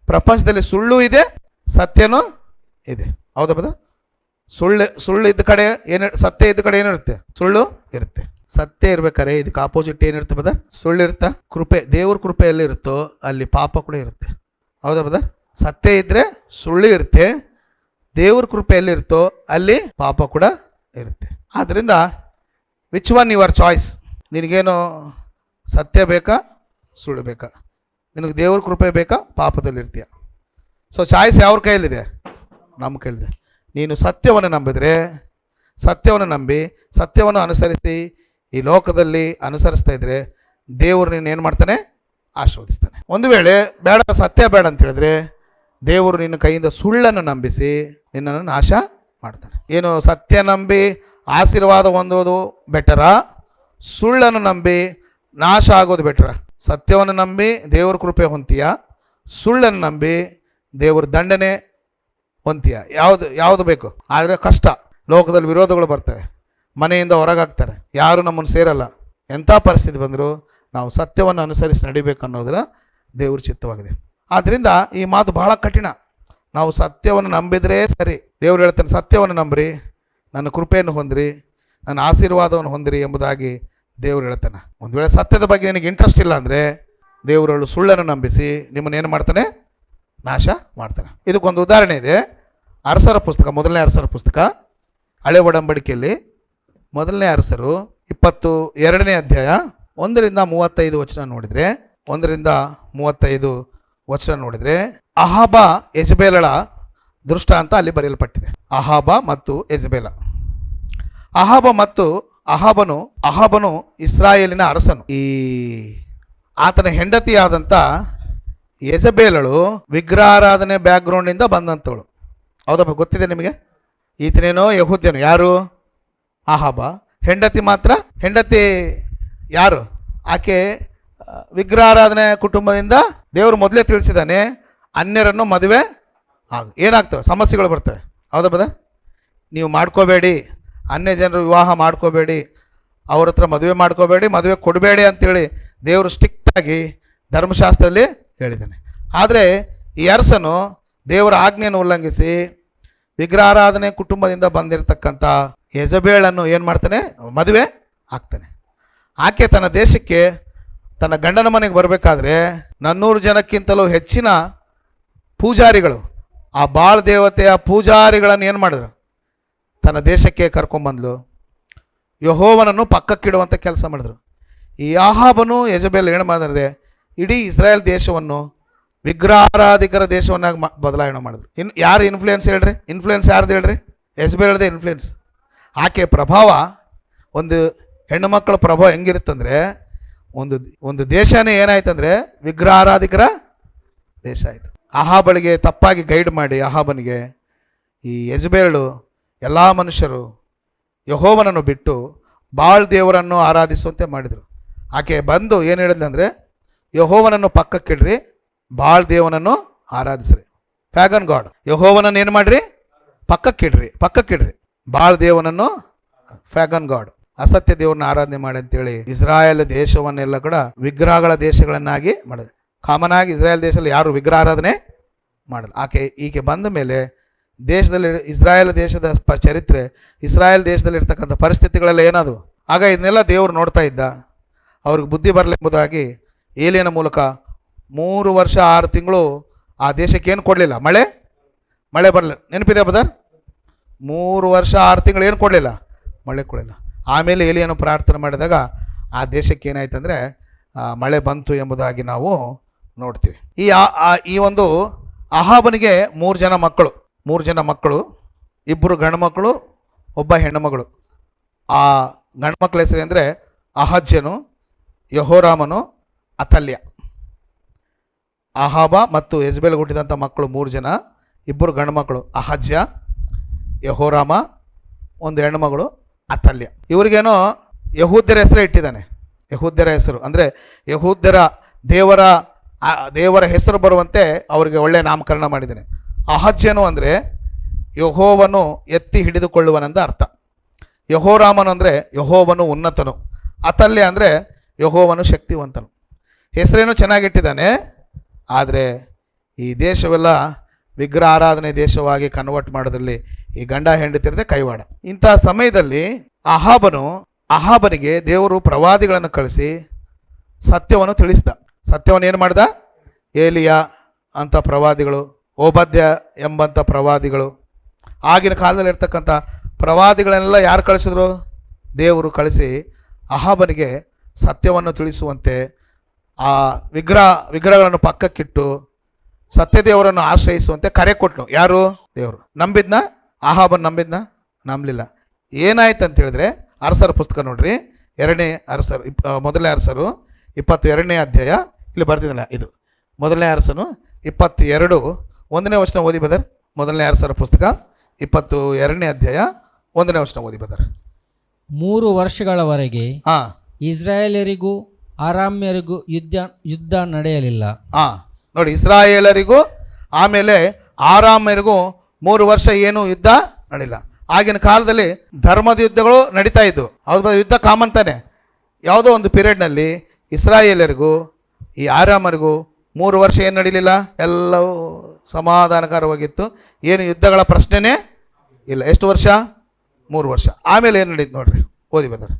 ಪ್ರಪಂಚದಲ್ಲಿ ಸುಳ್ಳು ಇದೆ, ಸತ್ಯನೂ ಇದೆ. ಹೌದಾ ಬದ? ಸುಳ್ಳು ಇದ್ದ ಕಡೆ ಏನು, ಸತ್ಯ ಇದ್ದ ಕಡೆ ಏನಿರುತ್ತೆ? ಸುಳ್ಳು ಇರುತ್ತೆ. ಸತ್ಯ ಇರ್ಬೇಕಾರೆ ಇದಕ್ಕೆ ಆಪೋಸಿಟ್ ಏನಿರುತ್ತೆ ಬದ? ಸುಳ್ಳು ಇರುತ್ತಾ? ಕೃಪೆ, ದೇವ್ರ ಕೃಪೆ ಎಲ್ಲಿರುತ್ತೋ ಅಲ್ಲಿ ಪಾಪ ಕೂಡ ಇರುತ್ತೆ. ಹೌದಾ ಬದ? ಸತ್ಯ ಇದ್ದರೆ ಸುಳ್ಳು ಇರುತ್ತೆ, ದೇವ್ರ ಕೃಪೆ ಎಲ್ಲಿರುತ್ತೋ ಅಲ್ಲಿ ಪಾಪ ಕೂಡ ಇರುತ್ತೆ. ಆದ್ದರಿಂದ ವಿಚ್ ಒನ್ ಯುವರ್ ಚಾಯ್ಸ್? ನಿನಗೇನು ಸತ್ಯ ಬೇಕಾ, ಸುಳ್ಳು ಬೇಕಾ? ನಿನಗೆ ದೇವ್ರ ಕೃಪೆ ಬೇಕಾ, ಪಾಪದಲ್ಲಿರ್ತೀಯ? ಸೊ ಚಾಯ್ಸ್ ಯಾವ್ರ ಕೈಯಲ್ಲಿದೆ? ನಮ್ಮ ಕೈಲಿದೆ. ನೀನು ಸತ್ಯವನ್ನು ನಂಬಿದರೆ, ಸತ್ಯವನ್ನು ನಂಬಿ ಸತ್ಯವನ್ನು ಅನುಸರಿಸಿ ಈ ಲೋಕದಲ್ಲಿ ಅನುಸರಿಸ್ತಾ ಇದ್ದರೆ ದೇವರು ನೀನು ಏನು ಮಾಡ್ತಾನೆ? ಆಶೀರ್ವದಿಸ್ತಾನೆ. ಒಂದು ವೇಳೆ ಬೇಡ, ಸತ್ಯ ಬೇಡ ಅಂತ ಹೇಳಿದ್ರೆ ದೇವರು ನಿನ್ನ ಕೈಯಿಂದ ಸುಳ್ಳನ್ನು ನಂಬಿಸಿ ನಿನ್ನನ್ನು ನಾಶ ಮಾಡ್ತಾನೆ. ಏನು, ಸತ್ಯ ನಂಬಿ ಆಶೀರ್ವಾದ ಹೊಂದೋದು ಬೆಟರಾ, ಸುಳ್ಳನ್ನು ನಂಬಿ ನಾಶ ಆಗೋದು ಬೆಟರಾ? ಸತ್ಯವನ್ನು ನಂಬಿ ದೇವ್ರ ಕೃಪೆ ಹೊಂತೀಯ, ಸುಳ್ಳನ್ನು ನಂಬಿ ದೇವ್ರ ದಂಡನೆ ಹೊಂತೀಯ? ಯಾವುದು ಬೇಕು? ಆದರೆ ಕಷ್ಟ. ಲೋಕದಲ್ಲಿ ವಿರೋಧಗಳು ಬರ್ತವೆ, ಮನೆಯಿಂದ ಹೊರಗಾಗ್ತಾರೆ, ಯಾರು ನಮ್ಮನ್ನು ಸೇರಲ್ಲ. ಎಂಥ ಪರಿಸ್ಥಿತಿ ಬಂದರೂ ನಾವು ಸತ್ಯವನ್ನು ಅನುಸರಿಸಿ ನಡಿಬೇಕು ಅನ್ನೋದರ ದೇವ್ರ ಚಿತ್ತವಾಗಿದೆ. ಆದ್ದರಿಂದ ಈ ಮಾತು ಬಹಳ ಕಠಿಣ. ನಾವು ಸತ್ಯವನ್ನು ನಂಬಿದರೆ ಸರಿ. ದೇವ್ರು ಹೇಳ್ತಾನೆ, ಸತ್ಯವನ್ನು ನಂಬ್ರಿ, ನನ್ನ ಕೃಪೆಯನ್ನು ಹೊಂದಿರಿ, ನನ್ನ ಆಶೀರ್ವಾದವನ್ನು ಹೊಂದಿರಿ ಎಂಬುದಾಗಿ ದೇವ್ರು ಹೇಳ್ತಾನೆ. ಒಂದು ವೇಳೆ ಸತ್ಯದ ಬಗ್ಗೆ ನಿನಗೆ ಇಂಟ್ರೆಸ್ಟ್ ಇಲ್ಲ ಅಂದರೆ ದೇವರುಗಳು ಸುಳ್ಳನ್ನು ನಂಬಿಸಿ ನಿಮ್ಮನ್ನು ಏನು ಮಾಡ್ತಾನೆ? ನಾಶ ಮಾಡ್ತಾನೆ. ಇದಕ್ಕೊಂದು ಉದಾಹರಣೆ ಇದೆ. ಅರಸರ ಪುಸ್ತಕ, 1ನೇ ಅರಸರ ಪುಸ್ತಕ, ಹಳೆ ಒಡಂಬಡಿಕೆಯಲ್ಲಿ 1ನೇ ಅರಸರು 22ನೇ ಅಧ್ಯಾಯ 1ರಿಂದ 35 ವಚನ ನೋಡಿದರೆ, 1ರಿಂದ 35 ವಚನ ನೋಡಿದರೆ ಅಹಾಬ ಯೆಜಬೇಲಳ ದೃಷ್ಟಾಂತ ಅಲ್ಲಿ ಬರೆಯಲ್ಪಟ್ಟಿದೆ. ಅಹಾಬ ಮತ್ತು ಯೆಜಬೇಲ. ಅಹಾಬನು ಇಸ್ರಾಯೇಲಿನ ಅರಸನು. ಆತನ ಹೆಂಡತಿಯಾದಂಥ ಯೆಜಬೇಲಳು ವಿಗ್ರಹಾರಾಧನೆ ಬ್ಯಾಕ್ಗ್ರೌಂಡಿಂದ ಬಂದಂಥವಳು. ಹೌದಪ್ಪ? ಗೊತ್ತಿದೆ ನಿಮಗೆ? ಈತನೇನೋ ಯಹೂದ್ಯನು. ಯಾರು? ಅಹಾಬ. ಹೆಂಡತಿ ಯಾರು? ಆಕೆ ವಿಗ್ರಹಾರಾಧನೆ ಕುಟುಂಬದಿಂದ. ದೇವರು ಮೊದಲೇ ತಿಳಿಸಿದ್ದಾನೆ, ಅನ್ಯರನ್ನು ಮದುವೆ ಏನಾಗ್ತವೆ? ಸಮಸ್ಯೆಗಳು ಬರ್ತವೆ. ಹೌದಾ ಬದ? ನೀವು ಮಾಡ್ಕೋಬೇಡಿ, ಅನ್ಯ ಜನರು ವಿವಾಹ ಮಾಡ್ಕೋಬೇಡಿ, ಅವ್ರ ಹತ್ರ ಮದುವೆ ಮಾಡ್ಕೋಬೇಡಿ, ಮದುವೆ ಕೊಡಬೇಡಿ ಅಂತೇಳಿ ದೇವರು ಸ್ಟ್ರಿಕ್ಟಾಗಿ ಧರ್ಮಶಾಸ್ತ್ರದಲ್ಲಿ ಹೇಳಿದ್ದಾನೆ. ಆದರೆ ಈ ಅರಸನು ದೇವರ ಆಜ್ಞೆಯನ್ನು ಉಲ್ಲಂಘಿಸಿ ವಿಗ್ರಹಾರಾಧನೆ ಕುಟುಂಬದಿಂದ ಬಂದಿರತಕ್ಕಂಥ ಯೆಜಬೇಲನ್ನು ಏನು ಮಾಡ್ತಾನೆ? ಮದುವೆ ಆಗ್ತಾನೆ. ಆಕೆ ತನ್ನ ದೇಶಕ್ಕೆ, ತನ್ನ ಗಂಡನ ಮನೆಗೆ ಬರಬೇಕಾದ್ರೆ 400 ಜನಕ್ಕಿಂತಲೂ ಹೆಚ್ಚಿನ ಪೂಜಾರಿಗಳು, ಆ ಬಾಳ್ ದೇವತೆಯ ಪೂಜಾರಿಗಳನ್ನು ಏನು ಮಾಡಿದ್ರು? ತನ್ನ ದೇಶಕ್ಕೆ ಕರ್ಕೊಂಬಂದ್ಲು. ಯೆಹೋವನನ್ನು ಪಕ್ಕಕ್ಕಿಡುವಂಥ ಕೆಲಸ ಮಾಡಿದ್ರು. ಈ ಅಹಾಬನು ಯೆಜಬೇಲ್ ಏನು ಮಾಡಿದ್ರೆ ಇಡೀ ಇಸ್ರಾಯೇಲ್ ದೇಶವನ್ನು ವಿಗ್ರಹಾರಾಧಿಕರ ದೇಶವನ್ನಾಗಿ ಬದಲಾವಣೆ ಮಾಡಿದ್ರು. ಯಾರು ಇನ್ಫ್ಲೂಯೆನ್ಸ್ ಹೇಳ್ರಿ? ಇನ್ಫ್ಲೂಯೆನ್ಸ್ ಯಾರ್ದು ಹೇಳ್ರಿ? ಯೆಜಬೇಲದೇ ಇನ್ಫ್ಲೂಯೆನ್ಸ್. ಆಕೆ ಪ್ರಭಾವ, ಒಂದು ಹೆಣ್ಣು ಮಕ್ಕಳ ಪ್ರಭಾವ ಹೆಂಗಿರುತ್ತಂದರೆ, ಒಂದು ಒಂದು ದೇಶನೇ ಏನಾಯ್ತಂದ್ರೆ ವಿಗ್ರಹಾರಾಧಿಕರ ದೇಶ ಆಯಿತು. ಅಹಾಬಳಿಗೆ ತಪ್ಪಾಗಿ ಗೈಡ್ ಮಾಡಿ ಅಹಾಬನಿಗೆ ಈ ಯೆಜಬೇಲಳು ಎಲ್ಲ ಮನುಷ್ಯರು ಯೆಹೋವನನ್ನು ಬಿಟ್ಟು ಬಾಳ್ ದೇವರನ್ನು ಆರಾಧಿಸುವಂತೆ ಮಾಡಿದರು. ಆಕೆ ಬಂದು ಏನು ಹೇಳಿದ್ಲಂದರೆ, ಯೆಹೋವನನ್ನು ಪಕ್ಕಕ್ಕಿಡ್ರಿ, ಬಾಳ್ ದೇವನನ್ನು ಆರಾಧಿಸ್ರಿ. ಪ್ಯಾಗನ್ ಗಾಡ್. ಯೆಹೋವನನ್ನು ಏನು ಮಾಡ್ರಿ? ಪಕ್ಕಕ್ಕಿಡ್ರಿ. ಬಾಳ್ ದೇವನನ್ನು, ಪ್ಯಾಗನ್ ಗಾಡ್, ಅಸತ್ಯ ದೇವರನ್ನ ಆರಾಧನೆ ಮಾಡಿ ಅಂತೇಳಿ ಇಸ್ರಾಯೇಲ್ ದೇಶವನ್ನೆಲ್ಲ ಕೂಡ ವಿಗ್ರಹಗಳ ದೇಶಗಳನ್ನಾಗಿ ಮಾಡಿದೆ. ಕಾಮನ್ ಆಗಿ ಇಸ್ರಾಯೇಲ್ ದೇಶದಲ್ಲಿ ಯಾರು ವಿಗ್ರಹ ಆರಾಧನೆ ಮಾಡಲ್ಲ. ಈಕೆ ಬಂದ ಮೇಲೆ ದೇಶದಲ್ಲಿ ಇಸ್ರಾಯೇಲ್ ದೇಶದ ಚರಿತ್ರೆ, ಇಸ್ರಾಯೇಲ್ ದೇಶದಲ್ಲಿ ಇರ್ತಕ್ಕಂಥ ಪರಿಸ್ಥಿತಿಗಳೆಲ್ಲ ಏನಾದವು. ಆಗ ಇದನ್ನೆಲ್ಲ ದೇವರು ನೋಡ್ತಾ ಇದ್ದ. ಅವ್ರಿಗೆ ಬುದ್ಧಿ ಬರಲೆಂಬುದಾಗಿ ಏಲಿಯನ ಮೂಲಕ 3 ವರ್ಷ 6 ತಿಂಗಳು ಆ ದೇಶಕ್ಕೆ ಏನು ಕೊಡಲಿಲ್ಲ, ಮಳೆ ಬರಲಿಲ್ಲ. ನೆನಪಿದೆ ಬದರ್? 3 ವರ್ಷ 6 ತಿಂಗಳು ಏನು ಕೊಡಲಿಲ್ಲ, ಮಳೆ ಕೊಡಲಿಲ್ಲ. ಆಮೇಲೆ ಏಲಿಯನು ಪ್ರಾರ್ಥನೆ ಮಾಡಿದಾಗ ಆ ದೇಶಕ್ಕೆ ಏನಾಯ್ತಂದರೆ ಮಳೆ ಬಂತು ಎಂಬುದಾಗಿ ನಾವು ನೋಡ್ತೀವಿ. ಈ ಒಂದು ಅಹಾಬನಿಗೆ 3 ಜನ ಮಕ್ಕಳು, 2 ಗಂಡು ಮಕ್ಕಳು, 1 ಹೆಣ್ಣು ಮಗಳು. ಆ ಗಂಡು ಮಕ್ಕಳ ಹೆಸರು ಅಂದರೆ ಅಹಜ್ಯನು, ಯೆಹೋರಾಮನು, ಅತಲ್ಯ. ಅಹಾಬ ಮತ್ತು ಯೆಜಬೇಲ್ ಹುಟ್ಟಿದಂಥ ಮಕ್ಕಳು 3 ಜನ, 2 ಗಂಡು ಮಕ್ಕಳು ಅಹಜ್ಯ, ಯೆಹೋರಾಮ, 1 ಹೆಣ್ಣು ಮಗಳು ಅತಲ್ಯ. ಇವರಿಗೇನೋ ಯಹೂದ್ಯರ ಹೆಸರೇ ಇಟ್ಟಿದ್ದಾನೆ. ಯಹೂದ್ಯರ ಹೆಸರು ಅಂದರೆ ಯಹೂದ್ಯರ ದೇವರ ಹೆಸರು ಬರುವಂತೆ ಅವರಿಗೆ ಒಳ್ಳೆಯ ನಾಮಕರಣ ಮಾಡಿದ್ದಾನೆ. ಅಹಜ್ಯನು ಅಂದರೆ ಯೆಹೋವನು ಎತ್ತಿ ಹಿಡಿದುಕೊಳ್ಳುವನೆಂದ ಅರ್ಥ. ಯೆಹೋರಾಮನು ಅಂದರೆ ಯೆಹೋವನು ಉನ್ನತನು. ಅತಲ್ಯ ಅಂದರೆ ಯೆಹೋವನು ಶಕ್ತಿವಂತನು. ಹೆಸರೇನು ಚೆನ್ನಾಗಿಟ್ಟಿದ್ದಾನೆ, ಆದರೆ ಈ ದೇಶವೆಲ್ಲ ವಿಗ್ರಹ ಆರಾಧನೆ ದೇಶವಾಗಿ ಕನ್ವರ್ಟ್ ಮಾಡೋದ್ರಲ್ಲಿ ಈ ಗಂಡ ಹೆಂಡತಿರದೆ ಕೈವಾಡ. ಇಂತಹ ಸಮಯದಲ್ಲಿ ಅಹಾಬನಿಗೆ ದೇವರು ಪ್ರವಾದಿಗಳನ್ನು ಕಳಿಸಿ ಸತ್ಯವನ್ನು ತಿಳಿಸಿದ. ಸತ್ಯವನ್ನು ಏನು ಮಾಡ್ದ? ಏಲಿಯ ಅಂತ ಪ್ರವಾದಿಗಳು, ಓಬದ್ಯ ಎಂಬಂಥ ಪ್ರವಾದಿಗಳು, ಆಗಿನ ಕಾಲದಲ್ಲಿ ಇರ್ತಕ್ಕಂಥ ಪ್ರವಾದಿಗಳನ್ನೆಲ್ಲ ಯಾರು ಕಳಿಸಿದ್ರು? ದೇವರು ಕಳಿಸಿ ಅಹಾಬನಿಗೆ ಸತ್ಯವನ್ನು ತಿಳಿಸುವಂತೆ ಆ ವಿಗ್ರಹಗಳನ್ನು ಪಕ್ಕಕ್ಕಿಟ್ಟು ಸತ್ಯದೇವರನ್ನು ಆಶ್ರಯಿಸುವಂತೆ ಕರೆ ಕೊಟ್ಟನು. ಯಾರು? ದೇವರು. ನಂಬಿದ್ನ? ಅಹಾಬನ್ ನಂಬಲಿಲ್ಲ. ಏನಾಯ್ತು ಅಂತ ಹೇಳಿದ್ರೆ ಅರಸರ ಪುಸ್ತಕ ನೋಡ್ರಿ, 2ನೇ ಅರಸರು, 1ನೇ ಅರಸರು 22ನೇ ಅಧ್ಯಾಯ, ಇಲ್ಲಿ ಬರ್ತಿದ್ದಲ್ಲ ಇದು 1ನೇ ಅರಸನು 22 1ನೇ ವಚನ ಓದಿ ಬದರ್. 1ನೇ ಅರಸರ ಪುಸ್ತಕ 22ನೇ ಅಧ್ಯಾಯ 1ನೇ ವಚನ ಓದಿ ಬದರ್. 3 ವರ್ಷಗಳವರೆಗೆ ಇಸ್ರಾಯೇಲರಿಗೂ ಆರಾಮ್ಯರಿಗೂ ಯುದ್ಧ ನಡೆಯಲಿಲ್ಲ. ನೋಡಿ, ಇಸ್ರಾಯೇಲರಿಗೂ ಆಮೇಲೆ ಆರಾಮ್ಯರಿಗೂ 3 ವರ್ಷ ಏನು ಯುದ್ಧ ನಡೀಲ್ಲ. ಆಗಿನ ಕಾಲದಲ್ಲಿ ಧರ್ಮದ ಯುದ್ಧಗಳು ನಡೀತಾ ಇದ್ದು. ಹೌದು, ಯುದ್ಧ ಕಾಮನ್ ತಾನೆ. ಯಾವುದೋ ಒಂದು ಪೀರಿಯಡ್ನಲ್ಲಿ ಇಸ್ರಾಯೇಲರಿಗೂ ಈ ಆರಾಮರಿಗೂ 3 ವರ್ಷ ಏನು ನಡೀಲಿಲ್ಲ, ಎಲ್ಲವೂ ಸಮಾಧಾನಕರವಾಗಿತ್ತು. ಏನು ಯುದ್ಧಗಳ ಪ್ರಶ್ನೆನೇ ಇಲ್ಲ. ಎಷ್ಟು ವರ್ಷ? 3 ವರ್ಷ. ಆಮೇಲೆ ಏನು ನಡೀತು ನೋಡ್ರಿ, ಓದಿ ಬಂದ್ರೆ.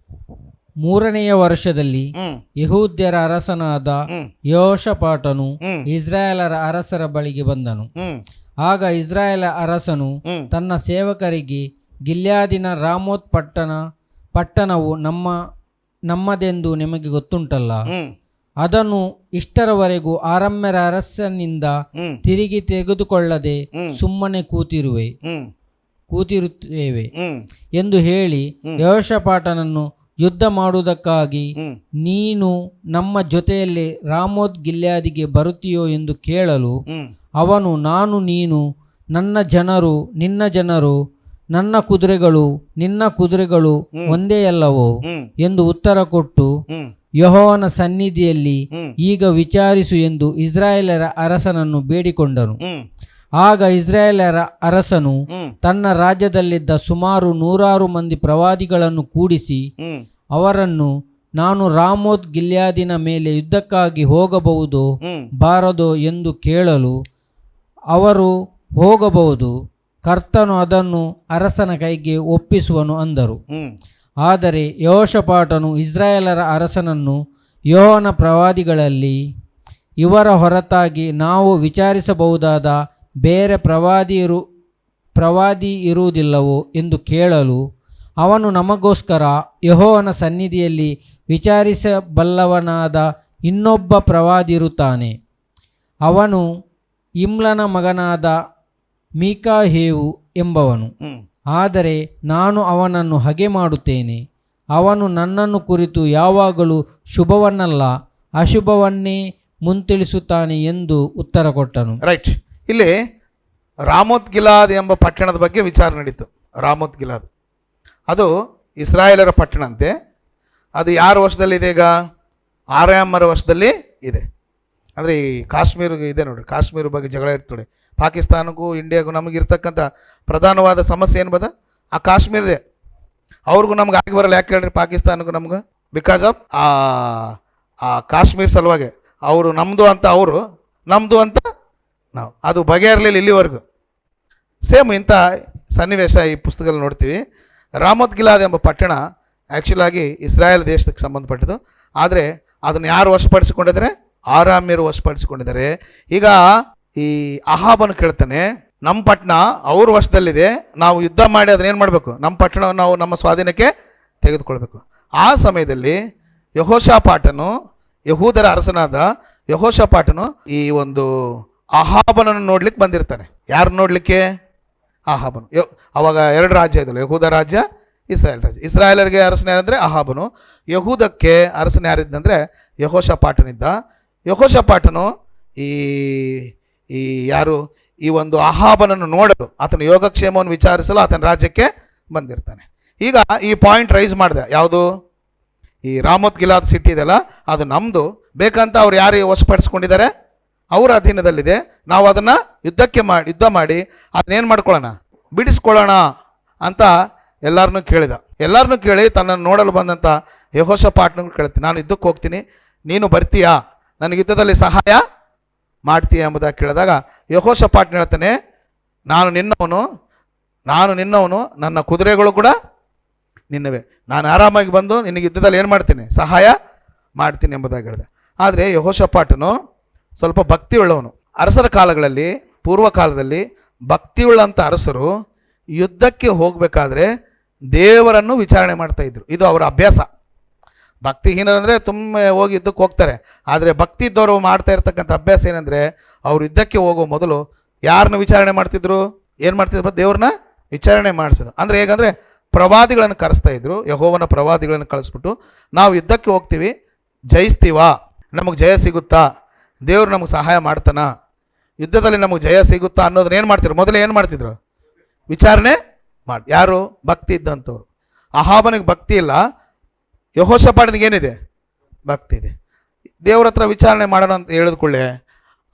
3ನೆಯ ವರ್ಷದಲ್ಲಿ ಯೆಹೂದ್ಯರ ಅರಸನಾದ ಯೆಹೋಷಾಫಾಟನು ಇಸ್ರಾಯೇಲರ ಅರಸರ ಬಳಿಗೆ ಬಂದನು. ಆಗ ಇಸ್ರಾಯೇಲ ಅರಸನು ತನ್ನ ಸೇವಕರಿಗೆ, ಗಿಲ್ಯಾದಿನ ರಾಮೋತ್ ಪಟ್ಟಣವು ನಮ್ಮದೆಂದು ನಿಮಗೆ ಗೊತ್ತುಂಟಲ್ಲ. ಅದನ್ನು ಇಷ್ಟರವರೆಗೂ ಆರಾಮ್ಯರ ಅರಸನಿಂದ ತಿರುಗಿ ತೆಗೆದುಕೊಳ್ಳದೆ ಸುಮ್ಮನೆ ಕೂತಿರುತ್ತೇವೆ ಎಂದು ಹೇಳಿ ಯೆಹೋಷಾಫಾಟನನ್ನು ಯುದ್ಧ ಮಾಡುವುದಕ್ಕಾಗಿ ನೀನು ನಮ್ಮ ಜೊತೆಯಲ್ಲಿ ರಾಮೋತ್ ಗಿಲ್ಯಾದಿಗೆ ಬರುತ್ತೀಯೋ ಎಂದು ಕೇಳಲು ಅವನು, ನಾನು, ನೀನು, ನನ್ನ ಜನರು ನಿನ್ನ ಜನರು, ನನ್ನ ಕುದುರೆಗಳು ನಿನ್ನ ಕುದುರೆಗಳು ಒಂದೇ ಅಲ್ಲವೋ ಎಂದು ಉತ್ತರ ಕೊಟ್ಟು, ಯೆಹೋವನ ಸನ್ನಿಧಿಯಲ್ಲಿ ಈಗ ವಿಚಾರಿಸು ಎಂದು ಇಸ್ರಾಯೇಲರ ಅರಸನನ್ನು ಬೇಡಿಕೊಂಡನು. ಆಗ ಇಸ್ರಾಯೇಲರ ಅರಸನು ತನ್ನ ರಾಜ್ಯದಲ್ಲಿದ್ದ ಸುಮಾರು 100 ಮಂದಿ ಪ್ರವಾದಿಗಳನ್ನು ಕೂಡಿಸಿ ಅವರನ್ನು, ನಾನು ರಾಮೋತ್ ಗಿಲ್ಯಾದಿನ ಮೇಲೆ ಯುದ್ಧಕ್ಕಾಗಿ ಹೋಗಬಹುದೋ ಬಾರದೋ ಎಂದು ಕೇಳಲು ಅವರು, ಹೋಗಬಹುದು, ಕರ್ತನು ಅದನ್ನು ಅರಸನ ಕೈಗೆ ಒಪ್ಪಿಸುವನು ಅಂದರು. ಆದರೆ ಯೆಹೋಷಾಫಾಟನು ಇಸ್ರಾಯೇಲರ ಅರಸನನ್ನು, ಯೆಹೋವನ ಪ್ರವಾದಿಗಳಲ್ಲಿ ಇವರ ಹೊರತಾಗಿ ನಾವು ವಿಚಾರಿಸಬಹುದಾದ ಬೇರೆ ಪ್ರವಾದಿ ಇರುವುದಿಲ್ಲವೋ ಎಂದು ಕೇಳಲು ಅವನು, ನಮಗೋಸ್ಕರ ಯೆಹೋವನ ಸನ್ನಿಧಿಯಲ್ಲಿ ವಿಚಾರಿಸಬಲ್ಲವನಾದ ಇನ್ನೊಬ್ಬ ಪ್ರವಾದಿ ಇರುತ್ತಾನೆ. ಅವನು ಇಮ್ಲನ ಮಗನಾದ ಮೀಕಾಯೇಹು ಎಂಬವನು. ಆದರೆ ನಾನು ಅವನನ್ನು ಹಗೆ ಮಾಡುತ್ತೇನೆ. ಅವನು ನನ್ನನ್ನು ಕುರಿತು ಯಾವಾಗಲೂ ಶುಭವನ್ನಲ್ಲ ಅಶುಭವನ್ನೇ ಮುಂತಿಳಿಸುತ್ತಾನೆ ಎಂದು ಉತ್ತರ ಕೊಟ್ಟನು. ರೈಟ್. ಇಲ್ಲಿ ರಾಮೋತ್ ಗಿಲಾದ್ ಎಂಬ ಪಟ್ಟಣದ ಬಗ್ಗೆ ವಿಚಾರ ನಡೀತು. ರಾಮೋತ್ ಗಿಲಾದ್ ಅದು ಇಸ್ರಾಯೇಲರ ಪಟ್ಟಣ ಅಂತೆ. ಅದು ಯಾರ ವಶದಲ್ಲಿದೆ? ಈಗ ಆರಾಮರ ವಶದಲ್ಲಿ ಇದೆ. ಅಂದರೆ ಈ ಕಾಶ್ಮೀರ ಇದೆ ನೋಡ್ರಿ, ಕಾಶ್ಮೀರ ಬಗ್ಗೆ ಜಗಳ ಇರ್ತದೆ. ಪಾಕಿಸ್ತಾನಕ್ಕೂ ಇಂಡಿಯಾಗೂ ನಮಗಿರ್ತಕ್ಕಂಥ ಪ್ರಧಾನವಾದ ಸಮಸ್ಯೆ ಏನು ಬದ? ಆ ಕಾಶ್ಮೀರದೇ. ಅವ್ರಿಗೂ ನಮ್ಗೆ ಆಗಿ ಬರಲ್ಲ. ಯಾಕೆ ಹೇಳ್ರಿ? ಪಾಕಿಸ್ತಾನಕ್ಕೂ ನಮ್ಗೆ ಬಿಕಾಸ್ ಆಫ್ ಆ ಕಾಶ್ಮೀರ ಸಲುವಾಗಿ. ಅವರು ನಮ್ಮದು ಅಂತ ಅವರು, ನಮ್ಮದು ಅಂತ ನಾವು. ಅದು ಬಗೆಹರಲಿಲ್ಲ ಇಲ್ಲಿವರೆಗೂ. ಸೇಮ್ ಇಂಥ ಸನ್ನಿವೇಶ ಈ ಪುಸ್ತಕದಲ್ಲಿ ನೋಡ್ತೀವಿ. ರಾಮೋತ್ ಗಿಲಾದ್ ಎಂಬ ಪಟ್ಟಣ ಆ್ಯಕ್ಚುಲಾಗಿ ಇಸ್ರಾಯೇಲ್ ದೇಶಕ್ಕೆ ಸಂಬಂಧಪಟ್ಟಿದ್ದು. ಆದರೆ ಅದನ್ನು ಯಾರು ವಶಪಡಿಸಿಕೊಂಡಿದ್ದಾರೆ? ಆರಾಮ್ಯರು ವಶಪಡಿಸಿಕೊಂಡಿದ್ದಾರೆ. ಈಗ ಈ ಅಹಾಬನು ಕೇಳ್ತಾನೆ, ನಮ್ಮ ಪಟ್ಟಣ ಅವ್ರ ವಶದಲ್ಲಿದೆ, ನಾವು ಯುದ್ಧ ಮಾಡಿ ಅದನ್ನೇನು ಮಾಡಬೇಕು? ನಮ್ಮ ಪಟ್ಟಣವನ್ನು ನಾವು ನಮ್ಮ ಸ್ವಾಧೀನಕ್ಕೆ ತೆಗೆದುಕೊಳ್ಬೇಕು. ಆ ಸಮಯದಲ್ಲಿ ಯೆಹೋಷಾಫಾಟನು, ಯಹೂದರ ಅರಸನಾದ ಯೆಹೋಷಾಫಾಟನು ಈ ಒಂದು ಅಹಾಬನನ್ನು ನೋಡ್ಲಿಕ್ಕೆ ಬಂದಿರ್ತಾನೆ. ಯಾರು ನೋಡಲಿಕ್ಕೆ? ಅಹಾಬನು. ಅವಾಗ ಎರಡು ರಾಜ್ಯ ಇದ್ದಳು, ಯಹೂದ ರಾಜ್ಯ, ಇಸ್ರಾಯೇಲ್ ರಾಜ್ಯ. ಇಸ್ರಾಯೇಲರಿಗೆ ಅರಸನ ಯಾರಂದರೆ ಅಹಾಬನು, ಯಹೂದಕ್ಕೆ ಅರಸನ ಯಾರಿದ್ದಂದರೆ ಯೆಹೋಷಾಫಾಟನಿದ್ದ. ಯೆಹೋಷಾಫಾಟನು ಈ ಯಾರು ಈ ಒಂದು ಅಹಾಬನನ್ನು ನೋಡಲು, ಆತನ ಯೋಗಕ್ಷೇಮವನ್ನು ವಿಚಾರಿಸಲು ಆತನ ರಾಜ್ಯಕ್ಕೆ ಬಂದಿರ್ತಾನೆ. ಈಗ ಈ ಪಾಯಿಂಟ್ ರೈಸ್ ಮಾಡಿದೆ. ಯಾವುದು? ಈ ರಾಮೋತ್ ಗಿಲಾದ್ ಸಿಟಿ ಇದೆಯಲ್ಲ, ಅದು ನಮ್ಮದು. ಬೇಕಂತ ಅವ್ರು ಯಾರು ವಶಪಡಿಸ್ಕೊಂಡಿದ್ದಾರೆ? ಅವರ ಅಧೀನದಲ್ಲಿದೆ. ನಾವು ಅದನ್ನು ಯುದ್ಧ ಮಾಡಿ ಅದನ್ನೇನು ಮಾಡ್ಕೊಳ್ಳೋಣ? ಬಿಡಿಸ್ಕೊಳ್ಳೋಣ ಅಂತ ಎಲ್ಲರನ್ನೂ ಕೇಳಿದ. ಎಲ್ಲರನ್ನೂ ಕೇಳಿ ತನ್ನನ್ನು ನೋಡಲು ಬಂದಂಥ ಯೆಹೋಷಾಫಾಟನಿಗೆ ಕೇಳ್ತೀನಿ, ನಾನು ಯುದ್ಧಕ್ಕೆ ಹೋಗ್ತೀನಿ, ನೀನು ಬರ್ತೀಯಾ? ನನಗೆ ಯುದ್ಧದಲ್ಲಿ ಸಹಾಯ ಮಾಡ್ತೀಯ ಎಂಬುದಾಗಿ ಕೇಳಿದಾಗ ಯೆಹೋಷಾಫಾಟನು ಹೇಳ್ತಾನೆ, ನಾನು ನಿನ್ನವನು, ನನ್ನ ಕುದುರೆಗಳು ಕೂಡ ನಿನ್ನವೇ, ನಾನು ಆರಾಮಾಗಿ ಬಂದು ನಿನಗೆ ಯುದ್ಧದಲ್ಲಿ ಏನು ಮಾಡ್ತೀನಿ? ಸಹಾಯ ಮಾಡ್ತೀನಿ ಎಂಬುದಾಗಿ ಹೇಳಿದೆ. ಆದರೆ ಯೆಹೋಷಾಫಾಟನು ಸ್ವಲ್ಪ ಭಕ್ತಿಯುಳ್ಳವನು. ಅರಸರ ಕಾಲಗಳಲ್ಲಿ, ಪೂರ್ವ ಕಾಲದಲ್ಲಿ ಭಕ್ತಿಯುಳ್ಳಂಥ ಅರಸರು ಯುದ್ಧಕ್ಕೆ ಹೋಗಬೇಕಾದ್ರೆ ದೇವರನ್ನು ವಿಚಾರಣೆ ಮಾಡ್ತಾಯಿದ್ರು. ಇದು ಅವರ ಅಭ್ಯಾಸ. ಭಕ್ತಿಹೀನರಂದರೆ ತುಂಬ ಹೋಗಿ ಯುದ್ಧಕ್ಕೆ ಹೋಗ್ತಾರೆ. ಆದರೆ ಭಕ್ತಿ ಇದ್ದವರು ಮಾಡ್ತಾ ಇರ್ತಕ್ಕಂಥ ಅಭ್ಯಾಸ ಏನಂದರೆ, ಅವರು ಯುದ್ಧಕ್ಕೆ ಹೋಗೋ ಮೊದಲು ಯಾರನ್ನು ವಿಚಾರಣೆ ಮಾಡ್ತಿದ್ರು? ಏನು ಮಾಡ್ತಿದ್ರು? ದೇವ್ರನ್ನ ವಿಚಾರಣೆ ಮಾಡಿಸಿದ್ರು. ಅಂದರೆ ಹೇಗಂದರೆ ಪ್ರವಾದಿಗಳನ್ನು ಕರೆಸ್ತಾ ಇದ್ರು. ಯೆಹೋವನ ಪ್ರವಾದಿಗಳನ್ನು ಕಳಿಸ್ಬಿಟ್ಟು, ನಾವು ಯುದ್ಧಕ್ಕೆ ಹೋಗ್ತೀವಿ, ಜಯಿಸ್ತೀವಾ? ನಮಗೆ ಜಯ ಸಿಗುತ್ತಾ? ದೇವರು ನಮಗೆ ಸಹಾಯ ಮಾಡ್ತಾನ? ಯುದ್ಧದಲ್ಲಿ ನಮಗೆ ಜಯ ಸಿಗುತ್ತಾ ಅನ್ನೋದನ್ನ ಏನು ಮಾಡ್ತಿದ್ರು? ಮೊದಲೇ ಏನು ಮಾಡ್ತಿದ್ರು? ವಿಚಾರಣೆ ಮಾಡಿ. ಯಾರು? ಭಕ್ತಿ ಇದ್ದಂಥವ್ರು. ಅಹಾಬನಿಗೆ ಭಕ್ತಿ ಇಲ್ಲ, ಯೆಹೋಷಾಫಾಟನಿಗೆ ಏನಿದೆ? ಭಕ್ತಿ ಇದೆ. ದೇವ್ರ ಹತ್ರ ವಿಚಾರಣೆ ಮಾಡೋಣ ಅಂತ ಹೇಳಿದ್ಕೊಳ್ಳೆ,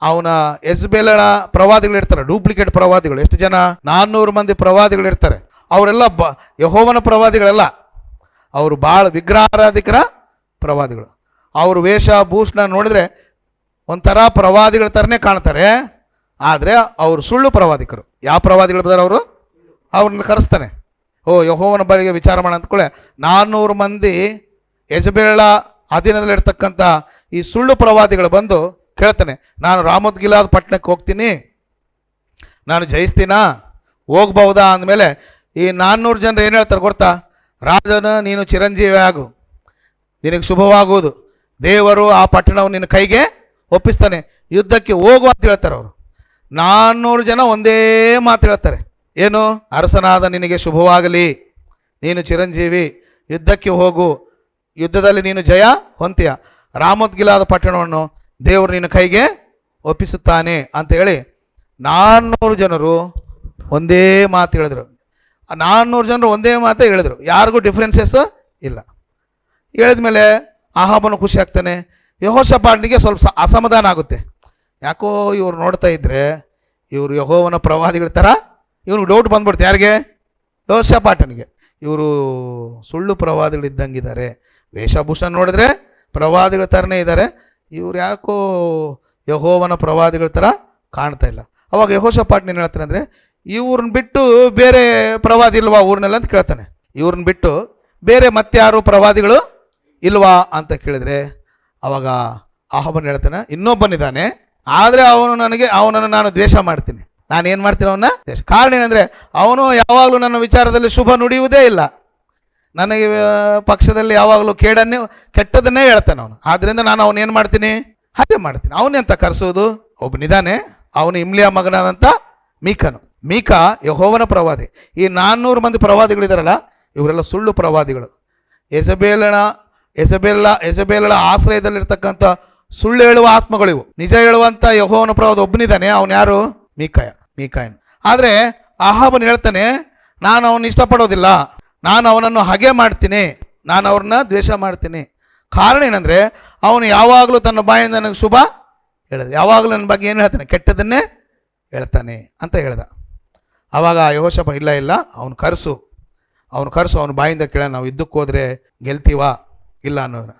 ಅವನ ಯೆಜ್ಬೇಲಳ ಪ್ರವಾದಿಗಳಿರ್ತಾರೆ, ಡೂಪ್ಲಿಕೇಟ್ ಪ್ರವಾದಿಗಳು. ಎಷ್ಟು ಜನ? 400 ಮಂದಿ ಪ್ರವಾದಿಗಳಿರ್ತಾರೆ. ಅವರೆಲ್ಲ ಯೆಹೋವನ ಪ್ರವಾದಿಗಳೆಲ್ಲ. ಅವರು ಭಾಳ ವಿಗ್ರಹಾರಾಧಿಕರ ಪ್ರವಾದಿಗಳು. ಅವರು ವೇಷ ಭೂಷಣ ನೋಡಿದ್ರೆ ಒಂಥರ ಪ್ರವಾದಿಗಳ ಥರನೇ ಕಾಣ್ತಾರೆ, ಆದರೆ ಅವರು ಸುಳ್ಳು ಪ್ರವಾದಿಕರು. ಯಾವ ಪ್ರವಾದಿಗಳು ಬರ್ತಾರೆ? ಅವರು ಅವ್ರನ್ನ ಕರೆಸ್ತಾನೆ. ಯೆಹೋವನ ಬಳಿಗೆ ವಿಚಾರ ಮಾಡೋಣ ಅಂದ್ಕೊಳ್ಳೆ, 400 ಮಂದಿ ಯೆಜ್ಬೇಲಳ ಅಧೀನದಲ್ಲಿರ್ತಕ್ಕಂಥ ಈ ಸುಳ್ಳು ಪ್ರವಾದಿಗಳು ಬಂದು ಕೇಳ್ತಾನೆ, ನಾನು ರಾಮೋತ್ ಗಿಲಾದ್ ಪಟ್ಟಣಕ್ಕೆ ಹೋಗ್ತೀನಿ, ನಾನು ಜಯಿಸ್ತೀನಾ? ಹೋಗ್ಬಹುದಾ? ಅಂದಮೇಲೆ ಈ 400 ಜನರು ಏನು ಹೇಳ್ತಾರೆ ಗೊತ್ತಾ? ರಾಜನ ನೀನು ಚಿರಂಜೀವಿ ಆಗು, ನಿನಗೆ ಶುಭವಾಗುವುದು, ದೇವರು ಆ ಪಟ್ಟಣವನ್ನು ನಿನ್ನ ಕೈಗೆ ಒಪ್ಪಿಸ್ತಾನೆ, ಯುದ್ಧಕ್ಕೆ ಹೋಗು ಅಂತ ಹೇಳ್ತಾರೆ ಅವರು. 400 ಜನ ಒಂದೇ ಮಾತು ಹೇಳ್ತಾರೆ. ಏನು? ಅರಸನಾದ ನಿನಗೆ ಶುಭವಾಗಲಿ, ನೀನು ಚಿರಂಜೀವಿ, ಯುದ್ಧಕ್ಕೆ ಹೋಗು, ಯುದ್ಧದಲ್ಲಿ ನೀನು ಜಯ ಹೊಂತೀಯ, ರಾಮೋತ್ ಗಿಲಾದ್ ಪಟ್ಟಣವನ್ನು ದೇವರು ನಿನ್ನ ಕೈಗೆ ಒಪ್ಪಿಸುತ್ತಾನೆ ಅಂತ ಹೇಳಿ 400 ಜನರು ಒಂದೇ ಮಾತು ಹೇಳಿದ್ರು. 400 ಜನರು ಒಂದೇ ಮಾತೇ ಹೇಳಿದ್ರು, ಯಾರಿಗೂ ಡಿಫ್ರೆನ್ಸಸ್ ಇಲ್ಲ. ಹೇಳಿದ ಮೇಲೆ ಅಹಾಬನು ಖುಷಿ ಆಗ್ತಾನೆ. ಯೆಹೋಷಾಫಾಟನಿಗೆ ಸ್ವಲ್ಪ ಅಸಮಾಧಾನ ಆಗುತ್ತೆ. ಯಾಕೋ ಇವ್ರು ನೋಡ್ತಾ ಇದ್ರೆ ಇವರು ಯೆಹೋವನ ಪ್ರವಾದಿಗಳ ಥರ, ಇವ್ನಿಗೆ ಡೌಟ್ ಬಂದ್ಬಿಡ್ತು. ಯಾರಿಗೆ? ಯೆಹೋಷಾಫಾಟನಿಗೆ. ಇವರು ಸುಳ್ಳು ಪ್ರವಾದಿಗಳಿದ್ದಂಗಿದ್ದಾರೆ, ವೇಷಭೂಷಣ ನೋಡಿದ್ರೆ ಪ್ರವಾದಿಗಳ ಥರನೇ ಇದ್ದಾರೆ, ಇವ್ರು ಯಾಕೋ ಯೆಹೋವನ ಪ್ರವಾದಿಗಳ ಥರ ಕಾಣ್ತಾ ಇಲ್ಲ. ಅವಾಗ ಯೆಹೋಷಾಫಾಟನ ಏನು ಹೇಳ್ತಾನೆ ಅಂದರೆ, ಇವ್ರನ್ನ ಬಿಟ್ಟು ಬೇರೆ ಪ್ರವಾದಿ ಇಲ್ವಾ ಊರಿನಲ್ಲಿ ಅಂತ ಕೇಳ್ತಾನೆ. ಇವ್ರನ್ನ ಬಿಟ್ಟು ಬೇರೆ ಮತ್ತೆ ಯಾರು ಪ್ರವಾದಿಗಳು ಇಲ್ವಾ ಅಂತ ಕೇಳಿದರೆ ಅವಾಗ ಅಹಾಬನು ಹೇಳ್ತಾನೆ, ಇನ್ನೊಬ್ಬನಿದ್ದಾನೆ, ಆದರೆ ಅವನನ್ನು ನಾನು ದ್ವೇಷ ಮಾಡ್ತೀನಿ. ನಾನೇನು ಮಾಡ್ತೀನಿ? ಅವನ್ನ ದ್ವೇಷ. ಕಾರಣ ಏನಂದರೆ, ಅವನು ಯಾವಾಗಲೂ ನನ್ನ ವಿಚಾರದಲ್ಲಿ ಶುಭ ನುಡಿಯುವುದೇ ಇಲ್ಲ, ನನಗೆ ಪಕ್ಷದಲ್ಲಿ ಯಾವಾಗಲೂ ಕೆಟ್ಟದನ್ನೇ ಹೇಳ್ತಾನೆ ಅವನು. ಆದ್ದರಿಂದ ನಾನು ಅವನೇನು ಮಾಡ್ತೀನಿ? ಹಾಗೆ ಮಾಡ್ತೀನಿ. ಅವನೆಂತ ಕರೆಸೋದು? ಒಬ್ಬನಿದ್ದಾನೆ, ಅವನು ಇಮ್ಲಿಯ ಮಗನಾದಂಥ ಮೀಕನು. ಮೀಕ ಯೆಹೋವನ ಪ್ರವಾದಿ. ಈ 400 ಮಂದಿ ಪ್ರವಾದಿಗಳಿದಾರಲ್ಲ, ಇವರೆಲ್ಲ ಸುಳ್ಳು ಪ್ರವಾದಿಗಳು. ಯೆಜಬೇಲನ ಎಸಬೇಲಳ ಆಶ್ರಯದಲ್ಲಿರ್ತಕ್ಕಂಥ ಸುಳ್ಳು ಹೇಳುವ ಆತ್ಮಗಳಿವು. ನಿಜ ಹೇಳುವಂಥ ಯೆಹೋವನ ಪ್ರವಾದಿ ಒಬ್ಬನಿದ್ದಾನೆ, ಅವನು ಯಾರು? ಮೀಕಾಯನ್. ಆದರೆ ಆಹಾಬನು ಹೇಳ್ತಾನೆ, ನಾನು ಅವನ್ನ ಇಷ್ಟಪಡೋದಿಲ್ಲ, ನಾನು ಅವನನ್ನು ಹಾಗೆ ಮಾಡ್ತೀನಿ, ನಾನು ಅವ್ರನ್ನ ದ್ವೇಷ ಮಾಡ್ತೀನಿ. ಕಾರಣ ಏನಂದರೆ ಅವನು ಯಾವಾಗಲೂ ತನ್ನ ಬಾಯಿಂದ ನನಗೆ ಶುಭ ಹೇಳಿದ, ಯಾವಾಗಲೂ ನನ್ನ ಬಗ್ಗೆ ಏನು ಹೇಳ್ತಾನೆ? ಕೆಟ್ಟದನ್ನೇ ಹೇಳ್ತಾನೆ ಅಂತ ಹೇಳ್ದ. ಆವಾಗ ಯೆಹೋಷಾಫಾಟ ಇಲ್ಲ ಅವನು ಕರೆಸು ಅವನ ಬಾಯಿಂದ ಕೇಳ, ನಾವು ಯುದ್ಧಕ್ಕೆ ಹೋದರೆ ಗೆಲ್ತೀವಾ ಇಲ್ಲ ಅನ್ನೋದನ್ನ.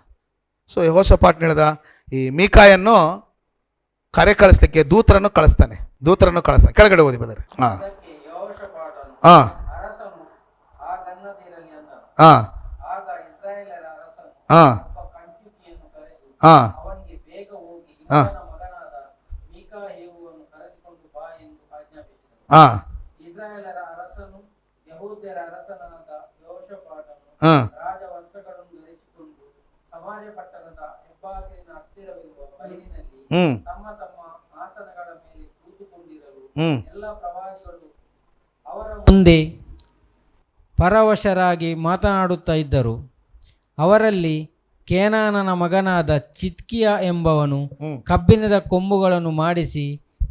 ಸೊ ಯೆಹೋಷಾಫಾಟನ ಹೇಳ್ದ, ಈ ಮೀಕಾಯನ್ನು ಕರೆ ಕಳಿಸ್ಲಿಕ್ಕೆ ದೂತರನ್ನು ಕಳಿಸ್ತಾನೆ. ಕೆಳಗಡೆ ಓದಿ ಬದರಿ. ಹಾಂ ಹಾಂ ಹಾಂ ಹಾಂ ಹಾಂ ಹಾಂ ಹಾಂ ಮುಂದೆ ಪರವಶರಾಗಿ ಮಾತನಾಡುತ್ತಾ ಇದ್ದರು. ಅವರಲ್ಲಿ ಕೇನಾನನ ಮಗನಾದ ಚಿದ್ಕೀಯ ಎಂಬವನು ಕಬ್ಬಿಣದ ಕೊಂಬುಗಳನ್ನು ಮಾಡಿಸಿ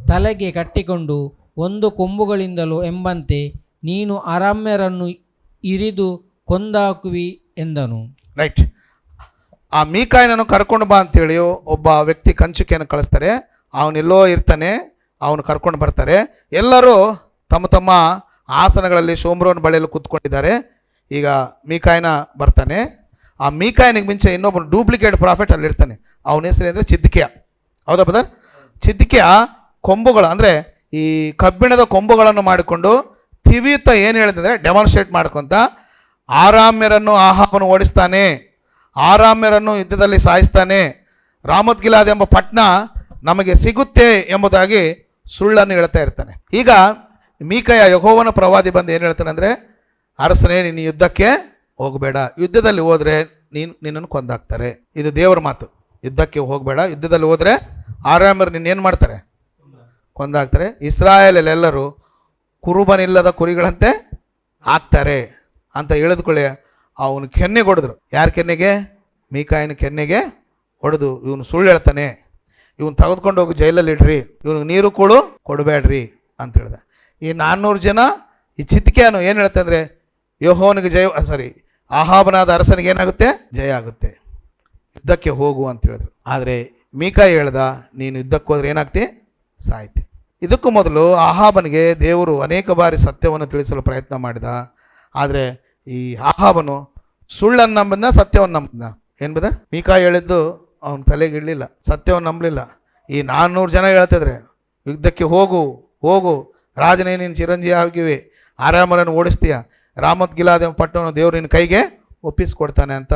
ತಲೆಗೆ ಕಟ್ಟಿಕೊಂಡು, ಒಂದು ಕೊಂಬುಗಳಿಂದಲೂ ಎಂಬಂತೆ ನೀನು ಅರಾಮ್ಯರನ್ನು ಇರಿದು ಕೊಂದಾಕುವಿ ಎಂದನು. ರೈಟ್. ಆ ಮೀಕಾಯನನ್ನು ಕರ್ಕೊಂಡು ಬಾ ಅಂತೇಳಿ ಒಬ್ಬ ವ್ಯಕ್ತಿ ಕಂಚುಕಿಯನ್ನು ಕಳಿಸ್ತಾರೆ. ಅವನೆಲ್ಲೋ ಇರ್ತಾನೆ, ಅವನು ಕರ್ಕೊಂಡು ಬರ್ತಾರೆ. ಎಲ್ಲರೂ ತಮ್ಮ ತಮ್ಮ ಆಸನಗಳಲ್ಲಿ ಶೋಮ್ರೋನ್ ಬಳಿಯಲ್ಲಿ ಕೂತ್ಕೊಂಡಿದ್ದಾರೆ. ಈಗ ಮೀಕಾಯನ ಬರ್ತಾನೆ. ಆ ಮೀಕಾಯನಿಗೆ ಮುಂಚೆ ಇನ್ನೊಬ್ಬನು ಡೂಪ್ಲಿಕೇಟ್ ಪ್ರಾಫಿಟ್ ಅಲ್ಲಿ ಇರ್ತಾನೆ. ಅವನ ಹೆಸರು ಅಂದರೆ ಚಿದ್ಕೀಯ. ಹೌದಾ ಬದರ್? ಚಿದ್ಕೀಯ ಕೊಂಬುಗಳು ಅಂದರೆ ಈ ಕಬ್ಬಿಣದ ಕೊಂಬುಗಳನ್ನು ಮಾಡಿಕೊಂಡು ತಿವಿಯುತ್ತ ಏನು ಹೇಳಿದ್ರೆ ಡೆಮಾನ್ಸ್ಟ್ರೇಟ್ ಮಾಡ್ಕೊತ ಆರಾಮ್ಯರನ್ನು ಆಹಾಬನು ಓಡಿಸ್ತಾನೆ, ಆರಾಮ್ಯರನ್ನು ಯುದ್ಧದಲ್ಲಿ ಸಾಯಿಸ್ತಾನೆ, ರಾಮತ್ ಗಿಲಾದ್ ಎಂಬ ಪಟ್ಟಣ ನಮಗೆ ಸಿಗುತ್ತೆ ಎಂಬುದಾಗಿ ಸುಳ್ಳನ್ನು ಹೇಳ್ತಾ ಇರ್ತಾನೆ. ಈಗ ಮೀಕಾಯ ಯೆಹೋವನ ಪ್ರವಾದಿ ಬಂದು ಏನು ಹೇಳ್ತಾನೆ ಅಂದರೆ, ಅರಸನೇ ನೀನು ಯುದ್ಧಕ್ಕೆ ಹೋಗಬೇಡ, ಯುದ್ಧದಲ್ಲಿ ಹೋದರೆ ನಿನ್ನನ್ನು ಕೊಂದಾಕ್ತಾರೆ. ಇದು ದೇವರ ಮಾತು. ಯುದ್ಧಕ್ಕೆ ಹೋಗಬೇಡ, ಯುದ್ಧದಲ್ಲಿ ಹೋದರೆ ಆರಾಮ್ಯರು ನಿನ್ನೇನು ಮಾಡ್ತಾರೆ? ಕೊಂದಾಕ್ತಾರೆ. ಇಸ್ರಾಯೇಲೆಲ್ಲರೂ ಕುರುಬನಿಲ್ಲದ ಕುರಿಗಳಂತೆ ಆಗ್ತಾರೆ ಅಂತ ಹೇಳಿದ್ಕೊಳ್ಳಿ. ಅವನು ಕೆನ್ನೆ ಹೊಡೆದ್ರು. ಯಾರ ಕೆನ್ನೆಗೆ? ಮೀಕಾಯನ ಕೆನ್ನೆಗೆ ಹೊಡೆದು, ಇವನು ಸುಳ್ಳು ಹೇಳ್ತಾನೆ, ಇವನು ತೆಗೆದುಕೊಂಡು ಹೋಗಿ ಜೈಲಲ್ಲಿ ಇಡ್ರಿ, ಇವನಿಗೆ ನೀರು ಕೂಳು ಕೊಡಬೇಡ್ರಿ ಅಂತ ಹೇಳ್ದೆ. ಈ 400 ಜನ ಈ ಚಿದ್ಕೀಯನು ಏನು ಹೇಳ್ತಂದ್ರೆ, ಯೆಹೋವನಿಗೆ ಆಹಾಬನಾದ ಅರಸನಿಗೆ ಏನಾಗುತ್ತೆ? ಜಯ ಆಗುತ್ತೆ, ಯುದ್ಧಕ್ಕೆ ಹೋಗು ಅಂತ ಹೇಳಿದ್ರು. ಆದರೆ ಮೀಕಾಯ ಹೇಳ್ದ, ನೀನು ಯುದ್ಧಕ್ಕೆ ಹೋದ್ರೆ ಏನಾಗ್ತಿ? ಸಾಯ್ತಿ. ಇದಕ್ಕೂ ಮೊದಲು ಆಹಾಬನಿಗೆ ದೇವರು ಅನೇಕ ಬಾರಿ ಸತ್ಯವನ್ನು ತಿಳಿಸಲು ಪ್ರಯತ್ನ ಮಾಡಿದ. ಆದರೆ ಈ ಆಹಾಬನು ಸುಳ್ಳನ್ನು ನಂಬಿದ್ನ, ಸತ್ಯವನ್ನು ನಂಬಿದ್ನ? ಏನು ಬದ? ಮೀಕಾಯ ಹೇಳಿದ್ದು ಅವನ ತಲೆಗೆ ಇಡಲಿಲ್ಲ, ಸತ್ಯವನ್ನು ನಂಬಲಿಲ್ಲ. ಈ 400 ಜನ ಹೇಳ್ತಿದ್ರೆ ಯುದ್ಧಕ್ಕೆ ಹೋಗು ರಾಜನೇ, ನೀನು ಚಿರಂಜೀವಿ ಆಗಿವೆ, ಆರಾಮರನ್ನು ಓಡಿಸ್ತೀಯ, ರಾಮತ್ ಗಿಲಾದ್ ಪಟ್ಟಣವನ್ನು ದೇವರು ನಿನ್ನ ಕೈಗೆ ಒಪ್ಪಿಸ್ಕೊಡ್ತಾನೆ ಅಂತ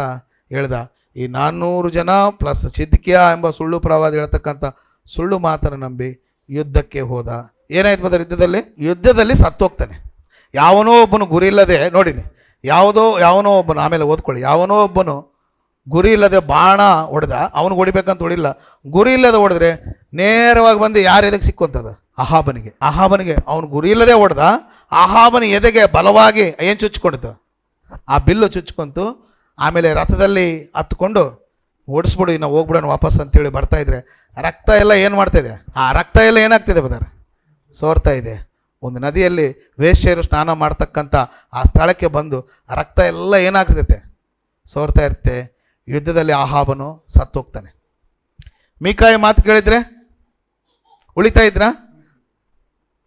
ಹೇಳ್ದ. ಈ 400 ಜನ ಪ್ಲಸ್ ಚಿದ್ಕೀಯ ಎಂಬ ಸುಳ್ಳು ಪ್ರವಾದಿ ಹೇಳ್ತಕ್ಕಂಥ ಸುಳ್ಳು ಮಾತನ್ನು ನಂಬಿ ಯುದ್ಧಕ್ಕೆ ಹೋದ. ಏನಾಯ್ತು ಬದರ್? ಯುದ್ಧದಲ್ಲಿ ಸತ್ತೋಗ್ತಾನೆ. ಯಾವನೋ ಒಬ್ಬನು ಗುರಿ ಇಲ್ಲದೆ, ನೋಡಿನಿ, ಯಾವನೋ ಒಬ್ಬನು, ಆಮೇಲೆ ಓದ್ಕೊಳ್ಳಿ, ಯಾವನೋ ಒಬ್ಬನು ಗುರಿ ಇಲ್ಲದೆ ಬಾಣ ಹೊಡೆದ, ಅವನು ಹೊಡಿಬೇಕಂತ ಹೊಡಿಲ್ಲ, ಗುರಿ ಇಲ್ಲದೆ ಹೊಡೆದ್ರೆ ನೇರವಾಗಿ ಬಂದು ಯಾರ ಎದೆಗೆ ಸಿಕ್ಕುವಂಥದ್ದು? ಆಹಾಬನಿಗೆ ಅವನು ಗುರಿ ಇಲ್ಲದೆ ಹೊಡೆದ. ಆಹಾಬನ ಎದೆಗೆ ಬಲವಾಗಿ ಏನು ಚುಚ್ಕೊಂಡಿತ್ತು? ಆ ಬಿಲ್ಲು ಚುಚ್ಕೊಂತು. ಆಮೇಲೆ ರಥದಲ್ಲಿ ಹತ್ಕೊಂಡು ಓಡಿಸ್ಬಿಡು, ಇನ್ನು ಹೋಗ್ಬಿಡೋಣ ವಾಪಸ್ ಅಂತೇಳಿ ಬರ್ತಾ ಇದ್ರೆ ರಕ್ತ ಎಲ್ಲ ಏನು ಮಾಡ್ತಾಯಿದೆ? ಆ ರಕ್ತ ಎಲ್ಲ ಏನಾಗ್ತಿದೆ ಬದರ್? ಸೋರ್ತಾ ಇದೆ. ಒಂದು ನದಿಯಲ್ಲಿ ವೇಶ್ಯರು ಸ್ನಾನ ಮಾಡ್ತಕ್ಕಂಥ ಆ ಸ್ಥಳಕ್ಕೆ ಬಂದು ಆ ರಕ್ತ ಎಲ್ಲ ಏನಾಗ್ತೈತೆ? ಸೋರ್ತಾ ಇರುತ್ತೆ. ಯುದ್ಧದಲ್ಲಿ ಆಹಾಬನು ಸತ್ತೋಗ್ತಾನೆ. ಮೀಕಾಯ ಮಾತು ಕೇಳಿದ್ರೆ ಉಳಿತಾ ಇದ್ರ?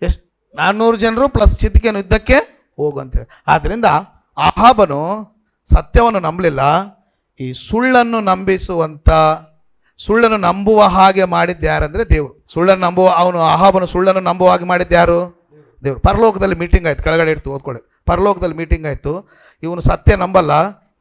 ಎಷ್ಟು? 400 ಜನರು ಪ್ಲಸ್ ಚಿದ್ಕೀಯನು ಯುದ್ಧಕ್ಕೆ ಹೋಗು ಅಂತೇಳಿ. ಆದ್ದರಿಂದ ಆಹಾಬನು ಸತ್ಯವನ್ನು ನಂಬಲಿಲ್ಲ. ಈ ಸುಳ್ಳನ್ನು ನಂಬುವ ಹಾಗೆ ಮಾಡಿದ್ದು ಯಾರಂದರೆ ದೇವರು. ಆಹಾಬನು ಸುಳ್ಳನ್ನು ನಂಬುವ ಹಾಗೆ ಮಾಡಿದ್ದು ಯಾರು? ದೇವರು. ಪರಲೋಕದಲ್ಲಿ ಮೀಟಿಂಗ್ ಆಯ್ತು, ಕೆಳಗಡೆ ಇಡ್ತು ಓದ್ಕೊಳ್ಳಿ. ಪರಲೋಕದಲ್ಲಿ ಮೀಟಿಂಗ್ ಆಯಿತು. ಇವನು ಸತ್ಯ ನಂಬಲ್ಲ,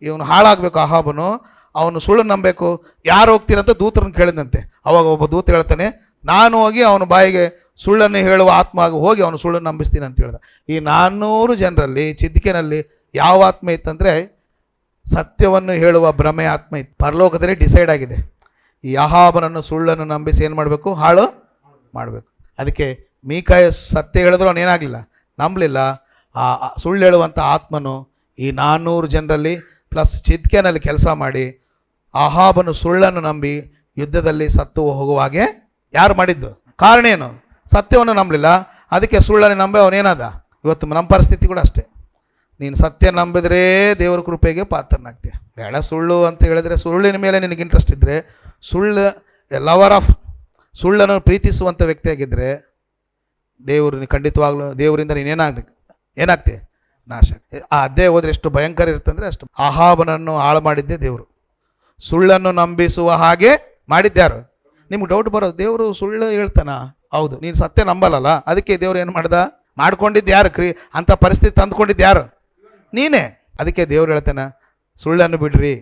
ಇವನು ಹಾಳಾಗಬೇಕು ಆಹಾಬನು, ಅವನು ಸುಳ್ಳು ನಂಬಬೇಕು. ಯಾರು ಹೋಗ್ತೀರಂತ ದೂತರನ್ನು ಕೇಳಿದಂತೆ. ಅವಾಗ ಒಬ್ಬ ದೂತ ಹೇಳ್ತಾನೆ, ನಾನು ಹೋಗಿ ಅವನ ಬಾಯಿಗೆ ಸುಳ್ಳನ್ನು ಹೇಳುವ ಆತ್ಮ ಆಗಿ ಹೋಗಿ ಅವನು ಸುಳ್ಳನ್ನು ನಂಬಿಸ್ತೀನಿ ಅಂತ ಹೇಳ್ದ. ಈ 400 ಜನರಲ್ಲಿ ಚಿದ್ಕೀಯನಲ್ಲಿ ಯಾವ ಆತ್ಮ ಇತ್ತಂದರೆ ಸತ್ಯವನ್ನು ಹೇಳುವ ಭ್ರಮೆ ಆತ್ಮ ಇತ್ತು. ಪರಲೋಕದಲ್ಲಿ ಡಿಸೈಡ್ ಆಗಿದೆ, ಈ ಆಹಾಬನನ್ನು ಸುಳ್ಳನ್ನು ನಂಬಿಸಿ ಏನು ಮಾಡಬೇಕು? ಹಾಳು ಮಾಡಬೇಕು. ಅದಕ್ಕೆ ಮೀಕಾಯ ಸತ್ಯ ಹೇಳಿದ್ರು ಅವನು ಏನಾಗಲಿಲ್ಲ, ನಂಬಲಿಲ್ಲ. ಆ ಸುಳ್ಳು ಹೇಳುವಂಥ ಆತ್ಮನು ಈ 400 ಜನರಲ್ಲಿ ಪ್ಲಸ್ ಚಿದ್ಕೀಯನಲ್ಲಿ ಕೆಲಸ ಮಾಡಿ ಅಹಾಬನು ಸುಳ್ಳನ್ನು ನಂಬಿ ಯುದ್ಧದಲ್ಲಿ ಸತ್ತು ಹೋಗುವಾಗೆ ಯಾರು ಮಾಡಿದ್ದು? ಕಾರಣ ಏನು? ಸತ್ಯವನ್ನು ನಂಬಲಿಲ್ಲ, ಅದಕ್ಕೆ ಸುಳ್ಳನ್ನು ನಂಬಿ ಅವನೇನಾದ. ಇವತ್ತು ನಮ್ಮ ಪರಿಸ್ಥಿತಿ ಕೂಡ ಅಷ್ಟೇ. ನೀನು ಸತ್ಯ ನಂಬಿದ್ರೆ ದೇವರ ಕೃಪೆಗೆ ಪಾತ್ರನಾಗ್ತೀಯ. ಬೇಡ ಸುಳ್ಳು ಅಂತ ಹೇಳಿದ್ರೆ, ಸುಳ್ಳಿನ ಮೇಲೆ ನಿನಗೆ ಇಂಟ್ರೆಸ್ಟ್ ಇದ್ದರೆ, ಸುಳ್ಳು ಲವರ್ ಆಫ್ ಸುಳ್ಳನ್ನು ಪ್ರೀತಿಸುವಂಥ ವ್ಯಕ್ತಿಯಾಗಿದ್ದರೆ ದೇವರು ಖಂಡಿತವಾಗ್ಲೂ ದೇವರಿಂದ ಏನಾಗ್ತೀಯ? ನಾಶ. ಆ ಅಧ್ಯಾಯ ಹೋದ್ರೆ ಎಷ್ಟು ಭಯಂಕರ ಇರ್ತಂದ್ರೆ ಅಷ್ಟು. ಅಹಾಬನನ್ನು ಹಾಳು ಮಾಡಿದ್ದೇ ದೇವರು. ಸುಳ್ಳನ್ನು ನಂಬಿಸುವ ಹಾಗೆ ಮಾಡಿದ್ದ್ಯಾರು? ನಿಮ್ಗೆ ಡೌಟ್ ಬರೋದು, ದೇವರು ಸುಳ್ಳು ಹೇಳ್ತಾನ? ಹೌದು, ನೀನು ಸತ್ಯ ನಂಬಲ್ಲಲ್ಲ, ಅದಕ್ಕೆ ದೇವ್ರು ಏನು ಮಾಡ್ದ? ಮಾಡ್ಕೊಂಡಿದ್ದು ಯಾರು? ಅಂಥ ಪರಿಸ್ಥಿತಿ ತಂದ್ಕೊಂಡಿದ್ದು ಯಾರು? ನೀನೇ. ಅದಕ್ಕೆ ದೇವ್ರು ಹೇಳ್ತಾನೆ, ಸುಳ್ಳನ್ನು ಬಿಡ್ರಿ,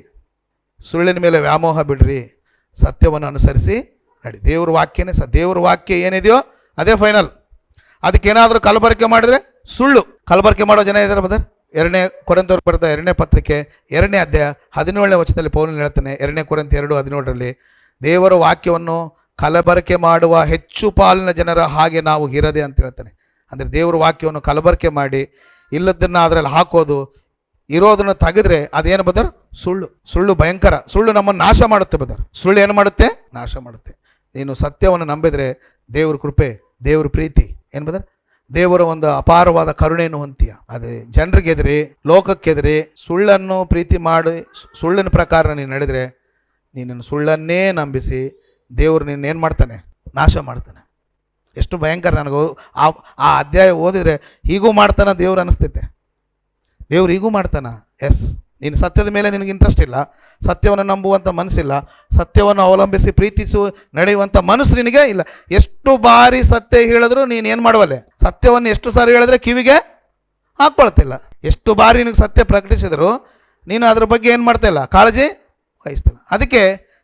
ಸುಳ್ಳಿನ ಮೇಲೆ ವ್ಯಾಮೋಹ ಬಿಡ್ರಿ, ಸತ್ಯವನ್ನು ಅನುಸರಿಸಿ ನಡಿ. ದೇವ್ರ ವಾಕ್ಯನೇ ದೇವ್ರ ವಾಕ್ಯ ಏನಿದೆಯೋ ಅದೇ ಫೈನಲ್. ಅದಕ್ಕೇನಾದರೂ ಕಲಬರಿಕೆ ಮಾಡಿದ್ರೆ ಸುಳ್ಳು. ಕಲಬರಿಕೆ ಮಾಡೋ ಜನ ಇದ್ದಾರೆ ಬದರ್. 2 ಕೊರಿಂಥದವರು ಬರೆದ 2ನೇ ಪತ್ರಿಕೆ 2ನೇ ಅಧ್ಯಾಯ 17ನೇ ವಚನದಲ್ಲಿ ಪೌಲನು ಹೇಳ್ತಾನೆ, 2 ಕೊರಿಂಥ 2:17ರಲ್ಲಿ, ದೇವರ ವಾಕ್ಯವನ್ನು ಕಲಬರಿಕೆ ಮಾಡುವ ಹೆಚ್ಚು ಪಾಲಿನ ಜನರ ಹಾಗೆ ನಾವು ಇರದೆ ಅಂತ ಹೇಳ್ತಾನೆ. ಅಂದರೆ ದೇವರ ವಾಕ್ಯವನ್ನು ಕಲಬರಿಕೆ ಮಾಡಿ ಇಲ್ಲದನ್ನು ಅದರಲ್ಲಿ ಹಾಕೋದು, ಇರೋದನ್ನು ತೆಗೆದ್ರೆ ಅದೇನು ಬದರ್? ಸುಳ್ಳು. ಸುಳ್ಳು ಭಯಂಕರ. ಸುಳ್ಳು ನಮ್ಮನ್ನು ನಾಶ ಮಾಡುತ್ತೆ ಬದರ್. ಸುಳ್ಳು ಏನು ಮಾಡುತ್ತೆ? ನಾಶ ಮಾಡುತ್ತೆ. ನೀನು ಸತ್ಯವನ್ನು ನಂಬಿದರೆ ದೇವ್ರ ಕೃಪೆ, ದೇವ್ರ ಪ್ರೀತಿ ಏನು ಬದರ್? ದೇವರ ಒಂದು ಅಪಾರವಾದ ಕರುಣೆಯನ್ನು ಹೊಂತೀಯ. ಅದು ಜನರಿಗೆ ಎದುರಿ, ಲೋಕಕ್ಕೆ ಎದುರಿ ಸುಳ್ಳನ್ನು ಪ್ರೀತಿ ಮಾಡಿ ಸುಳ್ಳಿನ ಪ್ರಕಾರ ನೀನು ನಡೆದರೆ, ನೀನನ್ನು ಸುಳ್ಳನ್ನೇ ನಂಬಿಸಿ ದೇವರು ನಿನ್ನೇನು ಮಾಡ್ತಾನೆ? ನಾಶ ಮಾಡ್ತಾನೆ. ಎಷ್ಟು ಭಯಂಕರ. ನನಗೆ ಆ ಅಧ್ಯಾಯ ಓದಿದರೆ ಹೀಗೂ ಮಾಡ್ತಾನೆ ದೇವ್ರು ಅನಿಸ್ತೈತೆ. ದೇವ್ರು ಹೀಗೂ ಮಾಡ್ತಾನ. ಎಸ್, ನೀನು ಸತ್ಯದ ಮೇಲೆ ನಿನಗೆ ಇಂಟ್ರೆಸ್ಟ್ ಇಲ್ಲ, ಸತ್ಯವನ್ನು ನಂಬುವಂಥ ಮನಸ್ಸಿಲ್ಲ, ಸತ್ಯವನ್ನು ಅವಲಂಬಿಸಿ ಪ್ರೀತಿಸು ನಡೆಯುವಂಥ ಮನಸ್ಸು ನಿನಗೆ ಇಲ್ಲ. ಎಷ್ಟು ಬಾರಿ ಸತ್ಯ ಹೇಳಿದ್ರು ನೀನು ಏನು ಮಾಡುವಲ್ಲೆ? ಸತ್ಯವನ್ನು ಎಷ್ಟು ಸಾರಿ ಹೇಳಿದ್ರೆ ಕಿವಿಗೆ ಹಾಕ್ಕೊಳ್ತಿಲ್ಲ. ಎಷ್ಟು ಬಾರಿ ನಿನಗೆ ಸತ್ಯ ಪ್ರಕಟಿಸಿದ್ರು ನೀನು ಅದ್ರ ಬಗ್ಗೆ ಏನು ಮಾಡ್ತಾಯಿಲ್ಲ? ಕಾಳಜಿ ವಹಿಸ್ತಿಲ್ಲ. ಅದಕ್ಕೆ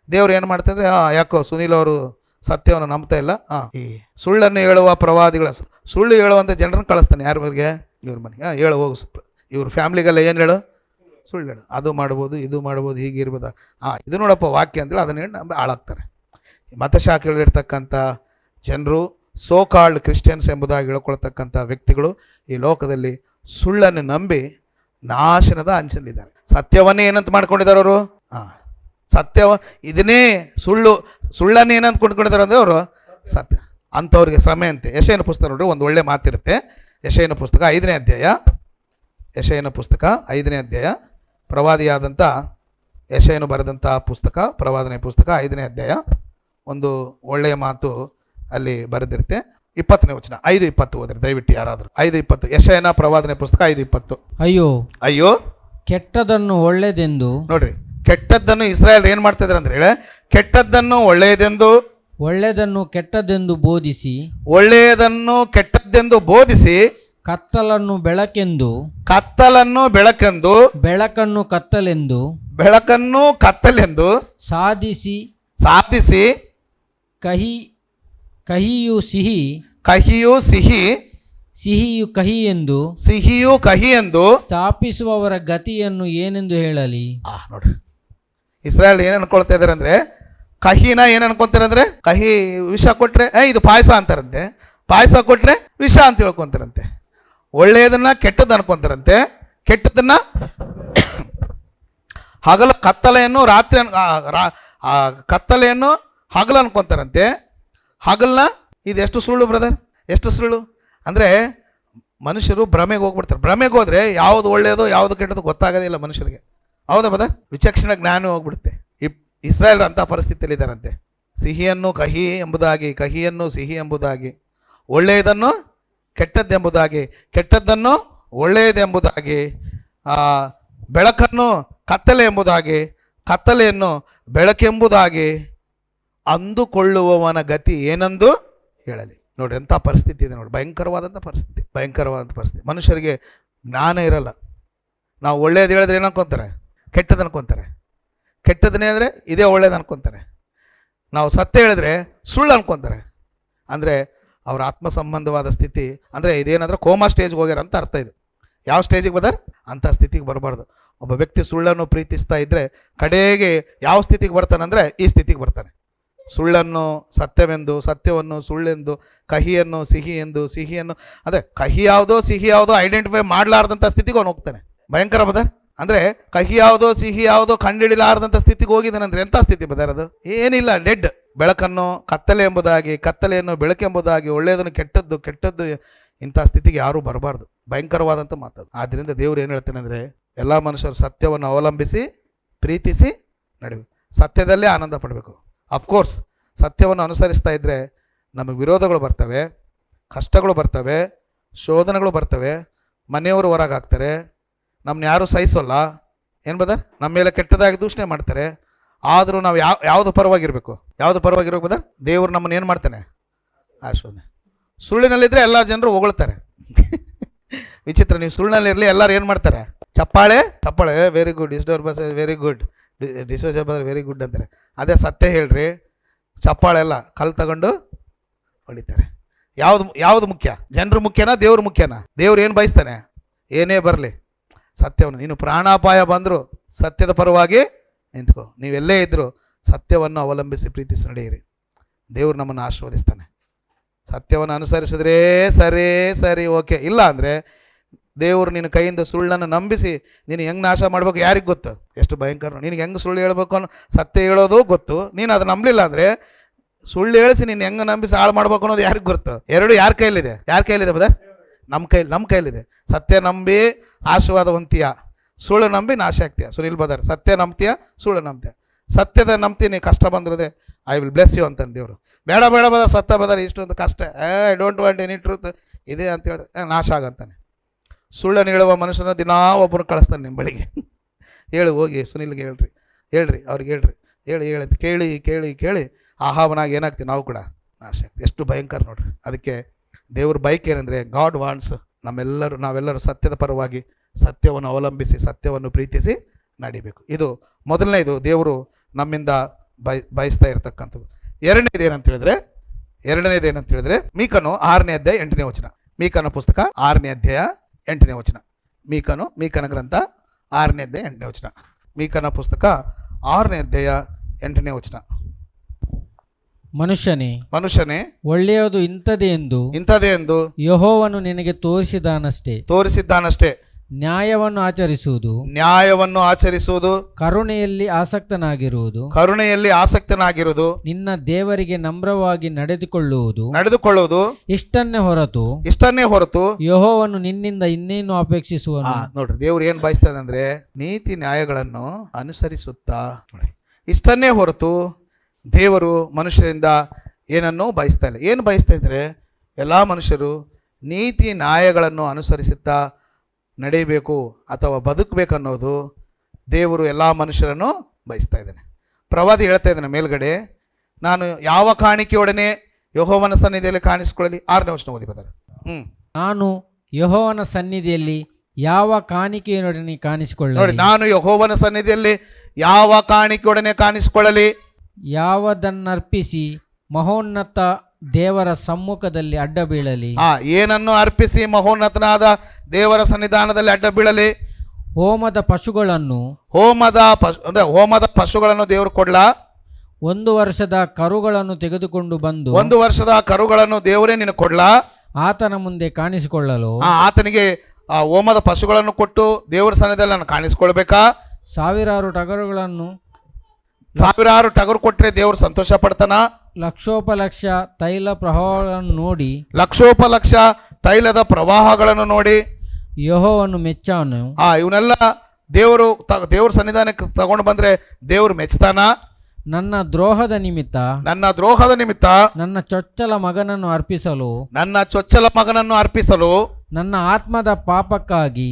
ದೇವ್ರು ಏನು ಮಾಡ್ತಾಯಿದ್ರೆ, ಯಾಕೋ ಸುನೀಲ್ ಅವರು ಸತ್ಯವನ್ನು ನಂಬ್ತಾ ಇಲ್ಲ, ಈ ಸುಳ್ಳನ್ನು ಹೇಳುವ ಪ್ರವಾದಿಗಳ, ಸುಳ್ಳು ಹೇಳುವಂಥ ಜನರನ್ನು ಕಳಿಸ್ತಾನೆ. ಯಾರ ಬಗ್ಗೆ? ಇವ್ರ ಮನೆಗೆ ಹೇಳು ಹೋಗು. ಇವ್ರ ಫ್ಯಾಮ್ಲಿಗೆಲ್ಲ ಏನು ಹೇಳು? ಸುಳ್ಳು ಹೇಳು. ಅದು ಮಾಡ್ಬೋದು, ಇದು ಮಾಡ್ಬೋದು, ಹೀಗೆ ಇರ್ಬೋದು. ಇದು ನೋಡಪ್ಪ ವಾಕ್ಯ ಅಂತೇಳಿ ಅದನ್ನ ಹೇಳಿ ನಂಬಿ ಹಾಳಾಗ್ತಾರೆ. ಮತಶಾಖೆಗಳಿರ್ತಕ್ಕಂಥ ಜನರು, ಸೋ ಕಾಲ್ಡ್ ಕ್ರಿಶ್ಚಿಯನ್ಸ್ ಎಂಬುದಾಗಿ ಹೇಳ್ಕೊಳ್ತಕ್ಕಂಥ ವ್ಯಕ್ತಿಗಳು ಈ ಲೋಕದಲ್ಲಿ ಸುಳ್ಳನ್ನು ನಂಬಿ ನಾಶನದ ಅಂಚಲಿದ್ದಾರೆ. ಸತ್ಯವನ್ನೇ ಏನಂತ ಮಾಡ್ಕೊಂಡಿದ್ದಾರೆ ಅವರು? ಇದನ್ನೇ ಸುಳ್ಳನ್ನೇ ಏನಂತ ಕೊಂಡ್ಕೊಂಡಿದ್ದಾರೆ ಅಂದರೆ ಅವರು ಸತ್ಯ. ಅಂಥವ್ರಿಗೆ ಶ್ರಮೆ ಅಂತೆ. ಯೆಶಾಯನ ಪುಸ್ತಕ ನೋಡ್ರಿ, ಒಂದು ಒಳ್ಳೆ ಮಾತಿರುತ್ತೆ. ಯೆಶಾಯನ ಪುಸ್ತಕ 5ನೇ ಅಧ್ಯಾಯ, ಯೆಶಾಯನ ಪುಸ್ತಕ 5ನೇ ಅಧ್ಯಾಯ, ಪ್ರವಾದಿಯಾದಂಥ ಯೆಶಾಯನು ಬರೆದಂಥ ಪುಸ್ತಕ, ಪ್ರವಾದನೆ ಪುಸ್ತಕ 5ನೇ ಅಧ್ಯಾಯ, ಒಂದು ಒಳ್ಳೆಯ ಮಾತು ಅಲ್ಲಿ ಬರೆದಿರುತ್ತೆ. 20ನೇ ವಚನ, 5:20 ಓದ್ರಿ ದಯವಿಟ್ಟು ಯಾರಾದರೂ. 5:20 ಯೆಶಾಯನ ಪ್ರವಾದನೆ ಪುಸ್ತಕ 5:20. ಅಯ್ಯೋ ಅಯ್ಯೋ, ಕೆಟ್ಟದನ್ನು ಒಳ್ಳೆಯದೆಂದು, ನೋಡ್ರಿ ಕೆಟ್ಟದ್ದನ್ನು ಇಸ್ರಾಯೇಲ್ ಏನು ಮಾಡ್ತಾ ಇದ್ದಾರೆ ಅಂದ್ರೆ, ಕೆಟ್ಟದ್ದನ್ನು ಒಳ್ಳೆಯದೆಂದು, ಒಳ್ಳೆಯದನ್ನು ಕೆಟ್ಟದೆಂದು ಬೋಧಿಸಿ, ಒಳ್ಳೆಯದನ್ನು ಕೆಟ್ಟದ್ದೆಂದು ಬೋಧಿಸಿ, ಕತ್ತಲನ್ನು ಬೆಳಕೆಂದು, ಕತ್ತಲನ್ನು ಬೆಳಕೆಂದು, ಬೆಳಕನ್ನು ಕತ್ತಲೆಂದು, ಬೆಳಕನ್ನು ಕತ್ತಲೆಂದು ಸಾಧಿಸಿ, ಸಾಧಿಸಿ, ಕಹಿಯು ಸಿಹಿ, ಕಹಿಯು ಸಿಹಿ, ಸಿಹಿಯು ಕಹಿ ಎಂದು, ಸಿಹಿಯು ಕಹಿ ಎಂದು ಸ್ಥಾಪಿಸುವವರ ಗತಿಯನ್ನು ಏನೆಂದು ಹೇಳಲಿ. ನೋಡ್ರಿ, ಇಸ್ರಾಯೇಲ್ ಏನ್ ಅನ್ಕೊಳ್ತಾ ಇದಾರೆ ಅಂದ್ರೆ, ಕಹಿನ ಏನ್ ಅನ್ಕೊಂತಾರೆ ಅಂದ್ರೆ, ಕಹಿ ವಿಷ ಕೊಟ್ರೆ ಇದು ಪಾಯಸ ಅಂತಾರಂತೆ, ಪಾಯಸ ಕೊಟ್ರೆ ವಿಷ ಅಂತ ಹೇಳ್ಕೊಂತಾರಂತೆ. ಒಳ್ಳೆಯದನ್ನ ಕೆಟ್ಟದ್ದು ಅನ್ಕೊಂತಾರಂತೆ, ಕೆಟ್ಟದನ್ನ ಹಗಲು, ಕತ್ತಲೆಯನ್ನು ರಾತ್ರಿ, ಕತ್ತಲೆಯನ್ನು ಹಗಲು ಅನ್ಕೊಂತಾರಂತೆ, ಹಗಲನ್ನ ಇದು ಎಷ್ಟು ಸುಳ್ಳು ಬ್ರದರ್, ಎಷ್ಟು ಸುಳ್ಳು ಅಂದರೆ ಮನುಷ್ಯರು ಭ್ರಮೆಗೆ ಹೋಗ್ಬಿಡ್ತಾರೆ. ಭ್ರಮೆಗೆ ಹೋದ್ರೆ ಯಾವುದು ಒಳ್ಳೆಯದು ಯಾವುದು ಕೆಟ್ಟದ್ದು ಗೊತ್ತಾಗೋದಿಲ್ಲ ಮನುಷ್ಯರಿಗೆ. ಹೌದಾ ಬದ? ವಿಚಕ್ಷಣ ಜ್ಞಾನ ಹೋಗ್ಬಿಡುತ್ತೆ. ಇಸ್ರಾಯೇಲ್ ಅಂಥ ಪರಿಸ್ಥಿತಿಯಲ್ಲಿ ಇದ್ದಾರಂತೆ. ಸಿಹಿಯನ್ನು ಕಹಿ ಎಂಬುದಾಗಿ, ಕಹಿಯನ್ನು ಸಿಹಿ ಎಂಬುದಾಗಿ, ಒಳ್ಳೆಯದನ್ನು ಕೆಟ್ಟದ್ದೆಂಬುದಾಗಿ, ಕೆಟ್ಟದ್ದನ್ನು ಒಳ್ಳೆಯದೆಂಬುದಾಗಿ, ಬೆಳಕನ್ನು ಕತ್ತಲೆ ಎಂಬುದಾಗಿ, ಕತ್ತಲೆಯನ್ನು ಬೆಳಕೆಂಬುದಾಗಿ ಅಂದುಕೊಳ್ಳುವವನ ಗತಿ ಏನೆಂದು ಹೇಳಲಿ. ನೋಡಿ ಎಂಥ ಪರಿಸ್ಥಿತಿ ಇದೆ ನೋಡಿ, ಭಯಂಕರವಾದಂಥ ಪರಿಸ್ಥಿತಿ, ಭಯಂಕರವಾದಂಥ ಪರಿಸ್ಥಿತಿ. ಮನುಷ್ಯರಿಗೆ ಜ್ಞಾನ ಇರಲ್ಲ. ನಾವು ಒಳ್ಳೇದು ಹೇಳಿದ್ರೆ ಏನು ಅನ್ಕೊತಾರೆ? ಕೆಟ್ಟದ್ದು ಅನ್ಕೊತಾರೆ. ಕೆಟ್ಟದನ್ನೇ ಅಂದರೆ ಇದೇ ಒಳ್ಳೇದು ಅನ್ಕೊತಾರೆ. ನಾವು ಸತ್ಯ ಹೇಳಿದ್ರೆ ಸುಳ್ಳು ಅನ್ಕೊತಾರೆ. ಅಂದರೆ ಅವ್ರ ಆತ್ಮ ಸಂಬಂಧವಾದ ಸ್ಥಿತಿ ಅಂದರೆ ಇದೇನಂದ್ರೆ ಕೋಮಾ ಸ್ಟೇಜ್ಗೆ ಹೋಗ್ಯಾರ ಅಂತ ಅರ್ಥ. ಇದು ಯಾವ ಸ್ಟೇಜಿಗೆ ಬದರ್? ಅಂಥ ಸ್ಥಿತಿಗೆ ಬರಬಾರ್ದು. ಒಬ್ಬ ವ್ಯಕ್ತಿ ಸುಳ್ಳನ್ನು ಪ್ರೀತಿಸ್ತಾ ಇದ್ದರೆ ಕಡೆಗೆ ಯಾವ ಸ್ಥಿತಿಗೆ ಬರ್ತಾನಂದರೆ ಈ ಸ್ಥಿತಿಗೆ ಬರ್ತಾನೆ. ಸುಳ್ಳನ್ನು ಸತ್ಯವೆಂದು, ಸತ್ಯವನ್ನು ಸುಳ್ಳೆಂದು, ಕಹಿಯನ್ನು ಸಿಹಿ ಎಂದು, ಸಿಹಿಯನ್ನು ಅದೇ ಕಹಿ ಯಾವುದೋ ಸಿಹಿ ಯಾವುದೋ ಐಡೆಂಟಿಫೈ ಮಾಡಲಾರ್ದಂಥ ಸ್ಥಿತಿಗೆ ಅವನು ಹೋಗ್ತಾನೆ. ಭಯಂಕರ ಬದರ್. ಅಂದರೆ ಕಹಿ ಯಾವುದೋ ಸಿಹಿ ಯಾವುದೋ ಕಂಡುಹಿಡಿಲಾರದಂಥ ಸ್ಥಿತಿಗೆ ಹೋಗಿದ್ದಾನಂದ್ರೆ ಎಂಥ ಸ್ಥಿತಿ ಬದರದು? ಏನಿಲ್ಲ, ಡೆಡ್. ಬೆಳಕನ್ನು ಕತ್ತಲೆ ಎಂಬುದಾಗಿ, ಕತ್ತಲೆಯನ್ನು ಬೆಳಕೆಂಬುದಾಗಿ, ಒಳ್ಳೆಯದನ್ನು ಕೆಟ್ಟದ್ದು, ಕೆಟ್ಟದ್ದು ಇಂಥ ಸ್ಥಿತಿಗೆ ಯಾರೂ ಬರಬಾರ್ದು. ಭಯಂಕರವಾದಂಥ ಮಾತದು. ಆದ್ದರಿಂದ ದೇವರು ಏನು ಹೇಳ್ತಾನೆ ಅಂದರೆ, ಎಲ್ಲ ಮನುಷ್ಯರು ಸತ್ಯವನ್ನು ಅವಲಂಬಿಸಿ ಪ್ರೀತಿಸಿ ನಡಿಬೇಕು, ಸತ್ಯದಲ್ಲೇ ಆನಂದ ಪಡಬೇಕು. ಅಫ್ಕೋರ್ಸ್ ಸತ್ಯವನ್ನು ಅನುಸರಿಸ್ತಾ ಇದ್ದರೆ ನಮಗೆ ವಿರೋಧಗಳು ಬರ್ತವೆ, ಕಷ್ಟಗಳು ಬರ್ತವೆ, ಶೋಧನೆಗಳು ಬರ್ತವೆ, ಮನೆಯವರು ಹೊರಗೆ ಹಾಕ್ತಾರೆ, ನಮ್ಮನ್ನ ಯಾರೂ ಸಹಿಸೋಲ್ಲ, ಏನು ಬದರ್, ನಮ್ಮ ಮೇಲೆ ಕೆಟ್ಟದಾಗಿ ದೂಷಣೆ ಮಾಡ್ತಾರೆ. ಆದರೂ ನಾವು ಯಾವುದು ಪರವಾಗಿರಬೇಕು, ಯಾವುದು ಪರವಾಗಿರ್ಬೇಕು ಬದರ್? ದೇವರು ನಮ್ಮನ್ನು ಏನು ಮಾಡ್ತಾನೆ? ಆಶೋಧನೆ. ಸುಳ್ಳಿನಲ್ಲಿದ್ದರೆ ಎಲ್ಲ ಜನರು ಹೊಗಳ್ತಾರೆ. ವಿಚಿತ್ರ, ನೀವು ಸುಳ್ಳಿನಲ್ಲಿರಲಿ ಎಲ್ಲರೂ ಏನು ಮಾಡ್ತಾರೆ? ಚಪ್ಪಾಳೆ very good, bus very good, very good ಅಂತಾರೆ. ಅದೇ ಸತ್ಯ ಹೇಳ್ರಿ, ಚಪ್ಪಾಳೆ ಎಲ್ಲ ಕಲ್ಲು ತಗೊಂಡು ಹೊಡಿತಾರೆ. ಯಾವುದು ಮುಖ್ಯ? ಜನರು ಮುಖ್ಯನಾ, ದೇವ್ರು ಮುಖ್ಯನಾ? ದೇವ್ರು ಏನು ಬಯಸ್ತಾನೆ? ಏನೇ ಬರಲಿ ಸತ್ಯವನ್ನು, ನೀನು ಪ್ರಾಣಾಪಾಯ ಬಂದರೂ ಸತ್ಯದ ಪರವಾಗಿ ನಿಂತ್ಕೋ. ನೀವೆಲ್ಲೇ ಇದ್ದರೂ ಸತ್ಯವನ್ನು ಅವಲಂಬಿಸಿ ಪ್ರೀತಿಸಿ ನಡೆಯಿರಿ. ದೇವ್ರು ನಮ್ಮನ್ನು ಆಶೀರ್ವದಿಸ್ತಾನೆ. ಸತ್ಯವನ್ನು ಅನುಸರಿಸಿದ್ರೆ ಸರಿ ಓಕೆ. ಇಲ್ಲ ಅಂದರೆ ದೇವರು ನಿನ್ನ ಕೈಯಿಂದ ಸುಳ್ಳನ್ನು ನಂಬಿಸಿ ನೀನು ಹೆಂಗೆ ನಾಶ ಮಾಡಬೇಕು ಯಾರಿಗೆ ಗೊತ್ತು? ಎಷ್ಟು ಭಯಂಕರ. ನಿನಗೆ ಹೆಂಗೆ ಸುಳ್ಳು ಹೇಳ್ಬೇಕು ಅನ್ನೋ ಸತ್ಯ ಹೇಳೋದು ಗೊತ್ತು, ನೀನು ಅದು ನಂಬಲಿಲ್ಲ ಅಂದರೆ ಸುಳ್ಳು ಹೇಳಿಸಿ ನೀನು ಹೆಂಗೆ ನಂಬಿಸಿ ಹಾಳು ಮಾಡ್ಬೇಕು ಅನ್ನೋದು ಯಾರಿಗೆ ಗೊತ್ತು? ಎರಡು ಯಾರ ಕೈಲಿದೆ? ಬದರ್? ನಮ್ಮ ಕೈಲಿದೆ. ಸತ್ಯ ನಂಬಿ ಆಶೀರ್ವಾದ ಹೊಂತೀಯ, ಸುಳ್ಳು ನಂಬಿ ನಾಶ ಆಗ್ತೀಯ. ಸುನಿಲ್ ಬದರ್, ಸತ್ಯ ನಂಬ್ತೀಯ, ಸುಳ್ಳು ನಂಬ್ತೀಯ. ಸತ್ಯದ ನಂಬ್ತೀನಿ, ಕಷ್ಟ ಬಂದಿರೋದೆ ಐ ವಿಲ್ ಬ್ಲೆಸ್ ಯು ಅಂತಾನೆ ದೇವರು. ಬೇಡ ಬದರ್, ಸತ್ಯ ಬದರ್, ಇಷ್ಟೊಂದು ಕಷ್ಟ, I don't want any truth ಇದೆ ಅಂತ ಹೇಳಿದ್ರೆ ನಾಶ ಆಗಂತಾನೆ. ಸುಳ್ಳನ್ನು ಹೇಳುವ ಮನುಷ್ಯನ ದಿನಾ ಒಬ್ಬರು ಕಳಿಸ್ತಾನೆ ನಿಮ್ಮ ಬಳಿಗೆ. ಹೋಗಿ ಸುನಿಲ್ಗೆ ಹೇಳ್ರಿ ಅವ್ರಿಗೆ ಹೇಳಿ ಅಂತ ಕೇಳಿ ಆಹಾವನಾಗಿ ಏನಾಗ್ತೀವಿ ನಾವು ಕೂಡ ನಾಶ ಆಗ್ತೀವಿ. ಎಷ್ಟು ಭಯಂಕರ ನೋಡ್ರಿ. ಅದಕ್ಕೆ ದೇವ್ರ ಬೈಕ್ ಏನಂದರೆ, ಗಾಡ್ ವಾಂಟ್ಸ್ ನಾವೆಲ್ಲರೂ ಸತ್ಯದ ಪರವಾಗಿ ಸತ್ಯವನ್ನು ಅವಲಂಬಿಸಿ ಸತ್ಯವನ್ನು ಪ್ರೀತಿಸಿ ನಡಿಬೇಕು. ಇದು ಮೊದಲನೇದು, ದೇವರು ನಮ್ಮಿಂದ ಬಯಸ್ತಾ ಇರತಕ್ಕಂಥದ್ದು. ಎರಡನೇದು ಏನಂತ ಹೇಳಿದ್ರೆ ಮೀಕನು 6ನೇ ಅಧ್ಯಾಯ 8ನೇ ವಚನ. ಮೀಕನ ಪುಸ್ತಕ 6ನೇ ಅಧ್ಯಾಯ 8ನೇ ವಚನ. ಮೀಕನ ಗ್ರಂಥ 6ನೇ ಅಧ್ಯಾಯ 8ನೇ ವಚನ. ಮೀಕನ ಪುಸ್ತಕ 6ನೇ ಅಧ್ಯಾಯ 8ನೇ ವಚನ. ಮನುಷ್ಯನೇ ಒಳ್ಳೆಯದು ಇಂಥದೇ ಎಂದು ಯೆಹೋವನು ನಿನಗೆ ತೋರಿಸಿದ್ದಾನಷ್ಟೇ. ನ್ಯಾಯವನ್ನು ಆಚರಿಸುವುದು, ಕರುಣೆಯಲ್ಲಿ ಆಸಕ್ತನಾಗಿರುವುದು, ನಿನ್ನ ದೇವರಿಗೆ ನಮ್ರವಾಗಿ ನಡೆದುಕೊಳ್ಳುವುದು ಇಷ್ಟನ್ನೇ ಹೊರತು ಯೆಹೋವನು ನಿನ್ನಿಂದ ಇನ್ನೇನು ಅಪೇಕ್ಷಿಸುವನು. ನೋಡ್ರಿ, ದೇವ್ರು ಏನ್ ಬಯಸ್ತದೆ ಅಂದ್ರೆ ನೀತಿ ನ್ಯಾಯಗಳನ್ನು ಅನುಸರಿಸುತ್ತಾ. ಇಷ್ಟನ್ನೇ ಹೊರತು ದೇವರು ಮನುಷ್ಯರಿಂದ ಏನನ್ನೂ ಬಯಸ್ತಾ ಇಲ್ಲ. ಏನು ಬಯಸ್ತಾ ಇದ್ರೆ ಎಲ್ಲ ಮನುಷ್ಯರು ನೀತಿ ನ್ಯಾಯಗಳನ್ನು ಅನುಸರಿಸುತ್ತಾ ನಡೆಯಬೇಕು ಅಥವಾ ಬದುಕಬೇಕನ್ನೋದು ದೇವರು ಎಲ್ಲ ಮನುಷ್ಯರನ್ನು ಬಯಸ್ತಾ ಇದ್ದಾನೆ. ಪ್ರವಾದಿ ಹೇಳ್ತಾ ಇದ್ದಾನೆ ಮೇಲ್ಗಡೆ, ನಾನು ಯಾವ ಕಾಣಿಕೆಯೊಡನೆ ಯೆಹೋವನ ಸನ್ನಿಧಿಯಲ್ಲಿ ಕಾಣಿಸಿಕೊಳ್ಳಲಿ. 6ನೇ ವಚನ ಓದಿ ಬದರ. ನಾನು ಯೆಹೋವನ ಸನ್ನಿಧಿಯಲ್ಲಿ ಯಾವ ಕಾಣಿಕೆಯೊಡನೆ ಕಾಣಿಸಿಕೊಳ್ಳಲಿ. ನೋಡಿ, ನಾನು ಯೆಹೋವನ ಸನ್ನಿಧಿಯಲ್ಲಿ ಯಾವ ಕಾಣಿಕೆಯೊಡನೆ ಕಾಣಿಸಿಕೊಳ್ಳಲಿ. ಯಾವುದನ್ನರ್ಪಿಸಿ ಮಹೋನ್ನತ ದೇವರ ಸಮ್ಮುಖದಲ್ಲಿ ಅಡ್ಡ ಬೀಳಲಿ. ಏನನ್ನು ಅರ್ಪಿಸಿ ಮಹೋನ್ನತನಾದ ದೇವರ ಸನ್ನಿಧಾನದಲ್ಲಿ ಅಡ್ಡ ಬೀಳಲಿ. ಹೋಮದ ಪಶುಗಳನ್ನು ದೇವರು ಕೊಡ್ಲ. 1 ವರ್ಷದ ಕರುಗಳನ್ನು ತೆಗೆದುಕೊಂಡು ಬಂದು 1 ವರ್ಷದ ಕರುಗಳನ್ನು ದೇವರೇ ನಿನಗೆ ಕೊಡ್ಲ. ಆತನ ಮುಂದೆ ಕಾಣಿಸಿಕೊಳ್ಳಲು ಆತನಿಗೆ ಹೋಮದ ಪಶುಗಳನ್ನು ಕೊಟ್ಟು ದೇವರ ಸನ್ನಿಧಿಯಲ್ಲಿ ನಾನು ಕಾಣಿಸಿಕೊಳ್ಬೇಕಾ? 1000 ಟಗರು ಕೊಟ್ರೆ ದೇವರು ಸಂತೋಷ ಪಡ್ತಾನ? ಲಕ್ಷೋಪಲಕ್ಷ ತೈಲ ಪ್ರವಾಹಗಳನ್ನು ನೋಡಿ ತೈಲದ ಪ್ರವಾಹಗಳನ್ನು ನೋಡಿ ಯೆಹೋವನು ಮೆಚ್ಚಾನು. ಇವನ್ನೆಲ್ಲ ದೇವ್ರ ಸನ್ನಿಧಾನಕ್ಕೆ ತಗೊಂಡು ಬಂದ್ರೆ ದೇವ್ರು ಮೆಚ್ತಾನ? ನನ್ನ ದ್ರೋಹದ ನಿಮಿತ್ತ ನನ್ನ ಚೊಚ್ಚಲ ಮಗನನ್ನು ಅರ್ಪಿಸಲು ನನ್ನ ಆತ್ಮದ ಪಾಪಕ್ಕಾಗಿ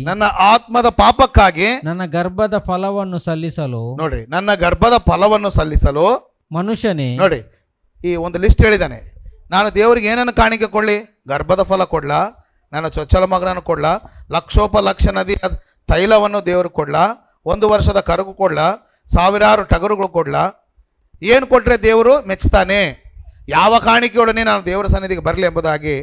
ನನ್ನ ಗರ್ಭದ ಫಲವನ್ನು ಸಲ್ಲಿಸಲು. ನೋಡ್ರಿ, ನನ್ನ ಗರ್ಭದ ಫಲವನ್ನು ಸಲ್ಲಿಸಲು. ಮನುಷ್ಯನೇ, ನೋಡಿ, ಈ ಒಂದು ಲಿಸ್ಟ್ ಹೇಳಿದ್ದಾನೆ. ನಾನು ದೇವರಿಗೆ ಏನನ್ನು ಕಾಣಿಕೆ ಕೊಡ್ಲಿ? ಗರ್ಭದ ಫಲ ಕೊಡ್ಲಾ? ನನ್ನ ಚೊಚ್ಚಲ ಮಗನನ್ನು ಕೊಡ್ಲಾ? ಲಕ್ಷೋಪಲಕ್ಷ ನದಿಯ ತೈಲವನ್ನು ದೇವರು ಕೊಡ್ಲಾ? 1 ವರ್ಷದ ಕರುಗು ಕೊಡ್ಲಾ? 1000 ಟಗರುಗಳು ಕೊಡ್ಲಾ? ಏನು ಕೊಟ್ಟರೆ ದೇವರು ಮೆಚ್ತಾನೆ? ಯಾವ ಕಾಣಿಕೆಯೊಡನೆ ನಾನು ದೇವರ ಸನ್ನಿಧಿಗೆ ಬರಲಿ ಎಂಬುದಾಗಿ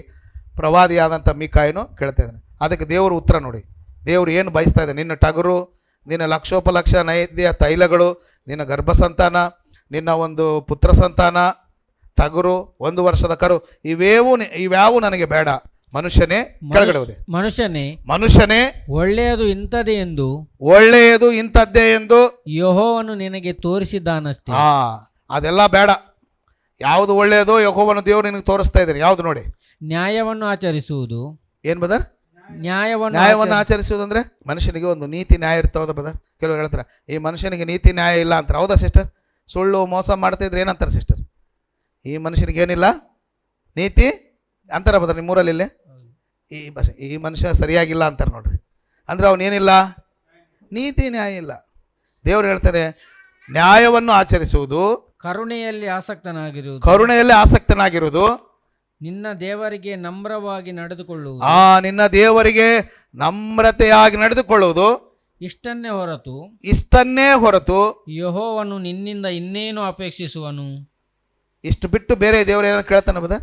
ಪ್ರವಾದಿಯಾದಂಥ ಮೀಕಾಯನು ಕೇಳ್ತಾ ಇದ್ದಾನೆ. ಅದಕ್ಕೆ ದೇವರು ಉತ್ತರ ನೋಡಿ, ದೇವರು ಏನು ಬಯಸ್ತಾ ಇದೆ? ನಿನ್ನ ಟಗರು, ನಿನ್ನ ಲಕ್ಷೋಪಲಕ್ಷ ನೈದ್ಯ ತೈಲಗಳು, ನಿನ್ನ ಗರ್ಭ ಸಂತಾನ, ನಿನ್ನ ಒಂದು ಪುತ್ರ ಸಂತಾನ, ಟಗರು, 1 ವರ್ಷದ ಕರು, ಇವ್ಯಾವು ನನಗೆ ಬೇಡ. ಮನುಷ್ಯನೇ ಕೆಳಗಡೆ ಹೋದೆ. ಮನುಷ್ಯನೇ ಒಳ್ಳೆಯದು ಇಂಥದೇ ಎಂದು ಒಳ್ಳೆಯದು ಇಂಥದ್ದೇ ಎಂದು ಯೆಹೋವನು ನಿನಗೆ ತೋರಿಸಿದ್ದಾನಷ್ಟೇ. ಅದೆಲ್ಲ ಬೇಡ. ಯಾವುದು ಒಳ್ಳೆಯದೋ ಯೆಹೋವನ ದೇವರು ನಿನಗೆ ತೋರಿಸ್ತಾ ಇದ್ದಾನೆ. ಯಾವುದು ನೋಡಿ? ನ್ಯಾಯವನ್ನು ಆಚರಿಸುವುದು. ಏನ್ ಬದರ್? ನ್ಯಾಯವನ್ನು ಆಚರಿಸುವುದು ಅಂದ್ರೆ ಮನುಷ್ಯನಿಗೆ ಒಂದು ನೀತಿ ನ್ಯಾಯ ಇರ್ತಾವದ ಬದರ್. ಕೆಲವರು ಹೇಳ್ತಾರೆ ಈ ಮನುಷ್ಯನಿಗೆ ನೀತಿ ನ್ಯಾಯ ಇಲ್ಲ ಅಂತಾರೆ. ಹೌದಾ ಸಿಸ್ಟರ್? ಸುಳ್ಳು ಮೋಸ ಮಾಡ್ತಾ ಇದ್ರೆ ಏನಂತಾರೆ ಸಿಸ್ಟರ್? ಈ ಮನುಷ್ಯನಿಗೆ ಏನಿಲ್ಲ ನೀತಿ ಅಂತಾರ ಬದರ್. ನಿಮ್ಮೂರಲ್ಲಿ ಇಲ್ಲೇ ಈ ಮನುಷ್ಯ ಸರಿಯಾಗಿಲ್ಲ ಅಂತಾರೆ ನೋಡ್ರಿ. ಅಂದ್ರೆ ಅವನೇನಿಲ್ಲ, ನೀತಿ ನ್ಯಾಯ ಇಲ್ಲ. ದೇವರು ಹೇಳ್ತಾರೆ ನ್ಯಾಯವನ್ನು ಆಚರಿಸುವುದು, ಕರುಣೆಯಲ್ಲಿ ಆಸಕ್ತನಾಗಿರುವುದು, ನಿನ್ನ ದೇವರಿಗೆ ನಮ್ರವಾಗಿ ನಡೆದುಕೊಳ್ಳುವುದು. ನಿನ್ನ ದೇವರಿಗೆ ನಮ್ರತೆಯಾಗಿ ನಡೆದುಕೊಳ್ಳುವುದು. ಇಷ್ಟನ್ನೇ ಹೊರತು ಯೆಹೋವನು ನಿನ್ನಿಂದ ಇನ್ನೇನು ಅಪೇಕ್ಷಿಸುವನು? ಇಷ್ಟು ಬಿಟ್ಟು ಬೇರೆ ದೇವರು ಏನೋ ಕೇಳ್ತಾನೆ ಬದ?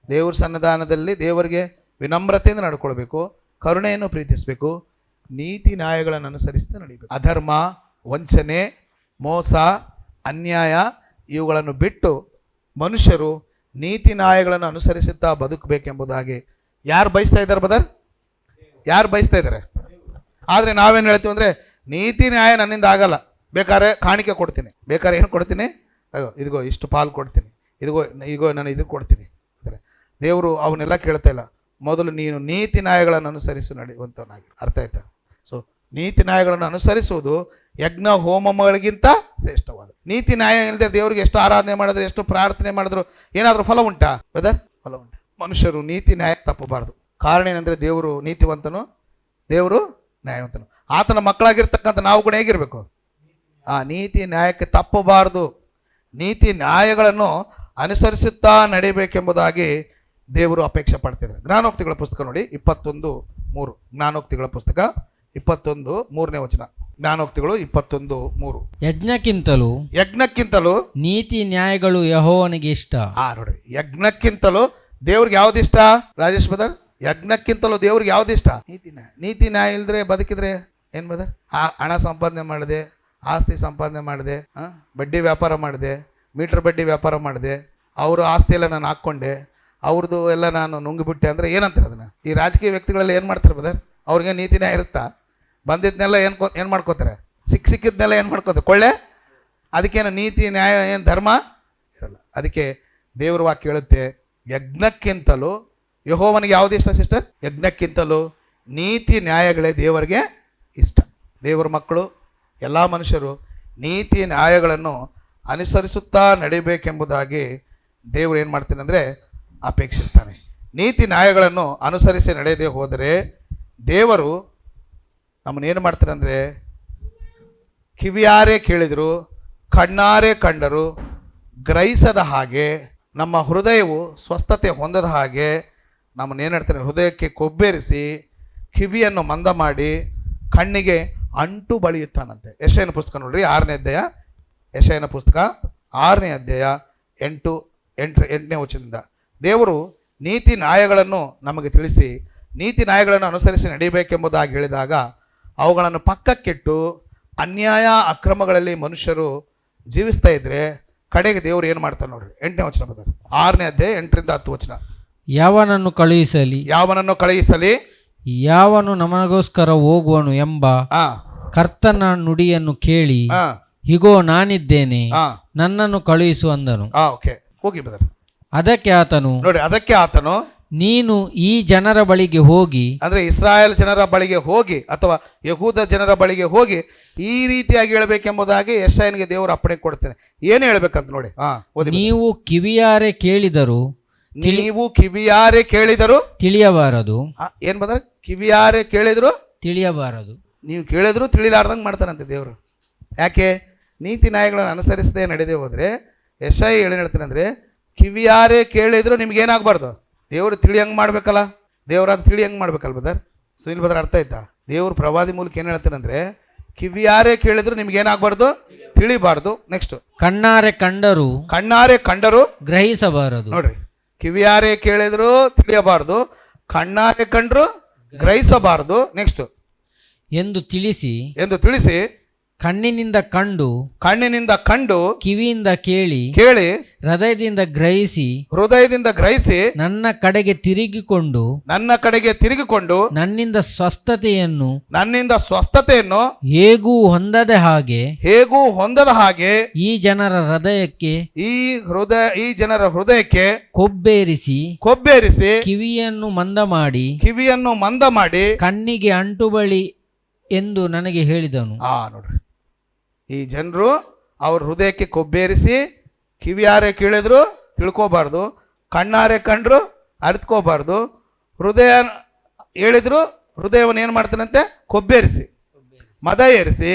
ದೇವ್ರ ಸನ್ನಿಧಾನದಲ್ಲಿ ದೇವರಿಗೆ ವಿನಮ್ರತೆಯಿಂದ ನಡ್ಕೊಳ್ಬೇಕು, ಕರುಣೆಯನ್ನು ಪ್ರೀತಿಸಬೇಕು, ನೀತಿ ನ್ಯಾಯಗಳನ್ನು ಅನುಸರಿಸ್ತಾ ನಡೀಬೇಕು. ಅಧರ್ಮ, ವಂಚನೆ, ಮೋಸ, ಅನ್ಯಾಯ ಇವುಗಳನ್ನು ಬಿಟ್ಟು ಮನುಷ್ಯರು ನೀತಿ ನ್ಯಾಯಗಳನ್ನು ಅನುಸರಿಸುತ್ತಾ ಬದುಕಬೇಕೆಂಬುದಾಗಿ ಯಾರು ಬಯಸ್ತಾ ಇದ್ದಾರೆ ಬದರ್? ಯಾರು ಬಯಸ್ತಾ ಇದ್ದಾರೆ? ಆದರೆ ನಾವೇನು ಹೇಳ್ತೀವಿ ಅಂದರೆ ನೀತಿ ನ್ಯಾಯ ನನ್ನಿಂದ ಆಗಲ್ಲ, ಬೇಕಾದ್ರೆ ಕಾಣಿಕೆ ಕೊಡ್ತೀನಿ, ಬೇಕಾದ್ರೆ ಏನು ಕೊಡ್ತೀನಿ, ಇದಿಗೋ ಇಷ್ಟು ಪಾಲು ಕೊಡ್ತೀನಿ, ಈಗೋ ನಾನು ಇದು ಕೊಡ್ತೀನಿ ಅಂದರೆ ದೇವರು ಅವನ್ನೆಲ್ಲ ಕೇಳ್ತಾ ಇಲ್ಲ. ಮೊದಲು ನೀನು ನೀತಿ ನ್ಯಾಯಗಳನ್ನು ಅನುಸರಿಸಿ ನಡೆಯುವಂಥವನಾಗಿ. ಅರ್ಥ ಆಯ್ತಾ? ಸೊ ನೀತಿ ನ್ಯಾಯಗಳನ್ನು ಅನುಸರಿಸುವುದು ಯಜ್ಞ ಹೋಮಗಳಿಗಿಂತ ಶ್ರೇಷ್ಠವಾದ. ನೀತಿ ನ್ಯಾಯ ಇಲ್ಲದೆ ದೇವರಿಗೆ ಎಷ್ಟು ಆರಾಧನೆ ಮಾಡಿದ್ರು, ಎಷ್ಟು ಪ್ರಾರ್ಥನೆ ಮಾಡಿದ್ರು ಏನಾದರೂ ಫಲ ಉಂಟಾ ಬದರ್? ಫಲ ಉಂಟು. ಮನುಷ್ಯರು ನೀತಿ ನ್ಯಾಯ ತಪ್ಪಬಾರ್ದು. ಕಾರಣ ಏನಂದರೆ ದೇವರು ನೀತಿವಂತನು, ದೇವರು ನ್ಯಾಯವಂತನು. ಆತನ ಮಕ್ಕಳಾಗಿರ್ತಕ್ಕಂಥ ನಾವು ಕೂಡ ಹೇಗಿರಬೇಕು? ನೀತಿ ನ್ಯಾಯಕ್ಕೆ ತಪ್ಪಬಾರದು, ನೀತಿ ನ್ಯಾಯಗಳನ್ನು ಅನುಸರಿಸುತ್ತಾ ನಡೀಬೇಕೆಂಬುದಾಗಿ ದೇವರು ಅಪೇಕ್ಷೆ ಪಡ್ತಿದ್ದಾರೆ. ಜ್ಞಾನೋಕ್ತಿಗಳ ಪುಸ್ತಕ ನೋಡಿ 21:3. ಜ್ಞಾನೋಕ್ತಿಗಳ ಪುಸ್ತಕ 21:3ನೇ ವಚನ. ಜ್ಞಾನೋಕ್ತಿಗಳು 21:3. ಯಜ್ಞಕ್ಕಿಂತಲೂ ನೀತಿ ನ್ಯಾಯಗಳು ಯೆಹೋವನಿಗೆ ಇಷ್ಟ. ನೋಡ್ರಿ, ಯಜ್ಞಕ್ಕಿಂತಲೂ ದೇವ್ರಿಗೆ ಯಾವ್ದು ಇಷ್ಟ ರಾಜೇಶ್ ಬದರ್? ಯಜ್ಞಕ್ಕಿಂತಲೂ ದೇವ್ರಿಗೆ ಯಾವ್ದು ಇಷ್ಟ? ನೀತಿ ನ್ಯಾಯ ಇಲ್ದ್ರೆ ಬದುಕಿದ್ರೆ ಏನ್ ಬದರ್? ಹಣ ಸಂಪಾದನೆ ಮಾಡಿದೆ, ಆಸ್ತಿ ಸಂಪಾದನೆ ಮಾಡಿದೆ, ಬಡ್ಡಿ ವ್ಯಾಪಾರ ಮಾಡಿದೆ, ಮೀಟರ್ ಬಡ್ಡಿ ವ್ಯಾಪಾರ ಮಾಡಿದೆ, ಅವರು ಆಸ್ತಿ ಎಲ್ಲ ನಾನು ಹಾಕ್ಕೊಂಡೆ, ಅವ್ರದ್ದು ಎಲ್ಲ ನಾನು ನುಂಗಿಬಿಟ್ಟೆ ಅಂದರೆ ಏನಂತಾರೆ ಅದನ್ನು? ಈ ರಾಜಕೀಯ ವ್ಯಕ್ತಿಗಳೆಲ್ಲ ಏನು ಮಾಡ್ತಾರೆ ಬದರ್? ಅವ್ರಿಗೆ ನೀತಿ ನ್ಯಾಯ ಇರುತ್ತಾ? ಬಂದಿದ್ದನ್ನೆಲ್ಲ ಏನು ಮಾಡ್ಕೋತಾರೆ? ಸಿಕ್ಕಿದ್ದನ್ನೆಲ್ಲ ಏನು ಮಾಡ್ಕೋತಾರೆ? ಕೊಳ್ಳೆ. ಅದಕ್ಕೇನು ನೀತಿ ನ್ಯಾಯ, ಏನು ಧರ್ಮ ಇರಲ್ಲ. ಅದಕ್ಕೆ ದೇವ್ರ ವಾಕ್ಯ ಹೇಳುತ್ತೆ ಯಜ್ಞಕ್ಕಿಂತಲೂ ಯೆಹೋವನಿಗೆ ಯಾವುದು ಇಷ್ಟ ಸಿಸ್ಟರ್? ಯಜ್ಞಕ್ಕಿಂತಲೂ ನೀತಿ ನ್ಯಾಯಗಳೇ ದೇವರಿಗೆ ಇಷ್ಟ. ದೇವರ ಮಕ್ಕಳು ಎಲ್ಲ ಮನುಷ್ಯರು ನೀತಿ ನ್ಯಾಯಗಳನ್ನು ಅನುಸರಿಸುತ್ತಾ ನಡಿಬೇಕೆಂಬುದಾಗಿ ದೇವರು ಏನು ಮಾಡ್ತಾನೆ ಅಂದರೆ ಅಪೇಕ್ಷಿಸ್ತಾನೆ. ನೀತಿ ನ್ಯಾಯಗಳನ್ನು ಅನುಸರಿಸಿ ನಡೆಯದೇ ಹೋದರೆ ದೇವರು ನಮ್ಮನ್ನೇನು ಮಾಡ್ತಾರೆ ಅಂದರೆ ಕಿವಿಯಾರೇ ಕೇಳಿದರು, ಕಣ್ಣಾರೇ ಕಂಡರು, ಗ್ರಹಿಸದ ಹಾಗೆ, ನಮ್ಮ ಹೃದಯವು ಸ್ವಸ್ಥತೆ ಹೊಂದದ ಹಾಗೆ ನಮ್ಮನ್ನೇನು ಹೇಳ್ತಾನೆ ಹೃದಯಕ್ಕೆ ಕೊಬ್ಬೇರಿಸಿ, ಕಿವಿಯನ್ನು ಮಂದ ಮಾಡಿ, ಕಣ್ಣಿಗೆ ಅಂಟು ಬಳಿಯುತ್ತಾನಂತೆ. ಯೆಶಾಯನ ಪುಸ್ತಕ ನೋಡ್ರಿ 6ನೇ ಅಧ್ಯಾಯ. ಯೆಶಾಯನ ಪುಸ್ತಕ 6ನೇ ಅಧ್ಯಾಯ 8ನೇ ವಚನದಿಂದ ದೇವರು ನೀತಿ ನ್ಯಾಯಗಳನ್ನು ನಮಗೆ ತಿಳಿಸಿ ನೀತಿ ನ್ಯಾಯಗಳನ್ನು ಅನುಸರಿಸಿ ನಡೀಬೇಕೆಂಬುದಾಗಿ ಹೇಳಿದಾಗ ಅವುಗಳನ್ನು ಪಕ್ಕಕ್ಕಿಟ್ಟು ಅನ್ಯಾಯ ಅಕ್ರಮಗಳಲ್ಲಿ ಮನುಷ್ಯರು ಜೀವಿಸ್ತಾ ಇದ್ರೆ ಕಡೆಗೆ ದೇವರು ಏನು ಮಾಡ್ತಾನೆ ನೋಡ್ರಿ. 8ನೇ ವಚನ ಬದರ್ 6ನೇ ಅಧ್ಯಾಯ 8ರಿಂದ 10 ವಚನ. ಯಾವನನ್ನು ಕಳುಹಿಸಲಿ ಯಾವನು ನಮಗೋಸ್ಕರ ಹೋಗುವನು ಎಂಬ ಕರ್ತನ ನುಡಿಯನ್ನು ಕೇಳಿ ಹೀಗೋ ನಾನಿದ್ದೇನೆ, ನನ್ನನ್ನು ಕಳುಹಿಸು ಅಂದನು. ಹೋಗಿ ಬದರ್. ಅದಕ್ಕೆ ಆತನು ನೀನು ಈ ಜನರ ಬಳಿಗೆ ಹೋಗಿ, ಅಂದ್ರೆ ಇಸ್ರಾಯೇಲ್ ಜನರ ಬಳಿಗೆ ಹೋಗಿ ಅಥವಾ ಯಹೂದ ಜನರ ಬಳಿಗೆ ಹೋಗಿ ಈ ರೀತಿಯಾಗಿ ಹೇಳ್ಬೇಕೆಂಬುದಾಗಿ ಯೆಶಾಯನಿಗೆ ದೇವರು ಅಪ್ಪಣೆ ಕೊಡ್ತೇನೆ. ಏನು ಹೇಳ್ಬೇಕಂತ ನೋಡಿ. ನೀವು ಕಿವಿಯಾರೆ ಕೇಳಿದರು ತಿಳಿಯಬಾರದು. ಏನ್ ಬದ್ರ? ಕಿವಿಯಾರೆ ಕೇಳಿದ್ರು ತಿಳಿಯಬಾರದು. ನೀವು ಕೇಳಿದ್ರು ತಿಳಿಲಾರ್ದಂಗೆ ಮಾಡ್ತಾನಂತೆ ದೇವರು. ಯಾಕೆ? ನೀತಿ ನ್ಯಾಯಗಳನ್ನು ಅನುಸರಿಸದೆ ನಡೆದೇ ಹೋದ್ರೆ ಯೆಶಾಯ ಏನು ಹೇಳ್ತಾನೆ ಅಂದ್ರೆ ಕಿವಿಯಾರೆ ಕೇಳಿದ್ರು ನಿಮ್ಗೇನಾಗಬಾರ್ದು? ದೇವರು ತಿಳಿಯಂಗೆ ಮಾಡ್ಬೇಕಲ್ಲ, ದೇವ್ರ ಅದು ತಿಳಿಯಂಗೆ ಮಾಡ್ಬೇಕಲ್ಲ ಬದರ್. ಸುನಿಲ್ ಬದರ್ ಅರ್ಥ ಆಯ್ತಾ? ದೇವ್ರು ಪ್ರವಾದಿ ಮೂಲಕ ಏನು ಹೇಳ್ತಾನೆ ಅಂದ್ರೆ ಕಿವಿಯಾರೆ ಕೇಳಿದ್ರು ನಿಮ್ಗೇನಾಗಬಾರ್ದು? ತಿಳಿಬಾರ್ದು. ನೆಕ್ಸ್ಟ್, ಕಣ್ಣಾರೆ ಕಂಡರು ಗ್ರಹಿಸಬಾರದು. ನೋಡ್ರಿ, ಕಿವಿಯಾರೆ ಕೇಳಿದ್ರು ತಿಳಿಯಬಾರ್ದು, ಕಣ್ಣಾರೆ ಕಂಡ್ರು ಗ್ರಹಿಸಬಾರದು. ನೆಕ್ಸ್ಟ್, ಎಂದು ತಿಳಿಸಿ ಕಣ್ಣಿನಿಂದ ಕಂಡು ಕಣ್ಣಿನಿಂದ ಕಂಡು ಕಿವಿಯಿಂದ ಕೇಳಿ ಕೇಳಿ ಹೃದಯದಿಂದ ಗ್ರಹಿಸಿ ಹೃದಯದಿಂದ ಗ್ರಹಿಸಿ ನನ್ನ ಕಡೆಗೆ ತಿರುಗಿಕೊಂಡು ನನ್ನಿಂದ ಸ್ವಸ್ಥತೆಯನ್ನು ಹೇಗೂ ಹೊಂದದ ಹಾಗೆ ಈ ಜನರ ಹೃದಯಕ್ಕೆ ಕೊಬ್ಬೇರಿಸಿ ಕಿವಿಯನ್ನು ಮಂದ ಮಾಡಿ ಕಣ್ಣಿಗೆ ಅಂಟುಬಳಿ ಎಂದು ನನಗೆ ಹೇಳಿದನು. ನೋಡ್ರಿ, ಈ ಜನರು ಅವ್ರ ಹೃದಯಕ್ಕೆ ಕೊಬ್ಬೇರಿಸಿ ಕಿವಿಯಾರೆ ಕೇಳಿದ್ರು ತಿಳ್ಕೋಬಾರ್ದು, ಕಣ್ಣಾರೆ ಕಂಡ್ರು ಅರಿತ್ಕೋಬಾರ್ದು, ಹೃದಯ ಹೇಳಿದ್ರು ಹೃದಯವನ್ನು ಏನು ಮಾಡ್ತಾನಂತೆ ಕೊಬ್ಬೇರಿಸಿ ಮದ ಏರಿಸಿ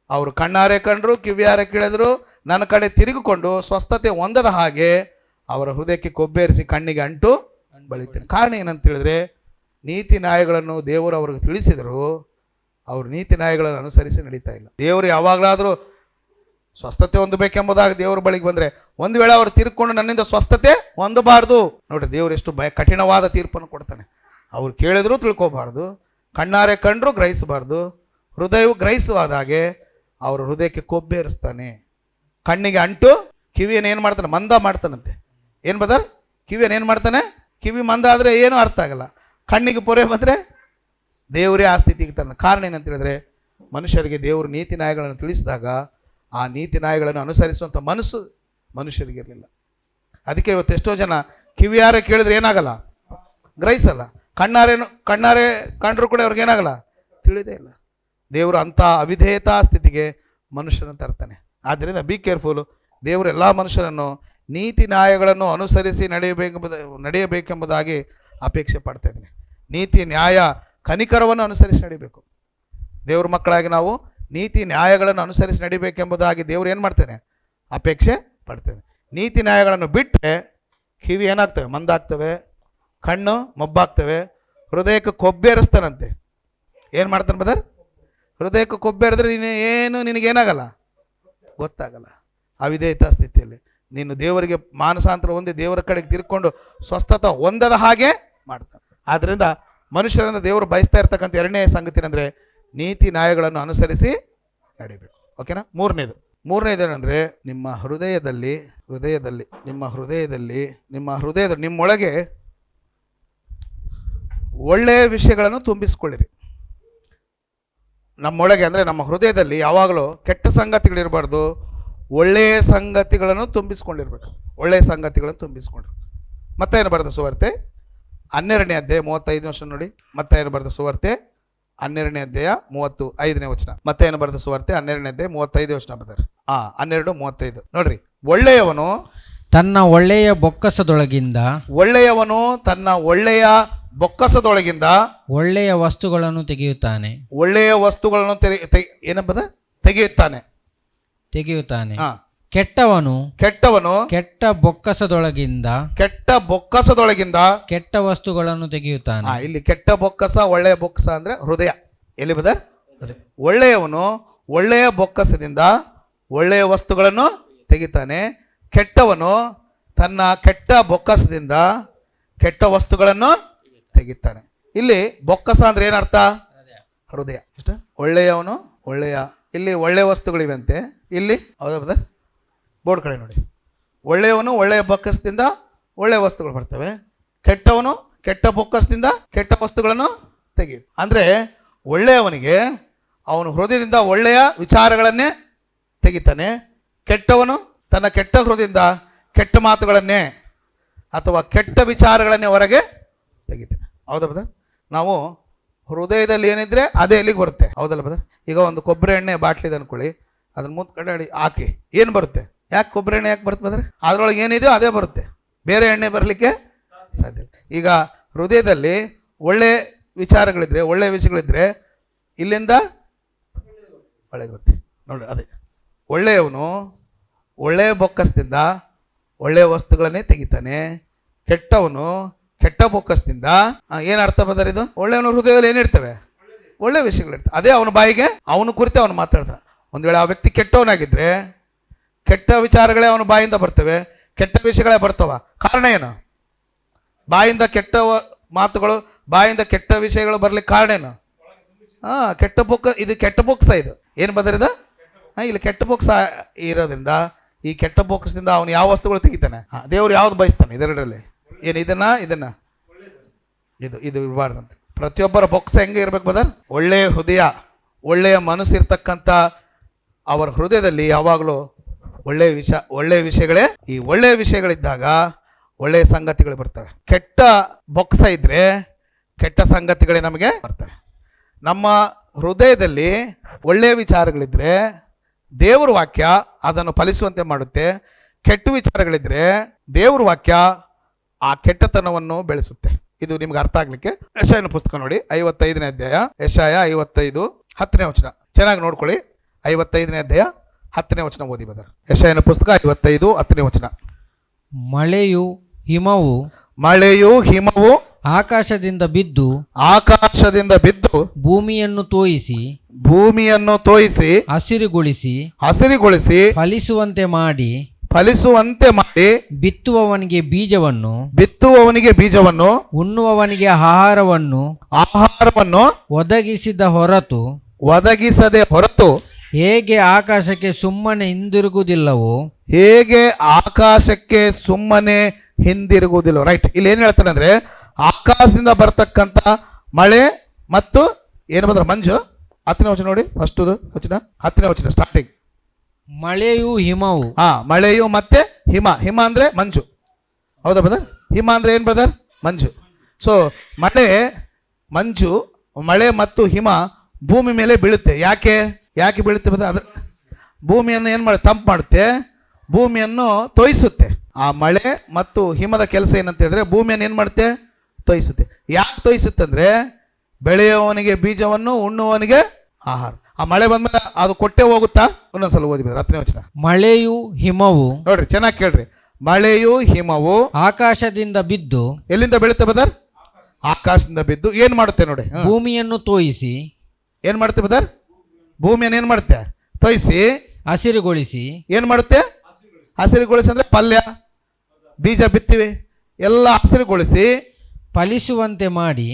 ಅವರು ಕಣ್ಣಾರೆ ಕಂಡ್ರು ಕಿವಿಯಾರೆ ಕೇಳಿದ್ರು ನನ್ನ ಕಡೆ ತಿರುಗಿಕೊಂಡು ಸ್ವಸ್ಥತೆ ಹೊಂದದ ಹಾಗೆ ಅವರ ಹೃದಯಕ್ಕೆ ಕೊಬ್ಬೇರಿಸಿ ಕಣ್ಣಿಗೆ ಅಂಟು ಬಳಿತೇನೆ. ಕಾರಣ ಏನಂತ ಹೇಳಿದ್ರೆ, ನೀತಿ ನ್ಯಾಯಗಳನ್ನು ದೇವರು ಅವ್ರಿಗೆ ತಿಳಿಸಿದರು, ಅವರು ನೀತಿ ನ್ಯಾಯಗಳನ್ನು ಅನುಸರಿಸಿ ನಡೀತಾ ಇಲ್ಲ. ದೇವರು ಯಾವಾಗಲಾದರೂ ಸ್ವಸ್ಥತೆ ಹೊಂದಬೇಕೆಂಬುದಾಗಿ ದೇವ್ರ ಬಳಿಗೆ ಬಂದರೆ ಒಂದು ವೇಳೆ ಅವರು ತೀರ್ಕೊಂಡು ನನ್ನಿಂದ ಸ್ವಸ್ಥತೆ ಹೊಂದಬಾರ್ದು. ನೋಡ್ರಿ, ದೇವರು ಎಷ್ಟು ಕಠಿಣವಾದ ತೀರ್ಪನ್ನು ಕೊಡ್ತಾನೆ. ಅವ್ರು ಕೇಳಿದ್ರು ತಿಳ್ಕೋಬಾರ್ದು, ಕಣ್ಣಾರೆ ಕಂಡ್ರು ಗ್ರಹಿಸಬಾರ್ದು, ಹೃದಯವು ಗ್ರಹಿಸುವಾದ ಹಾಗೆ ಅವ್ರ ಹೃದಯಕ್ಕೆ ಕೊಬ್ಬೇರಿಸ್ತಾನೆ, ಕಣ್ಣಿಗೆ ಅಂಟು ಕಿವಿಯನ್ನು ಏನು ಮಾಡ್ತಾನೆ ಮಂದ ಮಾಡ್ತಾನಂತೆ. ಏನು ಬದರ್ ಕಿವಿಯನ್ನು ಏನು ಮಾಡ್ತಾನೆ, ಕಿವಿ ಮಂದ ಆದರೆ ಏನೂ ಅರ್ಥ ಆಗಲ್ಲ, ಕಣ್ಣಿಗೆ ಪೊರೆ ಬಂದರೆ ದೇವರೇ ಆ ಸ್ಥಿತಿಗೆ ತನ್ನ. ಕಾರಣ ಏನಂತ ಹೇಳಿದ್ರೆ, ಮನುಷ್ಯರಿಗೆ ದೇವರು ನೀತಿ ನ್ಯಾಯಗಳನ್ನು ತಿಳಿಸಿದಾಗ ಆ ನೀತಿ ನ್ಯಾಯಗಳನ್ನು ಅನುಸರಿಸುವಂಥ ಮನಸ್ಸು ಮನುಷ್ಯರಿಗಿರಲಿಲ್ಲ. ಅದಕ್ಕೆ ಇವತ್ತು ಎಷ್ಟೋ ಜನ ಕಿವಿಯಾರೆ ಕೇಳಿದ್ರೆ ಏನಾಗಲ್ಲ, ಗ್ರಹಿಸಲ್ಲ, ಕಣ್ಣಾರೆ ಕಂಡ್ರು ಕೂಡ ಅವ್ರಿಗೇನಾಗಲ್ಲ, ತಿಳಿದೇ ಇಲ್ಲ. ದೇವರು ಅಂಥ ಅವಿಧೇಯತಾ ಸ್ಥಿತಿಗೆ ಮನುಷ್ಯರನ್ನು ತರ್ತಾನೆ. ಆದ್ದರಿಂದ ಬಿ ಕೇರ್ಫುಲ್. ದೇವರು ಎಲ್ಲ ಮನುಷ್ಯರನ್ನು ನೀತಿ ನ್ಯಾಯಗಳನ್ನು ಅನುಸರಿಸಿ ನಡೆಯಬೇಕೆಂಬುದಾಗಿ ಅಪೇಕ್ಷೆ ಪಡ್ತಾ ಇದ್ದೀನಿ. ನೀತಿ ನ್ಯಾಯ ಕನಿಕರವನ್ನು ಅನುಸರಿಸಿ ನಡಿಬೇಕು. ದೇವ್ರ ಮಕ್ಕಳಾಗಿ ನಾವು ನೀತಿ ನ್ಯಾಯಗಳನ್ನು ಅನುಸರಿಸಿ ನಡಿಬೇಕೆಂಬುದಾಗಿ ದೇವ್ರು ಏನು ಮಾಡ್ತೇನೆ, ಅಪೇಕ್ಷೆ ಪಡ್ತೇನೆ. ನೀತಿ ನ್ಯಾಯಗಳನ್ನು ಬಿಟ್ಟರೆ ಕಿವಿ ಏನಾಗ್ತವೆ, ಮಂದಾಗ್ತವೆ, ಕಣ್ಣು ಮೊಬ್ಬಾಗ್ತವೆ, ಹೃದಯಕ್ಕೆ ಕೊಬ್ಬೇರಿಸ್ತಾನಂತೆ. ಏನು ಮಾಡ್ತಾನೆ ಬದರ್, ಹೃದಯಕ್ಕೆ ಕೊಬ್ಬೇರಿದ್ರೆ ನಿನಗೇನಾಗಲ್ಲ, ಗೊತ್ತಾಗಲ್ಲ. ಅವಿಧೇಯತಾ ಸ್ಥಿತಿಯಲ್ಲಿ ನೀನು ದೇವರಿಗೆ ಮಾನಸಾಂತರ ಹೊಂದಿ ದೇವರ ಕಡೆಗೆ ತಿರ್ಕೊಂಡು ಸ್ವಸ್ಥತ ಹೊಂದದ ಹಾಗೆ ಮಾಡ್ತಾನೆ. ಆದ್ದರಿಂದ ಮನುಷ್ಯರಿಂದ ದೇವರು ಬಯಸ್ತಾ ಇರ್ತಕ್ಕಂಥ ಎರಡನೇ ಸಂಗತಿ ಅಂದರೆ ನೀತಿ ನ್ಯಾಯಗಳನ್ನು ಅನುಸರಿಸಿ ನಡಿಬೇಕು. ಓಕೆನಾ. ಮೂರನೇದು ಏನಂದರೆ, ನಿಮ್ಮೊಳಗೆ ಒಳ್ಳೆಯ ವಿಷಯಗಳನ್ನು ತುಂಬಿಸ್ಕೊಳ್ಳಿರಿ. ನಮ್ಮೊಳಗೆ ಅಂದರೆ ನಮ್ಮ ಹೃದಯದಲ್ಲಿ ಯಾವಾಗಲೂ ಕೆಟ್ಟ ಸಂಗತಿಗಳಿರಬಾರ್ದು, ಒಳ್ಳೆಯ ಸಂಗತಿಗಳನ್ನು ತುಂಬಿಸ್ಕೊಂಡಿರ್ಬೇಕು. ಮತ್ತೆ ಏನು ಬರೆದ ಸುವಾರ್ತೆ 12ನೇ ಅಧ್ಯಾಯ 35 ವರ್ಷ ನೋಡಿ. ಮತ್ತೆ ಏನು ಬರೆದ ಸುವಾರ್ತೆ 12ನೇ ಅಧ್ಯಾಯ 35ನೇ ವಚನ. ಮತ್ತೆ ಏನು ಬರೆದ ಸುವಾರ್ತೆ 12ನೇ ಅಧ್ಯಾಯ 35 ವಚನ ಬರ್ತಾರೆ. 12:35 ನೋಡ್ರಿ. ಒಳ್ಳೆಯವನು ತನ್ನ ಒಳ್ಳೆಯ ಬೊಕ್ಕಸದೊಳಗಿಂದ ಒಳ್ಳೆಯ ವಸ್ತುಗಳನ್ನು ತೆಗೆಯುತ್ತಾನೆ. ತೆಗೆಯುತ್ತಾನೆ. ಕೆಟ್ಟವನು ಕೆಟ್ಟ ಬೊಕ್ಕಸದೊಳಗಿಂದ ಕೆಟ್ಟ ವಸ್ತುಗಳನ್ನು ತೆಗೆಯುತ್ತಾನೆ. ಇಲ್ಲಿ ಕೆಟ್ಟ ಬೊಕ್ಕಸ ಒಳ್ಳೆಯ ಬೊಕ್ಕಸ ಅಂದ್ರೆ ಹೃದಯ. ಎಲ್ಲಿ ಬದರ್? ಒಳ್ಳೆಯವನು ಒಳ್ಳೆಯ ಬೊಕ್ಕಸದಿಂದ ಒಳ್ಳೆಯ ವಸ್ತುಗಳನ್ನು ತೆಗಿತಾನೆ, ಕೆಟ್ಟವನು ತನ್ನ ಕೆಟ್ಟ ಬೊಕ್ಕಸದಿಂದ ಕೆಟ್ಟ ವಸ್ತುಗಳನ್ನು ತೆಗಿತಾನೆ. ಇಲ್ಲಿ ಬೊಕ್ಕಸ ಅಂದ್ರೆ ಏನರ್ಥ? ಹೃದಯ. ಇಷ್ಟ. ಒಳ್ಳೆಯವನು ಇಲ್ಲಿ ಒಳ್ಳೆಯ ವಸ್ತುಗಳಿವಂತೆ. ಇಲ್ಲಿ ಹೌದಾ ಬದರ್? ಬೋರ್ಡ್ ಕಡೆ ನೋಡಿ. ಒಳ್ಳೆಯವನು ಒಳ್ಳೆಯ ಬೊಕ್ಕಸದಿಂದ ಒಳ್ಳೆಯ ವಸ್ತುಗಳು ಬರ್ತವೆ, ಕೆಟ್ಟವನು ಕೆಟ್ಟ ಬೊಕ್ಕಸದಿಂದ ಕೆಟ್ಟ ವಸ್ತುಗಳನ್ನು ತೆಗೆಯುತ್ತೆ. ಅಂದರೆ ಒಳ್ಳೆಯವನಿಗೆ ಅವನು ಹೃದಯದಿಂದ ಒಳ್ಳೆಯ ವಿಚಾರಗಳನ್ನೇ ತೆಗಿತಾನೆ, ಕೆಟ್ಟವನು ತನ್ನ ಕೆಟ್ಟ ಹೃದಯದಿಂದ ಕೆಟ್ಟ ಮಾತುಗಳನ್ನೇ ಅಥವಾ ಕೆಟ್ಟ ವಿಚಾರಗಳನ್ನೇ ಹೊರಗೆ ತೆಗಿತಾನೆ. ಹೌದಾ ಬದರ್? ನಾವು ಹೃದಯದಲ್ಲಿ ಏನಿದ್ರೆ ಅದೇ ಎಲ್ಲಿಗೆ ಬರುತ್ತೆ. ಹೌದಲ್ಲ ಬದರ್? ಈಗ ಒಂದು ಕೊಬ್ಬರಿ ಎಣ್ಣೆ ಬಾಟ್ಲಿದೆ ಅನ್ಕೊಳ್ಳಿ, ಅದನ್ನ ಮುತ್ ಕಡೆ ಹಾಕಿ ಏನು ಬರುತ್ತೆ? ಯಾಕೆ ಕೊಬ್ಬರಿ ಎಣ್ಣೆ ಯಾಕೆ ಬರುತ್ತೆ ಬದ್ರೆ? ಅದರೊಳಗೆ ಏನಿದೆಯೋ ಅದೇ ಬರುತ್ತೆ, ಬೇರೆ ಎಣ್ಣೆ ಬರಲಿಕ್ಕೆ ಸಾಧ್ಯ ಇಲ್ಲ. ಈಗ ಹೃದಯದಲ್ಲಿ ಒಳ್ಳೆ ವಿಚಾರಗಳಿದ್ರೆ, ಒಳ್ಳೆ ವಿಷಯಗಳಿದ್ರೆ ಇಲ್ಲಿಂದ ಒಳ್ಳೆದು ಬರುತ್ತೆ ನೋಡಿ. ಅದೇ ಒಳ್ಳೆಯವನು ಒಳ್ಳೆಯ ಬೊಕ್ಕಸದಿಂದ ಒಳ್ಳೆಯ ವಸ್ತುಗಳನ್ನೇ ತೆಗಿತಾನೆ, ಕೆಟ್ಟವನು ಕೆಟ್ಟ ಬೊಕ್ಕಸದಿಂದ. ಏನು ಅರ್ಥ ಬದರ್ ಇದು? ಒಳ್ಳೆಯವನು ಹೃದಯದಲ್ಲಿ ಏನಿರ್ತವೆ? ಒಳ್ಳೆ ವಿಷಯಗಳಿರ್ತವೆ. ಅದೇ ಅವನ ಬಾಯಿಗೆ ಅವನ ಕುರಿತು ಅವನು ಮಾತಾಡ್ತಾನೆ. ಒಂದು ವೇಳೆ ಆ ವ್ಯಕ್ತಿ ಕೆಟ್ಟವನಾಗಿದ್ದರೆ ಕೆಟ್ಟ ವಿಚಾರಗಳೇ ಅವನ ಬಾಯಿಂದ ಬರ್ತವೆ, ಕೆಟ್ಟ ವಿಷಯಗಳೇ ಬರ್ತವ. ಕಾರಣ ಏನು? ಬಾಯಿಂದ ಕೆಟ್ಟ ಮಾತುಗಳು, ಬಾಯಿಂದ ಕೆಟ್ಟ ವಿಷಯಗಳು ಬರ್ಲಿಕ್ಕೆ ಕಾರಣ ಏನು? ಕೆಟ್ಟ ಬೊಕ್ಕ. ಇದು ಕೆಟ್ಟ ಬೊಕ್ಕಸ. ಇದು ಏನು ಬದರಿದ? ಇಲ್ಲಿ ಕೆಟ್ಟ ಬಾಕ್ಸ್ ಇರೋದ್ರಿಂದ ಈ ಕೆಟ್ಟ ಬಾಕ್ಸ್ನಿಂದ ಅವನು ಯಾವ ವಸ್ತುಗಳು ತೆಗಿತಾನೆ? ದೇವರು ಯಾವ್ದು ಬಯಸ್ತಾನೆ ಇದೆರಡರಲ್ಲಿ? ಏನು ಇದನ್ನ ಇದು ಇರಬಾರ್ದಂತ. ಪ್ರತಿಯೊಬ್ಬರ ಬಾಕ್ಸ್ ಹೆಂಗೆ ಇರ್ಬೇಕು ಬದರ್? ಒಳ್ಳೆಯ ಹೃದಯ, ಒಳ್ಳೆಯ ಮನಸ್ಸು ಇರ್ತಕ್ಕಂಥ ಅವರ ಹೃದಯದಲ್ಲಿ ಯಾವಾಗಲೂ ಒಳ್ಳೆಯ ವಿಷಯಗಳೇ. ಈ ಒಳ್ಳೆಯ ವಿಷಯಗಳಿದ್ದಾಗ ಒಳ್ಳೆಯ ಸಂಗತಿಗಳು ಬರ್ತವೆ. ಕೆಟ್ಟ ಬೊಕ್ಸ ಇದ್ರೆ ಕೆಟ್ಟ ಸಂಗತಿಗಳೇ ನಮಗೆ ಬರ್ತವೆ. ನಮ್ಮ ಹೃದಯದಲ್ಲಿ ಒಳ್ಳೆಯ ವಿಚಾರಗಳಿದ್ರೆ ದೇವ್ರ ವಾಕ್ಯ ಅದನ್ನು ಫಲಿಸುವಂತೆ ಮಾಡುತ್ತೆ. ಕೆಟ್ಟ ವಿಚಾರಗಳಿದ್ರೆ ದೇವ್ರ ವಾಕ್ಯ ಆ ಕೆಟ್ಟತನವನ್ನು ಬೆಳೆಸುತ್ತೆ. ಇದು ನಿಮ್ಗೆ ಅರ್ಥ ಆಗ್ಲಿಕ್ಕೆ ಯೆಶಾಯನ ಪುಸ್ತಕ ನೋಡಿ, 55ನೇ ಅಧ್ಯಾಯ, ಯೆಶಾಯ 55 10ನೇ ವಚನ. ಚೆನ್ನಾಗಿ ನೋಡ್ಕೊಳ್ಳಿ. 55ನೇ ಅಧ್ಯಾಯ 10ನೇ ವಚನ ಓದಿ ಬದರ್. ಯೆಶಾಯನ ಪುಸ್ತಕ 55 10ನೇ ವಚನ. ಮಳೆಯು ಹಿಮವು ಆಕಾಶದಿಂದ ಬಿದ್ದು ಭೂಮಿಯನ್ನು ತೋಯಿಸಿ ಹಸಿರುಗೊಳಿಸಿ ಫಲಿಸುವಂತೆ ಮಾಡಿ ಬಿತ್ತುವವನಿಗೆ ಬೀಜವನ್ನು ಉಣ್ಣುವವನಿಗೆ ಆಹಾರವನ್ನು ಒದಗಿಸದೆ ಹೊರತು ಹೇಗೆ ಆಕಾಶಕ್ಕೆ ಸುಮ್ಮನೆ ಹಿಂದಿರುಗುವುದಿಲ್ಲ. ರೈಟ್. ಇಲ್ಲಿ ಏನ್ ಹೇಳ್ತಾನೆ ಅಂದ್ರೆ, ಆಕಾಶದಿಂದ ಬರ್ತಕ್ಕಂಥ ಮಳೆ ಮತ್ತು ಏನು ಬಂದ್ರೆ ಮಂಜು. 10ನೇ ವಚನ ನೋಡಿ, ಫಸ್ಟ್ ವಚನ 10ನೇ ವಚನ ಸ್ಟಾರ್ಟಿಂಗ್. ಮಳೆಯು ಮತ್ತೆ ಹಿಮ ಅಂದ್ರೆ ಮಂಜು. ಹೌದಾ ಬ್ರದರ್? ಹಿಮ ಅಂದ್ರೆ ಏನ್ ಬ್ರದರ್? ಮಂಜು. ಸೊ ಮಳೆ ಮತ್ತು ಹಿಮ ಭೂಮಿ ಮೇಲೆ ಬೀಳುತ್ತೆ. ಯಾಕೆ ಬೀಳುತ್ತೆ ಬ್ರದರ್? ಅದು ಭೂಮಿಯನ್ನು ಏನ್ ಮಾಡಿ ತಂಪು ಮಾಡುತ್ತೆ, ಭೂಮಿಯನ್ನು ತೋಯಿಸುತ್ತೆ. ಆ ಮಳೆ ಮತ್ತು ಹಿಮದ ಕೆಲಸ ಏನಂತ ಹೇಳಿದ್ರೆ ಭೂಮಿಯನ್ನು ಏನ್ ಮಾಡುತ್ತೆ? ತೋಯಿಸುತ್ತೆ. ಯಾಕೆ ತೋಯಿಸುತ್ತೆ ಅಂದ್ರೆ ಬೆಳೆಯುವವನಿಗೆ ಬೀಜವನ್ನು, ಉಣ್ಣುವವನಿಗೆ ಆಹಾರ. ಆ ಮಳೆ ಬಂದ್ಮೇಲೆ ಅದು ಕೊಟ್ಟೆ ಹೋಗುತ್ತಾ? ಒಂದೊಂದ್ಸಲ ಓದಿ ಬದ 10ನೇ ವಚನ. ಮಳೆಯು ಹಿಮವು, ನೋಡ್ರಿ ಚೆನ್ನಾಗಿ ಕೇಳ್ರಿ. ಮಳೆಯು ಹಿಮವು ಆಕಾಶದಿಂದ ಬಿದ್ದು, ಎಲ್ಲಿಂದ ಬೀಳುತ್ತೆ ಬದರ್? ಆಕಾಶದಿಂದ ಬಿದ್ದು ಏನ್ ಮಾಡುತ್ತೆ ನೋಡಿ, ಭೂಮಿಯನ್ನು ತೋಯಿಸಿ. ಏನ್ ಮಾಡುತ್ತೆ ಬದರ್? ಭೂಮಿಯನ್ನು ಏನ್ ಮಾಡುತ್ತೆ? ತೋಯಿಸಿ ಹಸಿರುಗೊಳಿಸಿ. ಏನ್ ಮಾಡುತ್ತೆ? ಹಸಿರುಗೊಳಿಸಿ ಅಂದ್ರೆ ಪಲ್ಯ, ಬೀಜ ಬಿತ್ತಿವಿ ಎಲ್ಲ ಹಸಿರುಗೊಳಿಸಿ ಫಲಿಸುವಂತೆ ಮಾಡಿ.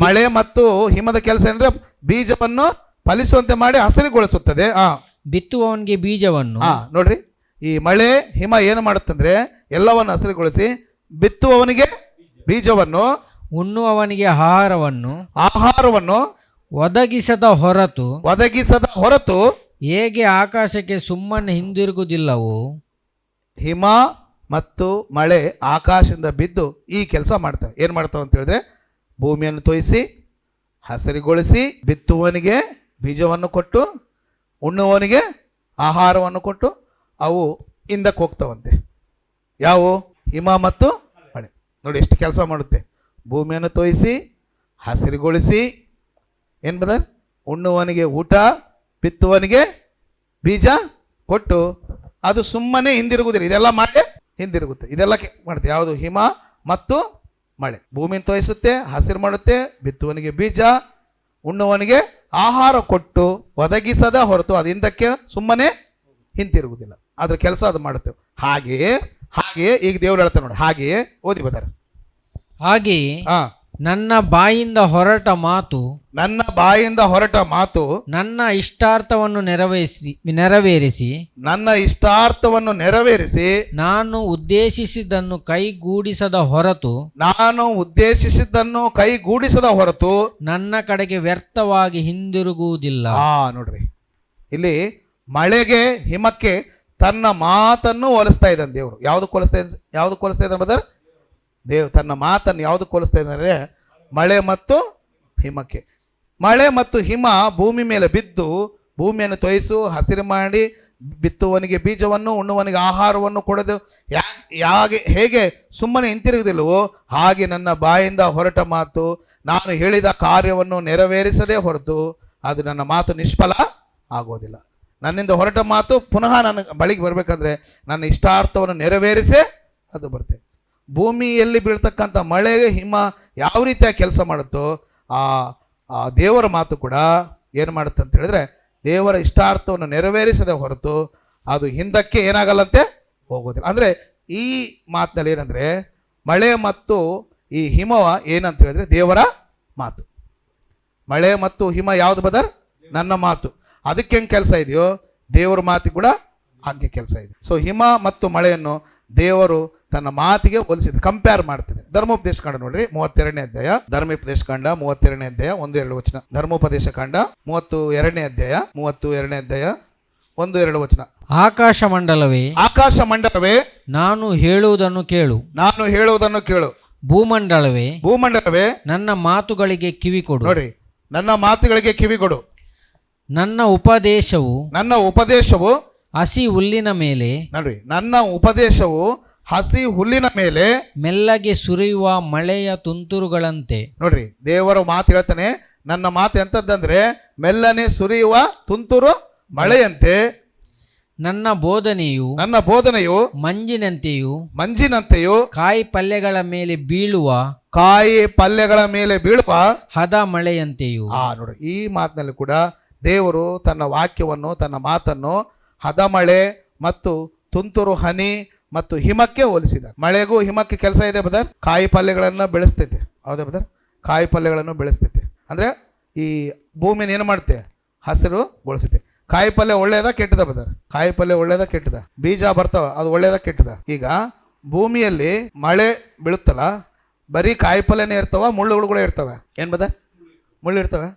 ಮಳೆ ಮತ್ತು ಹಿಮದ ಕೆಲಸ ಅಂದ್ರೆ ಬೀಜವನ್ನು ಫಲಿಸುವಂತೆ ಮಾಡಿ ಹಸಿರುಗೊಳಿಸುತ್ತದೆ. ಬಿತ್ತುವವನಿಗೆ ಬೀಜವನ್ನು. ನೋಡ್ರಿ, ಈ ಮಳೆ ಹಿಮ ಏನು ಮಾಡುತ್ತಂದ್ರೆ ಎಲ್ಲವನ್ನು ಹಸಿರುಗೊಳಿಸಿ ಬಿತ್ತುವವನಿಗೆ ಬೀಜವನ್ನು, ಉಣ್ಣುವವನಿಗೆ ಆಹಾರವನ್ನು ಒದಗಿಸದ ಹೊರತು ಹೇಗೆ ಆಕಾಶಕ್ಕೆ ಸುಮ್ಮನೆ ಹಿಂದಿರುಗುವುದಿಲ್ಲವೋ. ಹಿಮ ಮತ್ತು ಮಳೆ ಆಕಾಶದಿಂದ ಬಿದ್ದು ಈ ಕೆಲಸ ಮಾಡ್ತವೆ. ಏನ್ ಮಾಡ್ತಾವೆ ಅಂತ ಹೇಳಿದ್ರೆ ಭೂಮಿಯನ್ನು ತೋಯಿಸಿ ಹಸಿರುಗೊಳಿಸಿ ಬಿತ್ತುವವನಿಗೆ ಬೀಜವನ್ನು ಕೊಟ್ಟು ಉಣ್ಣುವವನಿಗೆ ಆಹಾರವನ್ನು ಕೊಟ್ಟು ಅವು ಹಿಂದಕ್ಕೆ ಹೋಗ್ತಾವಂತೆ. ಯಾವುವು? ಹಿಮ ಮತ್ತು ಮಳೆ. ನೋಡಿ ಎಷ್ಟು ಕೆಲಸ ಮಾಡುತ್ತೆ. ಭೂಮಿಯನ್ನು ತೋಯಿಸಿ ಹಸಿರುಗೊಳಿಸಿ ಏನ್ ಬದ? ಉಣ್ಣುವವನಿಗೆ ಊಟ, ಬಿತ್ತುವವನಿಗೆ ಬೀಜ ಕೊಟ್ಟು ಅದು ಸುಮ್ಮನೆ ಹಿಂದಿರುಗುವುದಿಲ್ಲ. ಇದೆಲ್ಲ ಮಾಡಿ ಹಿಂದಿರುಗುತ್ತೆ. ಇದೆಲ್ಲ ಮಾಡುತ್ತೆ. ಯಾವುದು? ಹಿಮ ಮತ್ತು ಮಳೆ. ಭೂಮಿಯನ್ನು ತೋಯಿಸುತ್ತೆ, ಹಸಿರು ಮಾಡುತ್ತೆ, ಬಿತ್ತುವವನಿಗೆ ಬೀಜ, ಉಣ್ಣುವವನಿಗೆ ಆಹಾರ ಕೊಟ್ಟು ಒದಗಿಸದ ಹೊರತು ಅದು ಹಿಂದಕ್ಕೆ ಸುಮ್ಮನೆ ಹಿಂತಿರುಗುವುದಿಲ್ಲ. ಅದ್ರ ಕೆಲಸ ಅದು ಮಾಡುತ್ತೆ. ಹಾಗೆಯೇ ಈಗ ದೇವರು ಹೇಳ್ತಾರೆ ನೋಡಿ, ಹಾಗೆಯೇ ಓದಿ ಬರ್ತಾರೆ. ಹಾಗೆಯೇ ನನ್ನ ಬಾಯಿಂದ ಹೊರಟ ಮಾತು ನನ್ನ ಇಷ್ಟಾರ್ಥವನ್ನು ನೆರವೇರಿಸಿ ನಾನು ಉದ್ದೇಶಿಸಿದ್ದನ್ನು ಕೈಗೂಡಿಸದ ಹೊರತು ನನ್ನ ಕಡೆಗೆ ವ್ಯರ್ಥವಾಗಿ ಹಿಂದಿರುಗುವುದಿಲ್ಲ. ನೋಡ್ರಿ, ಇಲ್ಲಿ ಮಳೆಗೆ ಹಿಮಕ್ಕೆ ತನ್ನ ಮಾತನ್ನು ಹೋಲಿಸ್ತಾ ಇದ್ದಾನೆ ದೇವರು. ಯಾವ್ದಕ್ಕೆ ಹೋಲಿಸ್ತಾ ಇದ್ದಾನೆ ಬದರ್? ತನ್ನ ಮಾತನ್ನು ಯಾವುದಕ್ಕೆ ಹೋಲಿಸ್ತಾ ಇದ್ದಾರೆ? ಮಳೆ ಮತ್ತು ಹಿಮಕ್ಕೆ. ಮಳೆ ಮತ್ತು ಹಿಮ ಭೂಮಿ ಮೇಲೆ ಬಿದ್ದು ಭೂಮಿಯನ್ನು ತೋಯಿಸು ಹಸಿರು ಮಾಡಿ ಬಿತ್ತುವವನಿಗೆ ಬೀಜವನ್ನು, ಉಣ್ಣುವವನಿಗೆ ಆಹಾರವನ್ನು ಕೊಡದು ಹೇಗೆ ಸುಮ್ಮನೆ ಹಿಂತಿರುಗುವುದಿಲ್ಲವೋ ಹಾಗೆ ನನ್ನ ಬಾಯಿಂದ ಹೊರಟ ಮಾತು ನಾನು ಹೇಳಿದ ಕಾರ್ಯವನ್ನು ನೆರವೇರಿಸದೇ ಹೊರತು ಅದು ನನ್ನ ಮಾತು ನಿಷ್ಫಲ ಆಗೋದಿಲ್ಲ. ನನ್ನಿಂದ ಹೊರಟ ಮಾತು ಪುನಃ ನನ್ನ ಬಳಿಗೆ ಬರಬೇಕಂದ್ರೆ ನನ್ನ ಇಷ್ಟಾರ್ಥವನ್ನು ನೆರವೇರಿಸೇ ಅದು ಬರ್ತದೆ. ಭೂಮಿಯಲ್ಲಿ ಬೀಳ್ತಕ್ಕಂಥ ಮಳೆ ಹಿಮ ಯಾವ ರೀತಿಯಾಗಿ ಕೆಲಸ ಮಾಡುತ್ತೋ ಆ ದೇವರ ಮಾತು ಕೂಡ ಏನು ಮಾಡುತ್ತೆ ಅಂತ ಹೇಳಿದ್ರೆ ದೇವರ ಇಷ್ಟಾರ್ಥವನ್ನು ನೆರವೇರಿಸದೆ ಹೊರತು ಅದು ಹಿಂದಕ್ಕೆ ಏನಾಗಲ್ಲಂತೆ ಹೋಗೋದಿಲ್ಲ. ಅಂದರೆ ಈ ಮಾತಿನಲ್ಲಿ ಏನಂದರೆ ಮಳೆ ಮತ್ತು ಈ ಹಿಮ ಏನಂತ ಹೇಳಿದ್ರೆ ದೇವರ ಮಾತು. ಮಳೆ ಮತ್ತು ಹಿಮ ಯಾವುದು ಬದರ್? ನನ್ನ ಮಾತು. ಅದಕ್ಕೆ ಹೆಂಗೆ ಕೆಲಸ ಇದೆಯೋ ದೇವರ ಮಾತಿಗೆ ಕೂಡ ಹಾಗೆ ಕೆಲಸ ಇದೆ. ಸೊ ಹಿಮ ಮತ್ತು ಮಳೆಯನ್ನು ದೇವರು ತನ್ನ ಮಾತಿಗೆ ಹೋಲಿಸಿದೆ, ಕಂಪೇರ್ ಮಾಡ್ತಿದೆ. ಧರ್ಮೋಪದೇಶ ಕಾಂಡ ನೋಡ್ರಿ 32ನೇ ಅಧ್ಯಾಯ, ಧರ್ಮೋಪದೇಶ ಕಾಂಡ 32ನೇ ಅಧ್ಯಾಯ 1-2 ವಚನ. ಧರ್ಮೋಪದೇಶ ಕಾಂಡ 32ನೇ ಅಧ್ಯಾಯ 32ನೇ ಅಧ್ಯಾಯ 1-2 ವಚನ. ಆಕಾಶ ಮಂಡಲವೇ, ಆಕಾಶ ಮಂಡಲವೇ, ನಾನು ಹೇಳುವುದನ್ನು ಕೇಳು. ನಾನು ಹೇಳುವುದನ್ನು ಕೇಳು. ಭೂಮಂಡಲವೇ, ಭೂಮಂಡಲವೇ, ನನ್ನ ಮಾತುಗಳಿಗೆ ಕಿವಿ ಕೊಡು. ನೋಡ್ರಿ, ನನ್ನ ಮಾತುಗಳಿಗೆ ಕಿವಿ ಕೊಡು. ನನ್ನ ಉಪದೇಶವು, ನನ್ನ ಉಪದೇಶವು ಹಸಿ ಹುಲ್ಲಿನ ಮೇಲೆ, ನೋಡ್ರಿ, ನನ್ನ ಉಪದೇಶವು ಹಸಿ ಹುಲ್ಲಿನ ಮೇಲೆ ಮೆಲ್ಲಗೆ ಸುರಿಯುವ ಮಳೆಯ ತುಂತುರುಗಳಂತೆ. ನೋಡ್ರಿ, ದೇವರ ಮಾತು ಹೇಳ್ತಾನೆ, ನನ್ನ ಮಾತು ಎಂತದ್ದಂದ್ರೆ ಮೆಲ್ಲನೆ ಸುರಿಯುವ ತುಂತುರು ಮಳೆಯಂತೆ. ನನ್ನ ಬೋಧನೆಯು, ನನ್ನ ಬೋಧನೆಯು ಮಂಜಿನಂತೆಯೂ ಮಂಜಿನಂತೆಯೂ ಕಾಯಿ ಪಲ್ಯಗಳ ಮೇಲೆ ಬೀಳುವ, ಕಾಯಿ ಪಲ್ಯಗಳ ಮೇಲೆ ಬೀಳುವ ಹದ ಮಳೆಯಂತೆಯೂ. ನೋಡ್ರಿ, ಈ ಮಾತಿನಲ್ಲಿ ಕೂಡ ದೇವರು ತನ್ನ ವಾಕ್ಯವನ್ನು, ತನ್ನ ಮಾತನ್ನು ಹದ ಮಳೆ ಮತ್ತು ತುಂತುರು ಹನಿ ಮತ್ತು ಹಿಮಕ್ಕೆ ಹೋಲಿಸಿದ. ಮಳೆಗೂ ಹಿಮಕ್ಕೆ ಕೆಲಸ ಇದೆ ಬದರ್, ಕಾಯಿ ಪಲ್ಯಗಳನ್ನು ಬೆಳೆಸ್ತೈತೆ. ಹೌದಾ ಬದರ್? ಕಾಯಿ ಪಲ್ಯಗಳನ್ನು ಬೆಳೆಸ್ತೈತೆ ಅಂದ್ರೆ ಈ ಭೂಮಿನ ಏನು ಮಾಡುತ್ತೆ? ಹಸಿರುಗೊಳಿಸುತ್ತೆ. ಕಾಯಿ ಪಲ್ಯ ಒಳ್ಳೇದ ಕೆಟ್ಟದ ಬದರ್? ಕಾಯಿ ಪಲ್ಯ ಒಳ್ಳೇದ ಕೆಟ್ಟದ? ಬೀಜ ಬರ್ತಾವ, ಅದು ಒಳ್ಳೇದ ಕೆಟ್ಟದ? ಈಗ ಭೂಮಿಯಲ್ಲಿ ಮಳೆ ಬೀಳುತ್ತಲ್ಲ, ಬರೀ ಕಾಯಿ ಪಲ್ಯನೇ ಇರ್ತಾವ, ಮುಳ್ಳುಗಳು ಕೂಡ ಇರ್ತವೆ. ಏನ್ ಬದರ್? ಮುಳ್ಳು ಇರ್ತವೆ.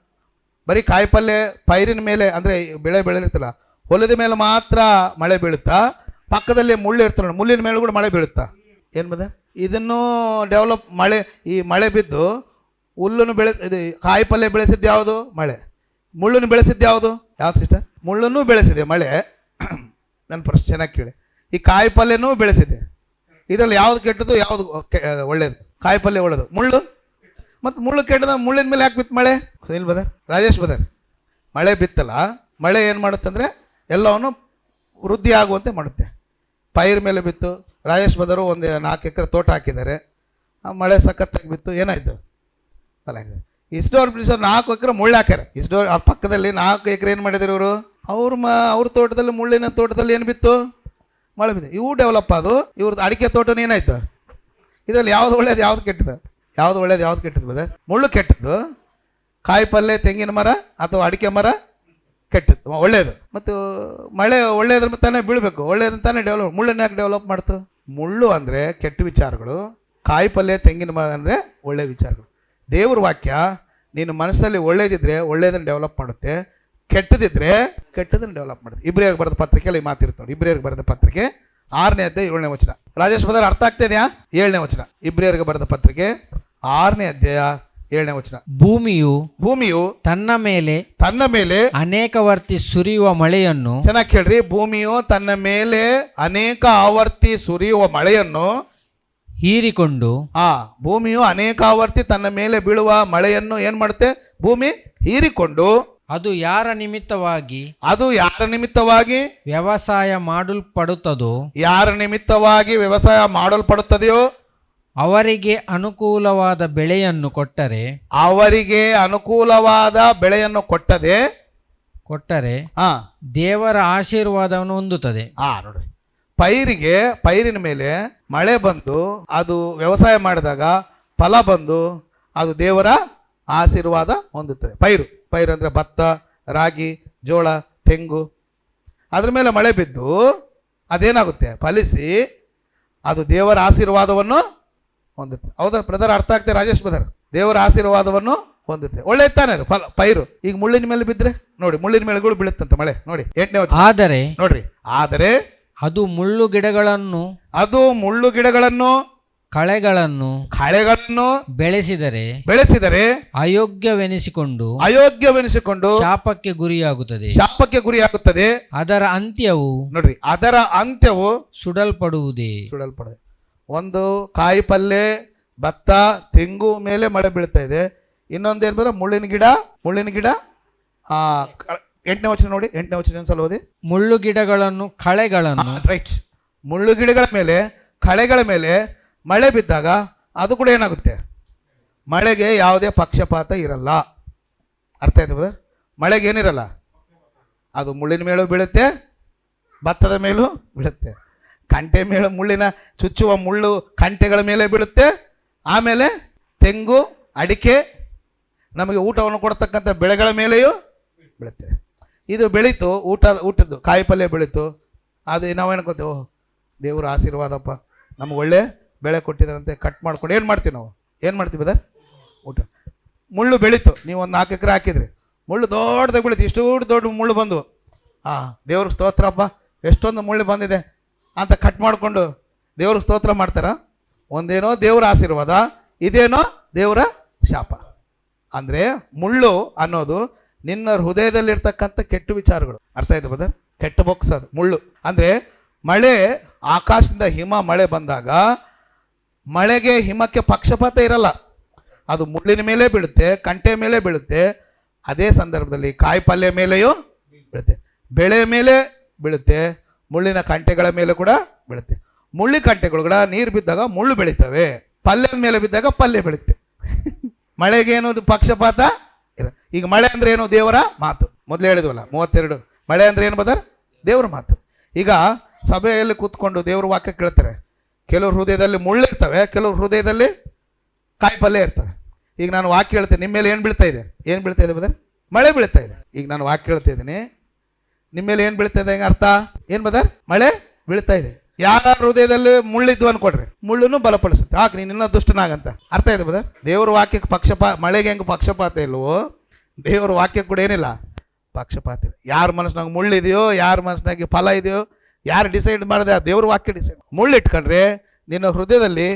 ಬರೀ ಕಾಯಿ ಪಲ್ಯ ಪೈರಿನ ಮೇಲೆ ಅಂದ್ರೆ ಬೆಳೆ ಬೆಳೆದಿರ್ತಲ್ಲ, ಹೊಲದ ಮೇಲೆ ಮಾತ್ರ ಮಳೆ ಬೀಳುತ್ತಾ? ಪಕ್ಕದಲ್ಲಿ ಮುಳ್ಳು ಇರ್ತಾವೆ, ಮುಳ್ಳಿನ ಮೇಲೆ ಕೂಡ ಮಳೆ ಬೀಳುತ್ತಾ? ಏನು ಬದ? ಇದನ್ನು ಡೆವಲಪ್ ಈ ಮಳೆ ಬಿದ್ದು ಹುಲ್ಲನ್ನು ಇದು ಕಾಯಿ ಪಲ್ಯ ಬೆಳೆಸಿದ್ದು ಯಾವುದು? ಮಳೆ. ಮುಳ್ಳನ್ನು ಬೆಳೆಸಿದ್ದು ಯಾವುದು? ಯಾವ್ದು ಸಿಸ್ಟರ್? ಮುಳ್ಳನ್ನು ಬೆಳೆಸಿದೆ ಮಳೆ. ನನ್ನ ಪ್ರಶ್ನೆ ಚೆನ್ನಾಗಿ ಕೇಳಿ. ಈ ಕಾಯಿ ಪಲ್ಯನೂ ಬೆಳೆಸಿದೆ. ಇದರಲ್ಲಿ ಯಾವ್ದು ಕೆಟ್ಟದ್ದು, ಯಾವುದು ಒಳ್ಳೇದು? ಕಾಯಿ ಪಲ್ಯ ಒಳ್ಳೇದು, ಮುಳ್ಳು. ಮತ್ತು ಮುಳ್ಳು ಕೆಟ್ಟದ, ಮುಳ್ಳಿನ ಮೇಲೆ ಯಾಕೆ ಬಿತ್ತು ಮಳೆ? ಇಲ್ಲ ಬದರ್, ರಾಜೇಶ್ ಬದರ್, ಮಳೆ ಬಿತ್ತಲ್ಲ, ಮಳೆ ಏನು ಮಾಡುತ್ತಂದರೆ ಎಲ್ಲವನ್ನು ವೃದ್ಧಿ ಆಗುವಂತೆ ಮಾಡುತ್ತೆ. ಪೈರ್ ಮೇಲೆ ಬಿತ್ತು. ರಾಜೇಶ್ ಬದರು ಒಂದು 4 ಎಕರೆ ತೋಟ ಹಾಕಿದ್ದಾರೆ. ಆ ಮಳೆ ಸಖತ್ತಾಗಿ ಬಿತ್ತು, ಏನಾಯ್ತು? ಅಲ್ಲ, ಇಸ್ಡೋರ್ ಪ್ಲೀಸ್ 4 ಎಕರೆ ಮುಳ್ಳು ಹಾಕ್ಯಾರ. ಇಸ್ಡೋರ್ ಅವ್ರ ಪಕ್ಕದಲ್ಲಿ 4 ಎಕರೆ ಏನು ಮಾಡಿದ್ರು ಇವರು? ಅವ್ರ ತೋಟದಲ್ಲಿ, ಮುಳ್ಳಿನ ತೋಟದಲ್ಲಿ ಏನು ಬಿತ್ತು? ಮಳೆ ಬಿತ್ತು. ಇವು ಡೆವಲಪ್ ಆದು. ಇವ್ರದ್ದು ಅಡಿಕೆ ತೋಟನ ಏನಾಯ್ತು? ಇದರಲ್ಲಿ ಯಾವ್ದು ಒಳ್ಳೇದು, ಯಾವ್ದು ಕೆಟ್ಟದ? ಯಾವ್ದು ಒಳ್ಳೇದು, ಯಾವ್ದು ಕೆಟ್ಟದ್ದು ಬದ? ಮುಳ್ಳು ಕೆಟ್ಟದ್ದು, ಕಾಯಿ ಪಲ್ಯ ತೆಂಗಿನ ಮರ ಅಥವಾ ಅಡಿಕೆ ಮರ ಕೆಟ್ಟದ್ದು, ಒಳ್ಳೇದು. ಮತ್ತು ಮಳೆ ಒಳ್ಳೇದ್ರ ತಾನೇ ಬೀಳಬೇಕು, ಒಳ್ಳೇದನ್ನ ತಾನೇ ಡೆವಲಪ್. ಮುಳ್ಳನ್ನ ಯಾಕೆ ಡೆವಲಪ್ ಮಾಡ್ತು? ಮುಳ್ಳು ಅಂದರೆ ಕೆಟ್ಟ ವಿಚಾರಗಳು, ಕಾಯಿ ಪಲ್ಯ ತೆಂಗಿನ ಮರ ಅಂದರೆ ಒಳ್ಳೆ ವಿಚಾರಗಳು. ದೇವ್ರ ವಾಕ್ಯ ನೀನು ಮನಸ್ಸಲ್ಲಿ ಒಳ್ಳೇದಿದ್ರೆ ಒಳ್ಳೇದನ್ನು ಡೆವಲಪ್ ಮಾಡುತ್ತೆ, ಕೆಟ್ಟದಿದ್ರೆ ಕೆಟ್ಟದನ್ನು ಡೆವಲಪ್ ಮಾಡುತ್ತೆ. ಇಬ್ರಿಯರಿಗೆ ಬರೆದ ಪತ್ರಿಕೆಯಲ್ಲಿ ಈ ಮಾತಿರುತ್ತೆ ನೋಡಿ. ಇಬ್ರಿಯರಿಗೆ ಬರೆದ ಪತ್ರಿಕೆ 6ನೇ ಅಧ್ಯಾಯ 7ನೇ ವಚನ. ರಾಜೇಶ್ ಬದರ್ ಅರ್ಥ ಆಗ್ತಾ ಇದೆಯಾ? 7ನೇ ವಚನ. ಇಬ್ರಿಯರಿಗೆ ಬರೆದ ಪತ್ರಿಕೆ 6ನೇ ಅಧ್ಯಾಯ 7ನೇ ವಚನ. ಭೂಮಿಯು ತನ್ನ ಮೇಲೆ ಅನೇಕ ವರ್ತಿ ಸುರಿಯುವ ಮಳೆಯನ್ನು, ಚೆನ್ನಾಗಿ ಕೇಳ್ರಿ, ಭೂಮಿಯು ತನ್ನ ಮೇಲೆ ಅನೇಕ ಆವರ್ತಿ ಸುರಿಯುವ ಮಳೆಯನ್ನು ಹೀರಿಕೊಂಡು, ಭೂಮಿಯು ಅನೇಕ ಆವರ್ತಿ ತನ್ನ ಮೇಲೆ ಬೀಳುವ ಮಳೆಯನ್ನು ಏನ್ ಮಾಡುತ್ತೆ? ಭೂಮಿ ಹೀರಿಕೊಂಡು, ಅದು ಯಾರ ನಿಮಿತ್ತವಾಗಿ ವ್ಯವಸಾಯ ಮಾಡಲ್ಪಡುತ್ತದೆಯೋ ಅವರಿಗೆ ಅನುಕೂಲವಾದ ಬೆಳೆಯನ್ನು ಕೊಟ್ಟರೆ ದೇವರ ಆಶೀರ್ವಾದವನ್ನು ಹೊಂದುತ್ತದೆ. ನೋಡ್ರಿ, ಪೈರಿನ ಮೇಲೆ ಮಳೆ ಬಂದು ಅದು ವ್ಯವಸಾಯ ಮಾಡಿದಾಗ ಫಲ ಬಂದು ಅದು ದೇವರ ಆಶೀರ್ವಾದ ಹೊಂದುತ್ತದೆ. ಪೈರು ಅಂದ್ರೆ ಭತ್ತ, ರಾಗಿ, ಜೋಳ, ತೆಂಗು, ಅದ್ರ ಮೇಲೆ ಮಳೆ ಬಿದ್ದು ಅದೇನಾಗುತ್ತೆ? ಫಲಿಸಿ ಅದು ದೇವರ ಆಶೀರ್ವಾದವನ್ನು ಹೊಂದುತ್ತೆ. ಹೌದಾ ಬ್ರದರ್? ಅರ್ಥ ಆಗ್ತದೆ ರಾಜೇಶ್ ಬ್ರದರ್? ದೇವರ ಆಶೀರ್ವಾದವನ್ನು ಹೊಂದುತ್ತೆ. ಒಳ್ಳೆ ತಾನೆ ಅದು ಪೈರು. ಈಗ ಮುಳ್ಳಿನ ಮೇಲೆ ಬಿದ್ದರೆ ನೋಡಿ, ಮುಳ್ಳಿನ ಮೇಲೆಗಳು ಬೀಳುತ್ತಂತೆ ಮಳೆ. ನೋಡಿ 8ನೇ ವಚನ. ಆದರೆ ಅದು ಮುಳ್ಳು ಗಿಡಗಳನ್ನು ಕಳೆಗಳನ್ನು ಬೆಳೆಸಿದರೆ ಅಯೋಗ್ಯವೆನಿಸಿಕೊಂಡು ಶಾಪಕ್ಕೆ ಗುರಿಯಾಗುತ್ತದೆ. ಅದರ ಅಂತ್ಯವು ಸುಡಲ್ಪಡುವುದೇ. ಒಂದು ಕಾಯಿ ಪಲ್ಯ, ಭತ್ತ, ತೆಂಗು ಮೇಲೆ ಮಳೆ ಬೀಳ್ತಾ ಇದೆ. ಇನ್ನೊಂದು ಏನ್ ಬರೋ? ಮುಳ್ಳಿನ ಗಿಡ. 8ನೇ ವಚನ ನೋಡಿ. 8ನೇ ವಚನ ಒಂದ್ಸಲ ಓದಿ. ಮುಳ್ಳು ಗಿಡಗಳನ್ನು ರೈಟ್. ಮುಳ್ಳು ಗಿಡಗಳ ಮೇಲೆ, ಕಳೆಗಳ ಮೇಲೆ ಮಳೆ ಬಿದ್ದಾಗ ಅದು ಕೂಡ ಏನಾಗುತ್ತೆ? ಮಳೆಗೆ ಯಾವುದೇ ಪಕ್ಷಪಾತ ಇರಲ್ಲ. ಅರ್ಥ ಆಯ್ತು ಬದರ್? ಮಳೆಗೆ ಏನಿರಲ್ಲ, ಅದು ಮುಳ್ಳಿನ ಮೇಲೂ ಬೀಳುತ್ತೆ, ಭತ್ತದ ಮೇಲೂ ಬೀಳುತ್ತೆ, ಕಂಟೆ ಮೇಲೆ ಮುಳ್ಳಿನ ಚುಚ್ಚುವ ಮುಳ್ಳು ಕಂಟೆಗಳ ಮೇಲೆ ಬೀಳುತ್ತೆ. ಆಮೇಲೆ ತೆಂಗು, ಅಡಿಕೆ, ನಮಗೆ ಊಟವನ್ನು ಕೊಡ್ತಕ್ಕಂಥ ಬೆಳೆಗಳ ಮೇಲೆಯೂ ಬೀಳುತ್ತೆ. ಇದು ಬೆಳೀತು, ಊಟದ್ದು ಕಾಯಿ ಪಲ್ಯ ಬೆಳೀತು. ಅದು ನಾವು ಅನ್ಕೋತೀವಿ, ಓಹ್ ದೇವ್ರ ಆಶೀರ್ವಾದಪ್ಪ, ನಮ್ಗೆ ಒಳ್ಳೆ ಬೆಳೆ ಕೊಟ್ಟಿದ್ದಾರಂತೆ. ಕಟ್ ಮಾಡ್ಕೊಂಡು ಏನು ಮಾಡ್ತೀವಿ ನಾವು? ಏನು ಮಾಡ್ತೀವಿ ಬದರ್? ಊಟ. ಮುಳ್ಳು ಬೆಳೀತು, ನೀವು ಒಂದು 4 ಎಕರೆ ಹಾಕಿದ್ರಿ, ಮುಳ್ಳು ದೊಡ್ಡದಾಗಿ ಬೆಳೀತು, ಇಷ್ಟು ದೊಡ್ಡ ಮುಳ್ಳು ಬಂದವು. ದೇವ್ರಿಗೆ ಸ್ತೋತ್ರಪ್ಪ, ಎಷ್ಟೊಂದು ಮುಳ್ಳು ಬಂದಿದೆ ಅಂತ ಕಟ್ ಮಾಡಿಕೊಂಡು ದೇವ್ರಿಗೆ ಸ್ತೋತ್ರ ಮಾಡ್ತಾರ? ಒಂದೇನೋ ದೇವ್ರ ಆಶೀರ್ವಾದ, ಇದೇನೋ ದೇವರ ಶಾಪ. ಅಂದರೆ ಮುಳ್ಳು ಅನ್ನೋದು ನಿನ್ನ ಹೃದಯದಲ್ಲಿರ್ತಕ್ಕಂಥ ಕೆಟ್ಟ ವಿಚಾರಗಳು. ಅರ್ಥ ಆಯ್ತು ಬದರ್? ಕೆಟ್ಟ ಬಾಕ್ಸ್ ಅದು ಮುಳ್ಳು. ಅಂದರೆ ಮಳೆ, ಆಕಾಶದಿಂದ ಮಳೆ ಬಂದಾಗ ಮಳೆಗೆ ಹಿಮಕ್ಕೆ ಪಕ್ಷಪಾತ ಇರಲ್ಲ, ಅದು ಮುಳ್ಳಿನ ಮೇಲೆ ಬೀಳುತ್ತೆ, ಕಂಟೆ ಮೇಲೆ ಬೀಳುತ್ತೆ. ಅದೇ ಸಂದರ್ಭದಲ್ಲಿ ಕಾಯಿ ಪಲ್ಯ ಮೇಲೆಯೂ ಬೀಳುತ್ತೆ, ಬೆಳೆ ಮೇಲೆ ಬೀಳುತ್ತೆ, ಮುಳ್ಳಿನ ಕಂಟೆಗಳ ಮೇಲೆ ಕೂಡ ಬೀಳುತ್ತೆ. ಮುಳ್ಳಿ ಕಂಟೆಗಳು ಕೂಡ ನೀರು ಬಿದ್ದಾಗ ಮುಳ್ಳು ಬೆಳೀತವೆ, ಪಲ್ಯದ ಮೇಲೆ ಬಿದ್ದಾಗ ಪಲ್ಯ ಬೆಳೀತೆ. ಮಳೆಗೇನು ಪಕ್ಷಪಾತ ಇಲ್ಲ. ಈಗ ಮಳೆ ಅಂದ್ರೆ ಏನು? ದೇವರ ಮಾತು. ಮೊದಲು ಹೇಳಿದ್ವಲ್ಲ 32, ಮಳೆ ಅಂದ್ರೆ ಏನು ಬದರ್? ದೇವರ ಮಾತು. ಈಗ ಸಭೆಯಲ್ಲಿ ಕೂತ್ಕೊಂಡು ದೇವ್ರ ವಾಕ್ಯ ಕೇಳ್ತಾರೆ. ಕೆಲವ್ರ ಹೃದಯದಲ್ಲಿ ಮುಳ್ಳಿರ್ತವೆ, ಕೆಲವ್ರ ಹೃದಯದಲ್ಲಿ ಕಾಯಿ ಪಲ್ಯ ಇರ್ತವೆ. ಈಗ ನಾನು ವಾಕ್ಯ ಹೇಳ್ತೇನೆ, ನಿಮ್ಮ ಮೇಲೆ ಏನು ಬೀಳ್ತಾ ಇದೆ? ಏನು ಬೀಳ್ತಾ ಇದೆ ಬದರ್? ಮಳೆ ಬೀಳ್ತಾ ಇದೆ. ಈಗ ನಾನು ವಾಕ್ಯ ಹೇಳ್ತಾ ಇದ್ದೀನಿ, ನಿಮ್ಮ ಮೇಲೆ ಏನು ಬೀಳ್ತಾ ಇದೆ? ಹೆಂಗೆ ಅರ್ಥ? ಏನು ಬದರ್? ಮಳೆ ಬೀಳ್ತಾ ಇದೆ. ಯಾರ ಹೃದಯದಲ್ಲಿ ಮುಳ್ಳಿದ್ವು ಅನ್ಕೊಡ್ರಿ, ಮುಳ್ಳನ್ನು ಬಲಪಡಿಸುತ್ತೆ. ಹಾಕಿ ನೀನು ಇನ್ನೂ ದುಷ್ಟನಾಗಂತ. ಅರ್ಥ ಇದೆ ಬದರ್? ದೇವ್ರ ವಾಕ್ಯಕ್ಕೆ ಮಳೆಗೆ ಹೆಂಗೆ ಪಕ್ಷಪಾತ ಇಲ್ವೋ, ದೇವ್ರ ವಾಕ್ಯಕ್ಕೆ ಕೂಡ ಏನಿಲ್ಲ ಪಕ್ಷಪಾತ ಇಲ್ಲ. ಯಾರ ಮನಸ್ಸಿನಾಗ ಮುಳ್ಳಿದೆಯೋ, ಯಾರ ಮನಸ್ಸಿನಾಗ ಫಲ ಇದೆಯೋ, ಯಾರು ಡಿಸೈಡ್ ಮಾಡಿದೆ? ಆ ದೇವ್ರ ವಾಕ್ಯ ಡಿಸೈಡ್. ಮುಳ್ಳು ಇಟ್ಕೊಂಡ್ರೆ, ನಿನ್ನ ಹೃದಯದಲ್ಲಿ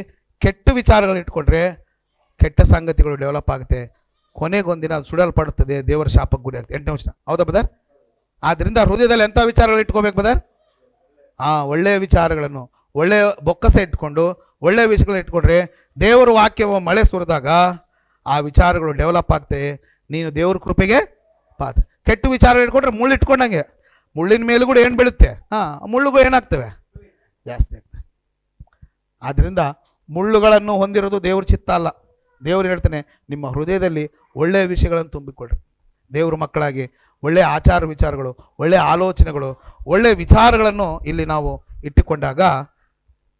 ಕೆಟ್ಟ ವಿಚಾರಗಳು ಇಟ್ಕೊಂಡ್ರೆ ಕೆಟ್ಟ ಸಂಗತಿಗಳು ಡೆವಲಪ್ ಆಗುತ್ತೆ. ಕೊನೆಗೊಂದಿನ ಅದು ಸುಡಲ್ಪಡುತ್ತದೆ, ದೇವರ ಶಾಪಕ್ಕೆ ಗುರಿ ಆಗುತ್ತೆ. 8ನೇ ವಚನ. ಹೌದಾ ಬದರ್? ಆದ್ದರಿಂದ ಹೃದಯದಲ್ಲಿ ಎಂಥ ವಿಚಾರಗಳು ಇಟ್ಕೋಬೇಕು ಬದರ್? ಒಳ್ಳೆಯ ವಿಚಾರಗಳನ್ನು, ಒಳ್ಳೆಯ ಬೊಕ್ಕಸ ಇಟ್ಕೊಂಡು ಒಳ್ಳೆಯ ವಿಷಯಗಳನ್ನ ಇಟ್ಕೊಂಡ್ರೆ ದೇವರ ವಾಕ್ಯ ಮಳೆ ಸುರಿದಾಗ ಆ ವಿಚಾರಗಳು ಡೆವಲಪ್ ಆಗ್ತವೆ. ನೀನು ದೇವ್ರ ಕೃಪೆಗೆ ಪಾತ್ರ. ಕೆಟ್ಟ ವಿಚಾರ ಇಟ್ಕೊಂಡ್ರೆ ಮುಳ್ಳು ಇಟ್ಕೊಂಡಂಗೆ, ಮುಳ್ಳಿನ ಮೇಲೂ ಕೂಡ ಏನು ಬೀಳುತ್ತೆ? ಮುಳ್ಳುಗಳು ಏನಾಗ್ತವೆ? ಜಾಸ್ತಿ ಆಗ್ತವೆ. ಆದ್ದರಿಂದ ಮುಳ್ಳುಗಳನ್ನು ಹೊಂದಿರೋದು ದೇವ್ರ ಚಿತ್ತ ಅಲ್ಲ. ದೇವ್ರು ಹೇಳ್ತಾನೆ, ನಿಮ್ಮ ಹೃದಯದಲ್ಲಿ ಒಳ್ಳೆಯ ವಿಷಯಗಳನ್ನು ತುಂಬಿಕೊಳ್ಳ್ರಿ. ದೇವ್ರ ಮಕ್ಕಳಾಗಿ ಒಳ್ಳೆಯ ಆಚಾರ ವಿಚಾರಗಳು, ಒಳ್ಳೆಯ ಆಲೋಚನೆಗಳು, ಒಳ್ಳೆಯ ವಿಚಾರಗಳನ್ನು ಇಲ್ಲಿ ನಾವು ಇಟ್ಟುಕೊಂಡಾಗ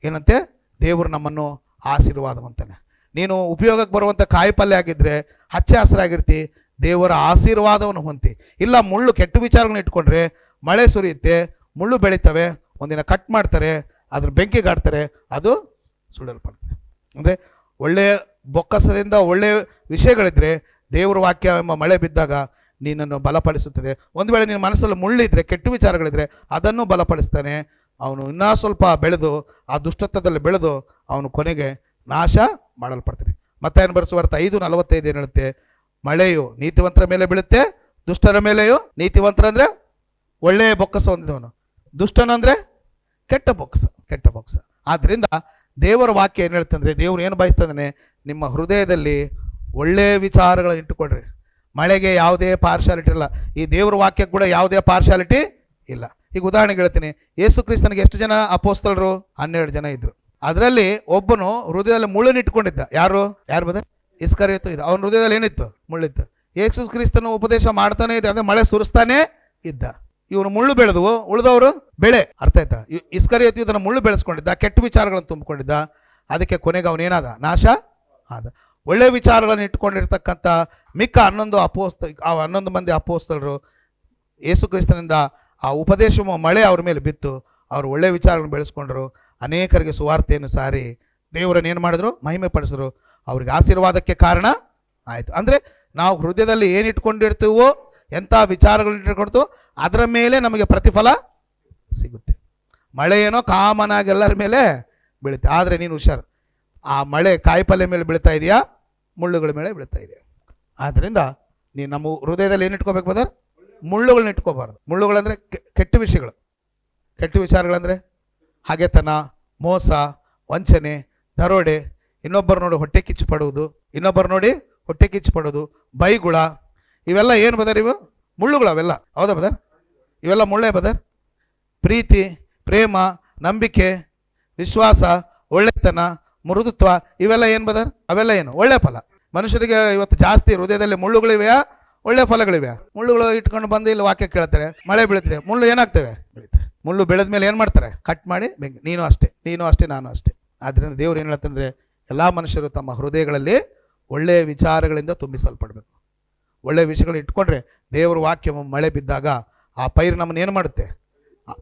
ಏನಂತೆ? ದೇವರು ನಮ್ಮನ್ನು ಆಶೀರ್ವಾದವಂತಾನೆ. ನೀನು ಉಪಯೋಗಕ್ಕೆ ಬರುವಂಥ ಕಾಯಿ ಪಲ್ಯ ಆಗಿದ್ದರೆ ಹಚ್ಚೆ ಹಸಿರಾಗಿರ್ತಿ, ದೇವರ ಆಶೀರ್ವಾದವನ್ನು ಹೊಂದಿ. ಇಲ್ಲ ಮುಳ್ಳು ಕೆಟ್ಟ ವಿಚಾರಗಳನ್ನ ಇಟ್ಕೊಂಡ್ರೆ ಮಳೆ ಸುರಿಯುತ್ತೆ, ಮುಳ್ಳು ಬೆಳೀತವೆ, ಒಂದಿನ ಕಟ್ ಮಾಡ್ತಾರೆ, ಅದ್ರ ಬೆಂಕಿಗಾಡ್ತಾರೆ, ಅದು ಸುಡಲ್ಪಡ್ತದೆ. ಅಂದರೆ ಒಳ್ಳೆಯ ಬೊಕ್ಕಸದಿಂದ ಒಳ್ಳೆಯ ವಿಷಯಗಳಿದ್ರೆ ದೇವರ ವಾಕ್ಯ ಎಂಬ ಮಳೆ ಬಿದ್ದಾಗ ನೀನನ್ನು ಬಲಪಡಿಸುತ್ತದೆ. ಒಂದು ವೇಳೆ ನಿನ್ನ ಮನಸ್ಸಲ್ಲಿ ಮುಳ್ಳಿದ್ರೆ, ಕೆಟ್ಟ ವಿಚಾರಗಳಿದ್ರೆ ಅದನ್ನು ಬಲಪಡಿಸ್ತಾನೆ. ಅವನು ಇನ್ನೂ ಸ್ವಲ್ಪ ಬೆಳೆದು, ಆ ದುಷ್ಟತ್ವದಲ್ಲಿ ಬೆಳೆದು ಅವನು ಕೊನೆಗೆ ನಾಶ ಮಾಡಲ್ಪಡ್ತಾನೆ. ಮತ್ತಾಯನ ಬರೆಸುವಾರ್ಥ 5:45 ಏನು ಹೇಳುತ್ತೆ? ಮಳೆಯು ನೀತಿವಂತರ ಮೇಲೆ ಬೀಳುತ್ತೆ, ದುಷ್ಟರ ಮೇಲೆಯೂ. ನೀತಿವಂತರ ಅಂದರೆ ಒಳ್ಳೆಯ ಬೊಕ್ಕಸ ಹೊಂದಿದವನು, ದುಷ್ಟನಂದರೆ ಕೆಟ್ಟ ಬೊಕ್ಕಸ. ಆದ್ದರಿಂದ ದೇವರ ವಾಕ್ಯ ಏನು ಹೇಳ್ತಂದ್ರೆ, ದೇವರು ಏನು ಬಯಸ್ತಂದ್ರೆ, ನಿಮ್ಮ ಹೃದಯದಲ್ಲಿ ಒಳ್ಳೆಯ ವಿಚಾರಗಳನ್ನು ಇಟ್ಟುಕೊಳ್ರಿ. ಮಳೆಗೆ ಯಾವುದೇ ಪಾರ್ಶಾಲಿಟಿ ಇಲ್ಲ, ಈ ದೇವ್ರ ವಾಕ್ಯಕ್ಕೆ ಕೂಡ ಯಾವುದೇ ಪಾರ್ಶಾಲಿಟಿ ಇಲ್ಲ. ಈಗ ಉದಾಹರಣೆಗೆ ಹೇಳ್ತೀನಿ, ಯೇಸು ಕ್ರಿಸ್ತನಿಗೆ ಎಷ್ಟು ಜನ ಅಪೋಸ್ತಲರು? 12 ಜನ ಇದ್ರು. ಅದರಲ್ಲಿ ಒಬ್ಬನು ಹೃದಯದಲ್ಲಿ ಮುಳ್ಳನ್ನು ಇಟ್ಕೊಂಡಿದ್ದ. ಯಾರು ಬದ? ಇಸ್ಕರಿಯೋತು ಇದ್ದ. ಅವನ ಹೃದಯದಲ್ಲಿ ಏನಿತ್ತು? ಮುಳ್ಳಿತ್ತು. ಯೇಸು ಕ್ರಿಸ್ತನು ಉಪದೇಶ ಮಾಡ್ತಾನೆ ಇದೆ, ಅಂದರೆ ಮಳೆ ಸುರಿಸ್ತಾನೆ ಇದ್ದ. ಇವನು ಮುಳ್ಳು ಬೆಳೆದವು, ಉಳಿದವರು ಬೆಳೆ. ಅರ್ಥ ಆಯ್ತಾ? ಇಸ್ಕರಿಯೋತು ಇದನ್ನು ಮುಳ್ಳು ಬೆಳೆಸ್ಕೊಂಡಿದ್ದ, ಕೆಟ್ಟ ವಿಚಾರಗಳನ್ನು ತುಂಬಿಕೊಂಡಿದ್ದ. ಅದಕ್ಕೆ ಕೊನೆಗೆ ಅವನೇನಾದ? ನಾಶ ಆದ. ಒಳ್ಳೆಯ ವಿಚಾರಗಳನ್ನು ಇಟ್ಕೊಂಡಿರ್ತಕ್ಕಂಥ ಮಿಕ್ಕ 11 ಮಂದಿ ಅಪೋಸ್ತಲರು ಯೇಸು ಕ್ರಿಸ್ತನಿಂದ ಆ ಉಪದೇಶ ಮಳೆ ಅವ್ರ ಮೇಲೆ ಬಿತ್ತು. ಅವರು ಒಳ್ಳೆಯ ವಿಚಾರಗಳನ್ನು ಬೆಳೆಸ್ಕೊಂಡ್ರು, ಅನೇಕರಿಗೆ ಸುವಾರ್ತೆಯನ್ನು ಸಾರಿ ದೇವರನ್ನು ಏನು ಮಾಡಿದ್ರು? ಮಹಿಮೆ ಪಡಿಸಿದ್ರು. ಅವ್ರಿಗೆ ಆಶೀರ್ವಾದಕ್ಕೆ ಕಾರಣ ಆಯಿತು. ಅಂದರೆ ನಾವು ಹೃದಯದಲ್ಲಿ ಏನು ಇಟ್ಕೊಂಡಿರ್ತೀವೋ, ಎಂಥ ವಿಚಾರಗಳು ಇಟ್ಕೊಡ್ತು, ಅದರ ಮೇಲೆ ನಮಗೆ ಪ್ರತಿಫಲ ಸಿಗುತ್ತೆ. ಮಳೆ ಏನೋ ಕಾಮನ್ ಆಗಿ ಎಲ್ಲರ ಮೇಲೆ ಬೀಳುತ್ತೆ, ಆದರೆ ನೀನು ಹುಷಾರು, ಆ ಮಳೆ ಕಾಯಿ ಪಲ್ಯ ಮೇಲೆ ಬೀಳ್ತಾ ಇದೆಯಾ, ಮುಳ್ಳುಗಳ ಮೇಲೆ ಬೀಳ್ತಾ ಇದೆಯಾ? ಆದ್ದರಿಂದ ನೀನು ನಮ್ಮ ಹೃದಯದಲ್ಲಿ ಏನು ಇಟ್ಕೋಬೇಕು ಬದರ್? ಮುಳ್ಳುಗಳನ್ನ ಇಟ್ಕೋಬಾರ್ದು. ಮುಳ್ಳುಗಳಂದರೆ ಕೆಟ್ಟ ವಿಷಯಗಳು. ಕೆಟ್ಟ ವಿಚಾರಗಳಂದರೆ ಹಾಗೆತನ, ಮೋಸ, ವಂಚನೆ, ದರೋಡೆ, ಇನ್ನೊಬ್ಬರು ನೋಡಿ ಹೊಟ್ಟೆ ಕಿಚ್ಚು ಪಡೋದು, ಬೈಗುಳ, ಇವೆಲ್ಲ ಏನು ಬದರ್? ಇವು ಮುಳ್ಳುಗಳು, ಅವೆಲ್ಲ. ಹೌದಾ ಬದರ್? ಇವೆಲ್ಲ ಮುಳ್ಳೇ ಬದರ್. ಪ್ರೀತಿ, ಪ್ರೇಮ, ನಂಬಿಕೆ, ವಿಶ್ವಾಸ, ಒಳ್ಳೆತನ, ಮೃದುತ್ವ, ಇವೆಲ್ಲ ಏನು ಬದರ್? ಅವೆಲ್ಲ ಏನು? ಒಳ್ಳೆ ಫಲ. ಮನುಷ್ಯರಿಗೆ ಇವತ್ತು ಜಾಸ್ತಿ ಹೃದಯದಲ್ಲಿ ಮುಳ್ಳುಗಳಿವೆಯಾ, ಒಳ್ಳೆ ಫಲಗಳಿವೆ? ಮುಳ್ಳುಗಳು ಇಟ್ಕೊಂಡು ಬಂದು ಇಲ್ಲಿ ವಾಕ್ಯ ಕೇಳ್ತಾರೆ, ಮಳೆ ಬೀಳ್ತಿದೆ, ಮುಳ್ಳು ಏನಾಗ್ತವೆ? ಬೆಳೀತವೆ. ಮುಳ್ಳು ಬೆಳೆದ ಮೇಲೆ ಏನು ಮಾಡ್ತಾರೆ? ಕಟ್ ಮಾಡಿ ಬೆಂಕಿ. ನೀನು ಅಷ್ಟೇ ನಾನು ಅಷ್ಟೇ. ಆದ್ದರಿಂದ ದೇವ್ರು ಏನು ಹೇಳ್ತಂದ್ರೆ, ಎಲ್ಲ ಮನುಷ್ಯರು ತಮ್ಮ ಹೃದಯಗಳಲ್ಲಿ ಒಳ್ಳೆಯ ವಿಚಾರಗಳಿಂದ ತುಂಬಿಸಲ್ಪಡಬೇಕು. ಒಳ್ಳೆಯ ವಿಷಯಗಳು ಇಟ್ಕೊಂಡ್ರೆ ದೇವರ ವಾಕ್ಯ ಮಳೆ ಬಿದ್ದಾಗ ಆ ಪೈರು ನಮ್ಮನ್ನು ಏನು ಮಾಡುತ್ತೆ?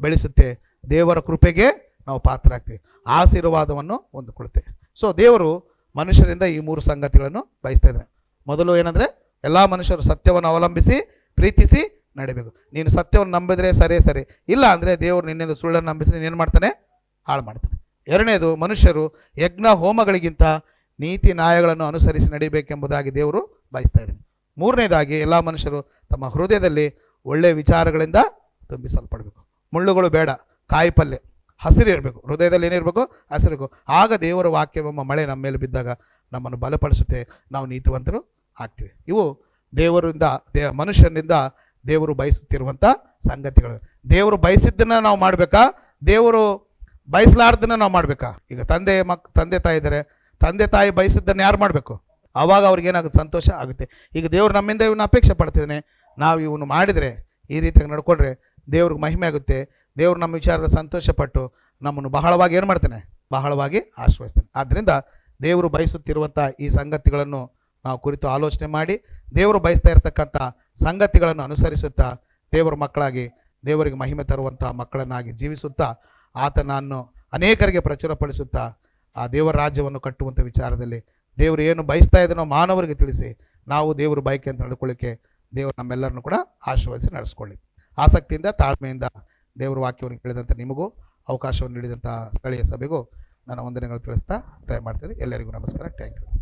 ಬೆಳೆಸುತ್ತೆ. ದೇವರ ಕೃಪೆಗೆ ನಾವು ಪಾತ್ರರಾಗ್ತೀವಿ, ಆಶೀರ್ವಾದವನ್ನು ಹೊಂದಿಕೊಳ್ಳುತ್ತೆ. ಸೊ ದೇವರು ಮನುಷ್ಯರಿಂದ ಈ 3 ಸಂಗತಿಗಳನ್ನು ಬಯಸ್ತಾ ಇದ್ದಾನೆ. ಮೊದಲು ಏನಂದರೆ, ಎಲ್ಲ ಮನುಷ್ಯರು ಸತ್ಯವನ್ನು ಅವಲಂಬಿಸಿ ಪ್ರೀತಿಸಿ ನಡಿಬೇಕು. ನೀನು ಸತ್ಯವನ್ನು ನಂಬಿದರೆ ಸರಿ, ಇಲ್ಲ ಅಂದರೆ ದೇವರು ನಿನ್ನಿಂದ ಸುಳ್ಳನ್ನು ನಂಬಿಸಿ ನೀನು ಮಾಡ್ತಾನೆ? ಹಾಳು ಮಾಡ್ತಾನೆ. ಎರಡನೇದು, ಮನುಷ್ಯರು ಯಜ್ಞ ಹೋಮಗಳಿಗಿಂತ ನೀತಿ ನ್ಯಾಯಗಳನ್ನು ಅನುಸರಿಸಿ ನಡಿಬೇಕೆಂಬುದಾಗಿ ದೇವರು ಬಯಸ್ತಾ ಇದ್ದಾನೆ. ಮೂರನೇದಾಗಿ, ಎಲ್ಲ ಮನುಷ್ಯರು ತಮ್ಮ ಹೃದಯದಲ್ಲಿ ಒಳ್ಳೆಯ ವಿಚಾರಗಳಿಂದ ತುಂಬಿಸಲ್ಪಡಬೇಕು. ಮುಳ್ಳುಗಳು ಬೇಡ, ಕಾಯಿಪಲ್ಯ ಹಸಿರು ಇರಬೇಕು. ಹೃದಯದಲ್ಲಿ ಏನಿರಬೇಕು? ಹಸಿರು. ಆಗ ದೇವರ ವಾಕ್ಯವೆಂಬ ಮಳೆ ನಮ್ಮ ಮೇಲೆ ಬಿದ್ದಾಗ ನಮ್ಮನ್ನು ಬಲಪಡಿಸುತ್ತೆ, ನಾವು ನೀತಿವಂತರು ಆಗ್ತೀವಿ. ಇವು ದೇವರಿಂದ ಮನುಷ್ಯನಿಂದ ದೇವರು ಬಯಸುತ್ತಿರುವಂಥ ಸಂಗತಿಗಳು. ದೇವರು ಬಯಸಿದ್ದನ್ನು ನಾವು ಮಾಡಬೇಕಾ? ದೇವರು ಬಯಸಲಾರ್ದನ್ನ ನಾವು ಮಾಡಬೇಕಾ? ಈಗ ತಂದೆ ತಾಯಿ ಇದ್ದಾರೆ, ತಂದೆ ತಾಯಿ ಬಯಸಿದ್ದನ್ನು ಯಾರು ಮಾಡಬೇಕು? ಆವಾಗ ಅವ್ರಿಗೆ ಏನಾಗುತ್ತೆ? ಸಂತೋಷ ಆಗುತ್ತೆ. ಈಗ ದೇವರು ನಮ್ಮಿಂದ ಇವನ್ನ ಅಪೇಕ್ಷೆ ಪಡ್ತಿದ್ದಾನೆ, ನಾವು ಇವನು ಮಾಡಿದರೆ, ಈ ರೀತಿಯಾಗಿ ನಡ್ಕೊಂಡ್ರೆ ದೇವ್ರಿಗೆ ಮಹಿಮೆ ಆಗುತ್ತೆ. ದೇವ್ರು ನಮ್ಮ ವಿಚಾರದ ಸಂತೋಷಪಟ್ಟು ನಮ್ಮನ್ನು ಬಹಳವಾಗಿ ಏನು ಮಾಡ್ತಾನೆ? ಬಹಳವಾಗಿ ಆಶ್ರಯಿಸ್ತಾನೆ. ಆದ್ದರಿಂದ ದೇವರು ಬಯಸುತ್ತಿರುವಂಥ ಈ ಸಂಗತಿಗಳನ್ನು ನಾವು ಕುರಿತು ಆಲೋಚನೆ ಮಾಡಿ, ದೇವರು ಬಯಸ್ತಾ ಇರತಕ್ಕಂಥ ಸಂಗತಿಗಳನ್ನು ಅನುಸರಿಸುತ್ತಾ ದೇವರ ಮಕ್ಕಳಾಗಿ ದೇವರಿಗೆ ಮಹಿಮೆ ತರುವಂಥ ಮಕ್ಕಳನ್ನಾಗಿ ಜೀವಿಸುತ್ತಾ ಆತನನ್ನು ಅನೇಕರಿಗೆ ಪ್ರಚುರಪಡಿಸುತ್ತಾ ಆ ದೇವರ ರಾಜ್ಯವನ್ನು ಕಟ್ಟುವಂಥ ವಿಚಾರದಲ್ಲಿ ದೇವರು ಏನು ಬಯಸ್ತಾ ಇದನ್ನೋ ಮಾನವರಿಗೆ ತಿಳಿಸಿ ನಾವು ದೇವರು ಬಯಕೆ ಅಂತ ನಡ್ಕೊಳ್ಳಿಕ್ಕೆ ದೇವರು ನಮ್ಮೆಲ್ಲರನ್ನು ಕೂಡ ಆಶೀರ್ವದಿಸಿ ನಡೆಸ್ಕೊಳ್ಳಿ. ಆಸಕ್ತಿಯಿಂದ ತಾಳ್ಮೆಯಿಂದ ದೇವರ ವಾಕ್ಯವನ್ನು ಕೇಳಿದಂಥ ನಿಮಗೂ ಅವಕಾಶವನ್ನು ನೀಡಿದಂಥ ಸ್ಥಳೀಯ ಸಭೆಗೂ ನನ್ನ ವಂದನೆಗಳು ತಿಳಿಸ್ತಾ ದಯ ಮಾಡ್ತೀನಿ. ಎಲ್ಲರಿಗೂ ನಮಸ್ಕಾರ. Thank you.